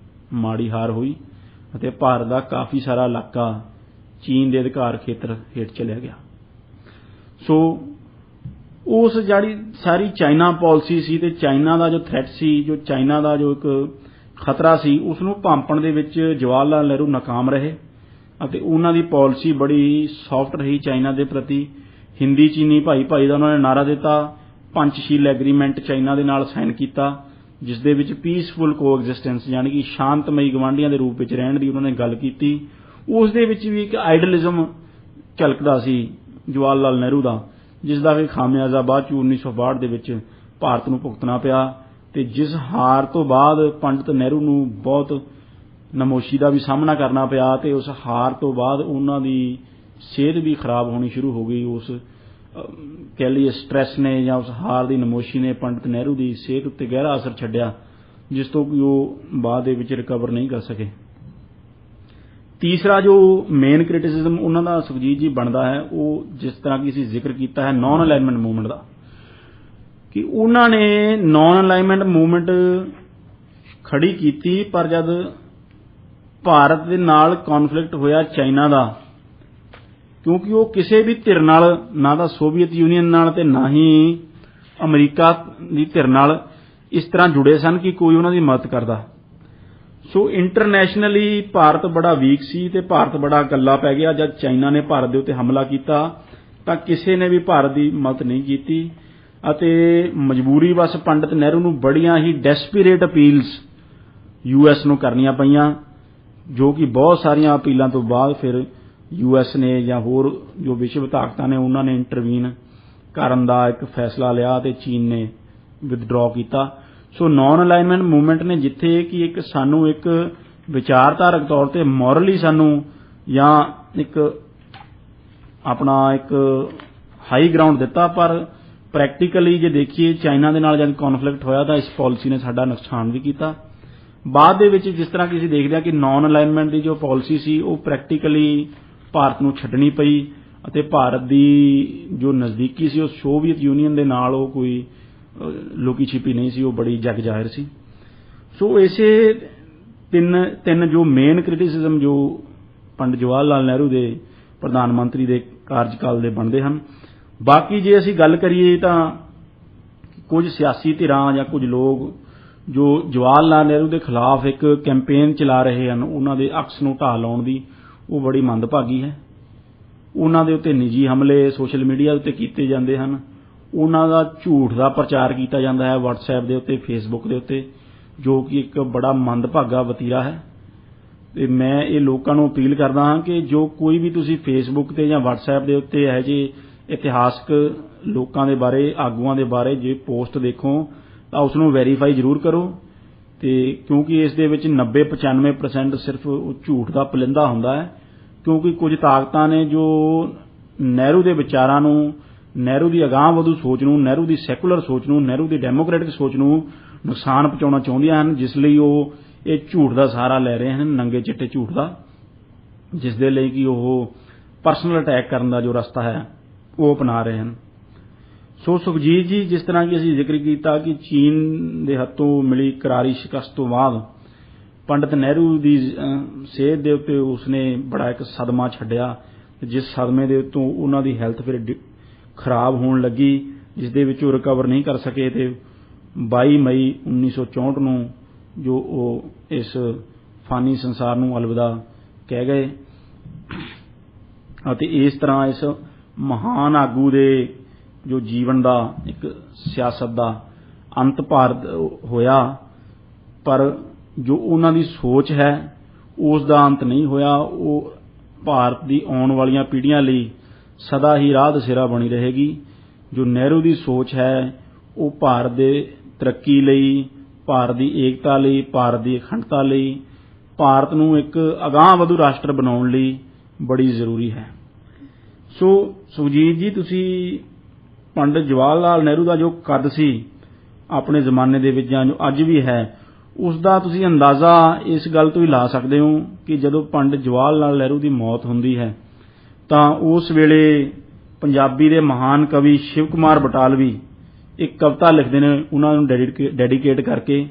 ਮਾੜੀ ਹਾਰ ਹੋਈ ਅਤੇ ਭਾਰਤ ਦਾ ਕਾਫੀ ਸਾਰਾ ਇਲਾਕਾ ਚੀਨ ਦੇ ਅਧਿਕਾਰ ਖੇਤਰ ਹੇਠ ਚਲਿਆ ਗਿਆ। ਸੋ ਉਸ ਜਿਹੜੀ ਸਾਰੀ ਚਾਈਨਾ ਪਾਲਿਸੀ ਸੀ ਤੇ ਚਾਈਨਾ ਦਾ ਜੋ ਥ੍ਰੈਟ ਸੀ, ਜੋ ਚਾਈਨਾ ਦਾ ਜੋ ਇੱਕ ਖਤਰਾ ਸੀ, ਉਸ ਨੂੰ ਭਾਂਪਣ ਦੇ ਵਿੱਚ ਜਵਾਹਰ ਲਾਲ ਨਹਿਰੂ ਨਾਕਾਮ ਰਹੇ ਅਤੇ ਉਹਨਾਂ ਦੀ ਪਾਲਿਸੀ ਬੜੀ ਸੌਫਟ ਰਹੀ ਚਾਈਨਾ ਦੇ ਪ੍ਰਤੀ। ਹਿੰਦੀ ਚੀਨੀ ਭਾਈ ਭਾਈ ਦਾ ਉਹਨਾਂ ਨੇ ਨਾਰਾ ਦਿੱਤਾ, ਪੰਚਸ਼ੀਲ ਐਗਰੀਮੈਂਟ ਚਾਈਨਾ ਦੇ ਨਾਲ ਸਾਈਨ ਕੀਤਾ ਜਿਸ ਦੇ ਵਿੱਚ ਪੀਸਫੁਲ ਕੋਐਗਜ਼ਿਸਟੈਂਸ ਯਾਨੀ ਕਿ ਸ਼ਾਂਤਮਈ ਗਵਾਂਢੀਆਂ ਦੇ ਰੂਪ ਵਿੱਚ ਰਹਿਣ ਦੀ ਉਹਨਾਂ ਨੇ ਗੱਲ ਕੀਤੀ। ਉਸ ਦੇ ਵਿੱਚ ਵੀ ਇੱਕ ਆਈਡਲਿਜ਼ਮ ਝਲਕਦਾ ਸੀ ਜਵਾਹਰ ਲਾਲ ਨਹਿਰੂ ਦਾ, ਜਿਸ ਦਾ ਕਿ ਖਾਮਿਆਜ਼ਾ ਬਾਅਦ ਚ 1962 ਦੇ ਵਿੱਚ ਭਾਰਤ ਨੂੰ ਭੁਗਤਣਾ ਪਿਆ ਤੇ ਜਿਸ ਹਾਰ ਤੋਂ ਬਾਅਦ ਪੰਡਿਤ ਨਹਿਰੂ ਨੂੰ ਬਹੁਤ ਨਮੋਸ਼ੀ ਦਾ ਵੀ ਸਾਹਮਣਾ ਕਰਨਾ ਪਿਆ ਤੇ ਉਸ ਹਾਰ ਤੋਂ ਬਾਅਦ ਉਹਨਾਂ ਦੀ ਸਿਹਤ ਵੀ ਖਰਾਬ ਹੋਣੀ ਸ਼ੁਰੂ ਹੋ ਗਈ। ਉਸ ਕਹਿ ਲਈਏ ਸਟ੍ਰੈਸ ਨੇ ਜਾਂ ਉਸ ਹਾਰ ਦੀ ਨਮੋਸ਼ੀ ਨੇ ਪੰਡਿਤ ਨਹਿਰੂ ਦੀ ਸਿਹਤ ਉੱਤੇ ਗਹਿਰਾ ਅਸਰ ਛੱਡਿਆ ਜਿਸ ਤੋਂ ਕਿ ਉਹ ਬਾਅਦ ਦੇ ਵਿੱਚ ਰਿਕਵਰ ਨਹੀਂ ਕਰ ਸਕੇ। ਤੀਸਰਾ ਜੋ ਮੇਨ ਕ੍ਰਿਟਿਸਿਜ਼ਮ ਉਹਨਾਂ ਦਾ ਸੁਖਜੀਤ ਜੀ ਬਣਦਾ ਹੈ ਉਹ ਜਿਸ ਤਰ੍ਹਾਂ ਕਿ ਅਸੀਂ ਜ਼ਿਕਰ ਕੀਤਾ ਹੈ ਨਾਨ ਅਲਾਈਨਮੈਂਟ ਮੂਵਮੈਂਟ ਦਾ, ਕਿ ਉਹਨਾਂ ਨੇ ਨਾਨ ਅਲਾਈਨਮੈਂਟ ਮੂਵਮੈਂਟ ਖੜੀ ਕੀਤੀ ਪਰ ਜਦ ਭਾਰਤ ਦੇ ਨਾਲ ਕੌਨਫਲਿਕਟ ਹੋਇਆ ਚਾਈਨਾ ਦਾ ਕਿਉਂਕਿ ਉਹ ਕਿਸੇ ਵੀ ਧਿਰ ਨਾਲ, ਨਾ ਤਾਂ ਸੋਵੀਅਤ ਯੂਨੀਅਨ ਨਾਲ ਤੇ ਨਾ ਹੀ ਅਮਰੀਕਾ ਦੀ ਧਿਰ ਨਾਲ ਇਸ ਤਰ੍ਹਾਂ ਜੁੜੇ ਸਨ ਕਿ ਕੋਈ ਉਹਨਾਂ ਦੀ ਮਦਦ ਕਰਦਾ। ਸੋ ਇੰਟਰਨੈਸ਼ਨਲੀ ਭਾਰਤ ਬੜਾ ਵੀਕ ਸੀ ਤੇ ਭਾਰਤ ਬੜਾ ਇਕੱਲਾ ਪੈ ਗਿਆ। ਜਦ ਚਾਈਨਾ ਨੇ ਭਾਰਤ ਦੇ ਉੱਤੇ ਹਮਲਾ ਕੀਤਾ ਤਾਂ ਕਿਸੇ ਨੇ ਵੀ ਭਾਰਤ ਦੀ ਮਦਦ ਨਹੀਂ ਕੀਤੀ ਅਤੇ ਮਜਬੂਰੀ ਵਸ ਪੰਡਿਤ ਨਹਿਰੂ ਨੂੰ ਬੜੀਆਂ ਹੀ ਡੈਸਪੀਰੇਟ ਅਪੀਲਸ US ਨੂੰ ਕਰਨੀਆਂ ਪਈਆਂ, ਜੋ ਕਿ ਬਹੁਤ ਸਾਰੀਆਂ ਅਪੀਲਾਂ ਤੋਂ ਬਾਅਦ ਫਿਰ US ਨੇ ਜਾਂ ਹੋਰ ਜੋ ਵਿਸ਼ਵ ਤਾਕਤਾਂ ਨੇ ਉਹਨਾਂ ਨੇ ਇੰਟਰਵੀਨ ਕਰਨ ਦਾ ਇੱਕ ਫੈਸਲਾ ਲਿਆ ਤੇ ਚੀਨ ਨੇ ਵਿਦਡਰਾਅ ਕੀਤਾ। ਸੋ ਨੌਨ ਅਲਾਈਨਮੈਂਟ ਮੂਵਮੈਂਟ ਨੇ ਜਿੱਥੇ ਕਿ ਇੱਕ ਸਾਨੂੰ ਇੱਕ ਵਿਚਾਰਧਾਰਕ ਤੌਰ ਤੇ ਮੋਰਲੀ ਸਾਨੂੰ ਜਾਂ ਇੱਕ ਆਪਣਾ ਇੱਕ ਹਾਈ ਗਰਾਊਂਡ ਦਿੱਤਾ, ਪਰ ਪ੍ਰੈਕਟੀਕਲੀ ਜੇ ਦੇਖੀਏ ਚਾਈਨਾ ਦੇ ਨਾਲ ਜਦ ਕੌਨਫਲਿਕਟ ਹੋਇਆ ਤਾਂ ਇਸ ਪਾਲਿਸੀ ਨੇ ਸਾਡਾ ਨੁਕਸਾਨ ਵੀ ਕੀਤਾ। ਬਾਅਦ ਦੇ ਵਿੱਚ ਜਿਸ ਤਰ੍ਹਾਂ ਕਿ ਅਸੀਂ ਦੇਖਦੇ ਹਾਂ ਕਿ ਨੌਨ ਅਲਾਈਨਮੈਂਟ ਦੀ ਜੋ ਪਾਲਿਸੀ ਸੀ ਉਹ ਪ੍ਰੈਕਟੀਕਲੀ ਭਾਰਤ ਨੂੰ ਛੱਡਣੀ ਪਈ ਅਤੇ ਭਾਰਤ ਦੀ ਜੋ ਨਜ਼ਦੀਕੀ ਸੀ ਉਹ ਸੋਵੀਅਤ ਯੂਨੀਅਨ ਦੇ ਨਾਲ ਉਹ ਕੋਈ ਲੁਕੀ ਛਿਪੀ ਨਹੀਂ ਸੀ, ਉਹ ਬੜੀ ਜਗ ਜ਼ਾਹਿਰ ਸੀ। ਸੋ ਇਸੇ ਤਿੰਨ ਜੋ ਮੇਨ ਕ੍ਰਿਟਿਸਿਜ਼ਮ ਜੋ ਪੰਡਿਤ ਜਵਾਹਰ ਲਾਲ ਨਹਿਰੂ ਦੇ ਪ੍ਰਧਾਨ ਮੰਤਰੀ ਦੇ ਕਾਰਜਕਾਲ ਦੇ ਬਣਦੇ ਹਨ। ਬਾਕੀ ਜੇ ਅਸੀਂ ਗੱਲ ਕਰੀਏ ਤਾਂ ਕੁਝ ਸਿਆਸੀ ਧਿਰਾਂ ਜਾਂ ਕੁਝ ਲੋਕ ਜੋ ਜਵਾਹਰ ਲਾਲ ਨਹਿਰੂ ਦੇ ਖਿਲਾਫ ਇੱਕ ਕੈਂਪੇਨ ਚਲਾ ਰਹੇ ਹਨ, ਉਹਨਾਂ ਦੇ ਅਕਸ ਨੂੰ ਢਾਹ ਲਾਉਣ ਦੀ, ਉਹ ਬੜੀ ਮੰਦਭਾਗੀ ਹੈ। ਉਹਨਾਂ ਦੇ ਉੱਤੇ ਨਿੱਜੀ ਹਮਲੇ ਸੋਸ਼ਲ ਮੀਡੀਆ ਉੱਤੇ ਕੀਤੇ ਜਾਂਦੇ ਹਨ, ਉਹਨਾਂ ਦਾ ਝੂਠ ਦਾ ਪ੍ਰਚਾਰ ਕੀਤਾ ਜਾਂਦਾ ਹੈ WhatsApp ਦੇ ਉੱਤੇ, Facebook ਦੇ ਉੱਤੇ, ਜੋ ਕਿ ਇੱਕ ਬੜਾ ਮੰਦਭਾਗਾ ਵਤੀਰਾ ਹੈ। ਤੇ ਮੈਂ ਇਹ ਲੋਕਾਂ ਨੂੰ ਅਪੀਲ ਕਰਦਾ ਹਾਂ ਕਿ ਜੋ ਕੋਈ ਵੀ ਤੁਸੀਂ Facebook ਤੇ ਜਾਂ WhatsApp ਦੇ ਉੱਤੇ ਇਹੋ ਜਿਹੇ ਇਤਿਹਾਸਕ ਲੋਕਾਂ ਦੇ ਬਾਰੇ, ਆਗੂਆਂ ਦੇ ਬਾਰੇ ਜੇ ਪੋਸਟ ਦੇਖੋ ਤਾਂ ਉਸ ਨੂੰ ਵੈਰੀਫਾਈ ਜ਼ਰੂਰ ਕਰੋ, ਤੇ ਕਿਉਂਕਿ ਇਸ ਦੇ ਵਿੱਚ 90-95% ਸਿਰਫ ਝੂਠ ਦਾ ਪਲਿੰਦਾ ਹੁੰਦਾ ਹੈ। ਕਿਉਂਕਿ ਕੁਝ ਤਾਕਤਾਂ ਨੇ ਜੋ ਨਹਿਰੂ ਦੇ ਵਿਚਾਰਾਂ ਨੂੰ, ਨਹਿਰੂ ਦੀ ਅਗਾਂਹ ਵਧੂ ਸੋਚ ਨੂੰ, ਨਹਿਰੂ ਦੀ ਸੈਕੂਲਰ ਸੋਚ ਨੂੰ, ਨਹਿਰੂ ਦੀ ਡੈਮੋਕ੍ਰੈਟਿਕ ਸੋਚ ਨੂੰ ਨੁਕਸਾਨ ਪਹੁੰਚਾਉਣਾ ਚਾਹੁੰਦੀਆਂ ਹਨ, ਜਿਸ ਲਈ ਉਹ ਇਹ ਝੂਠ ਦਾ ਸਹਾਰਾ ਲੈ ਰਹੇ ਹਨ, ਨੰਗੇ ਚਿੱਟੇ ਝੂਠ ਦਾ, ਜਿਸ ਦੇ ਲਈ ਕਿ ਉਹ ਪਰਸਨਲ ਅਟੈਕ ਕਰਨ ਦਾ ਜੋ ਰਸਤਾ ਹੈ ਉਹ ਅਪਣਾ ਰਹੇ ਹਨ। ਸੋ ਸੁਖਜੀਤ ਜੀ, ਜਿਸ ਤਰ੍ਹਾਂ ਕਿ ਅਸੀਂ ਜ਼ਿਕਰ ਕੀਤਾ ਕਿ ਚੀਨ ਦੇ ਹੱਥੋਂ ਮਿਲੀ ਕਰਾਰੀ ਸ਼ਿਕਸਤ ਤੋਂ ਬਾਅਦ ਪੰਡਿਤ ਨਹਿਰੂ ਦੀ ਸਿਹਤ ਦੇ ਉੱਤੇ ਉਸਨੇ ਬੜਾ ਇੱਕ ਸਦਮਾ ਛੱਡਿਆ, ਜਿਸ ਸਦਮੇ ਦੇ ਉੱਤੋਂ ਉਹਨਾਂ ਦੀ ਹੈਲਥ ਫਿਰ ਖਰਾਬ ਹੋਣ ਲੱਗੀ, ਜਿਸ ਦੇ ਵਿੱਚ ਉਹ ਰਿਕਵਰ ਨਹੀਂ ਕਰ ਸਕੇ ਤੇ 22 ਮਈ 1964 ਨੂੰ ਜੋ ਉਹ ਇਸ ਫਾਨੀ ਸੰਸਾਰ ਨੂੰ ਅਲਵਿਦਾ ਕਹਿ ਗਏ। ਅਤੇ ਇਸ ਤਰ੍ਹਾਂ ਇਸ ਮਹਾਨ ਆਗੂ ਦੇ ਜੋ ਜੀਵਨ ਦਾ ਇੱਕ ਸਿਆਸਤ ਦਾ ਅੰਤ ਭਾਰਤ ਹੋਇਆ, ਪਰ ਜੋ ਉਹਨਾਂ ਦੀ ਸੋਚ ਹੈ ਉਸ ਦਾ ਅੰਤ ਨਹੀਂ ਹੋਇਆ। ਉਹ ਭਾਰਤ ਦੀ ਆਉਣ ਵਾਲੀਆਂ ਪੀੜ੍ਹੀਆਂ ਲਈ ਸਦਾ ਹੀ ਰਾਹ ਦਸੇਰਾ ਬਣੀ ਰਹੇਗੀ। ਜੋ ਨਹਿਰੂ ਦੀ ਸੋਚ ਹੈ ਉਹ ਭਾਰਤ ਦੇ ਤਰੱਕੀ ਲਈ, ਭਾਰਤ ਦੀ ਏਕਤਾ ਲਈ, ਭਾਰਤ ਦੀ ਅਖੰਡਤਾ ਲਈ, ਭਾਰਤ ਨੂੰ ਇੱਕ ਅਗਾਂਹ ਵਧੂ ਰਾਸ਼ਟਰ ਬਣਾਉਣ ਲਈ ਬੜੀ ਜ਼ਰੂਰੀ ਹੈ। ਸੋ ਸੁਖਜੀਤ ਜੀ, ਤੁਸੀਂ ਪੰਡਿਤ ਜਵਾਹਰ ਲਾਲ ਨਹਿਰੂ ਦਾ ਜੋ ਕੱਦ ਸੀ ਆਪਣੇ ਜ਼ਮਾਨੇ ਦੇ ਵਿੱਚ ਜਾਂ ਜੋ ਅੱਜ ਵੀ ਹੈ, ਉਸ ਦਾ ਤੁਸੀਂ ਅੰਦਾਜ਼ਾ ਇਸ ਗੱਲ ਤੋਂ ਹੀ ਲਾ ਸਕਦੇ ਹੋ ਕਿ ਜਦੋਂ ਪੰਡਿਤ ਜਵਾਹਰ ਲਾਲ ਨਹਿਰੂ ਦੀ ਮੌਤ ਹੁੰਦੀ ਹੈ ਤਾਂ ਉਸ ਵੇਲੇ ਪੰਜਾਬੀ ਦੇ ਮਹਾਨ ਕਵੀ ਸ਼ਿਵ ਕੁਮਾਰ ਬਟਾਲਵੀ ਇੱਕ ਕਵਿਤਾ ਲਿਖਦੇ ਨੇ ਉਹਨਾਂ ਨੂੰ ਡੈਡੀਕੇਟ ਕਰਕੇ,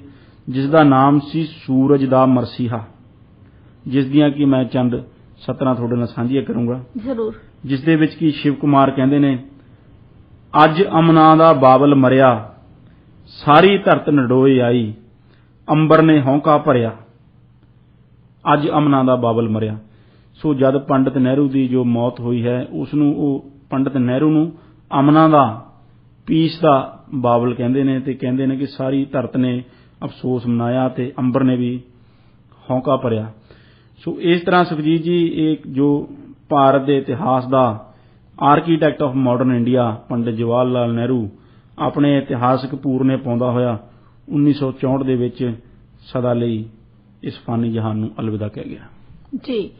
ਜਿਸ ਦਾ ਨਾਮ ਸੀ ਸੂਰਜ ਦਾ ਮਰਸੀਹਾ, ਜਿਸ ਦੀਆਂ ਕਿ ਮੈਂ ਚੰਦ ਸਤਰਾਂ ਤੁਹਾਡੇ ਨਾਲ ਸਾਂਝੀਆਂ ਕਰੂੰਗਾ ਜ਼ਰੂਰ। ਜਿਸ ਦੇ ਵਿੱਚ ਕਿ ਸ਼ਿਵ ਕੁਮਾਰ ਕਹਿੰਦੇ ਨੇ, ਅੱਜ ਅਮਨਾਂ ਦਾ ਬਾਬਲ ਮਰਿਆ, ਸਾਰੀ ਧਰਤ ਨਡੋਏ ਆਈ, ਅੰਬਰ ਨੇ ਹੌਂਕਾ ਭਰਿਆ। ਅੱਜ ਅਮਨਾਂ ਦਾ ਬਾਬਲ ਮਰਿਆ। ਸੋ ਜਦ ਪੰਡਿਤ ਨਹਿਰੂ ਦੀ ਜੋ ਮੌਤ ਹੋਈ ਹੈ, ਉਸ ਨੂੰ ਉਹ ਪੰਡਿਤ ਨਹਿਰੂ ਨੂੰ ਅਮਨਾਂ ਦਾ, ਪੀਸ ਦਾ ਬਾਬਲ ਕਹਿੰਦੇ ਨੇ, ਤੇ ਕਹਿੰਦੇ ਨੇ ਕਿ ਸਾਰੀ ਧਰਤ ਨੇ ਅਫਸੋਸ ਮਨਾਇਆ ਤੇ ਅੰਬਰ ਨੇ ਵੀ ਹੌਂਕਾ ਭਰਿਆ। ਸੋ ਇਸ ਤਰ੍ਹਾਂ ਸੁਖਜੀਤ ਜੀ, ਇਹ ਜੋ ਭਾਰਤ ਦੇ ਇਤਿਹਾਸ ਦਾ architect of modern India Pandit Jawahar Lal Nehru ਆਪਣੇ ਇਤਿਹਾਸਕ ਪੂਰਨੇ ਪਾਉਂਦਾ ਹੋਇਆ 1964 ਦੇ ਵਿੱਚ ਸਦਾ ਲਈ ਇਸ ਫਾਨੀ ਜਹਾਨ ਨੂੰ ਅਲਵਿਦਾ ਕਹਿ ਗਿਆ। ਜੀ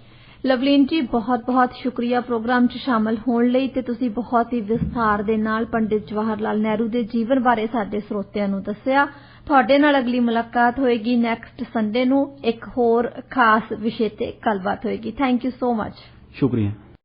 ਲਵਲੀਨ ਜੀ, ਬਹੁਤ ਬਹੁਤ ਸ਼ੁਕਰੀਆ ਪ੍ਰੋਗਰਾਮ 'ਚ ਸ਼ਾਮਲ ਹੋਣ ਲਈ, ਤੇ ਤੁਸੀਂ ਬਹੁਤ ਹੀ ਵਿਸਥਾਰ ਦੇ ਨਾਲ ਪੰਡਿਤ ਜਵਾਹਰ ਲਾਲ ਨਹਿਰੂ ਦੇ ਜੀਵਨ ਬਾਰੇ ਸਾਡੇ ਸਰੋਤਿਆਂ ਨੂੰ ਦੱਸਿਆ। ਤੁਹਾਡੇ ਨਾਲ ਅਗਲੀ ਮੁਲਾਕਾਤ ਹੋਏਗੀ ਨੈਕਸਟ ਸੰਡੇ ਨੂੰ, ਇੱਕ ਹੋਰ ਖਾਸ ਵਿਸ਼ੇ ਤੇ ਗੱਲਬਾਤ ਹੋਏਗੀ। Thank you so much. ਸ਼ੁਕਰੀਆ।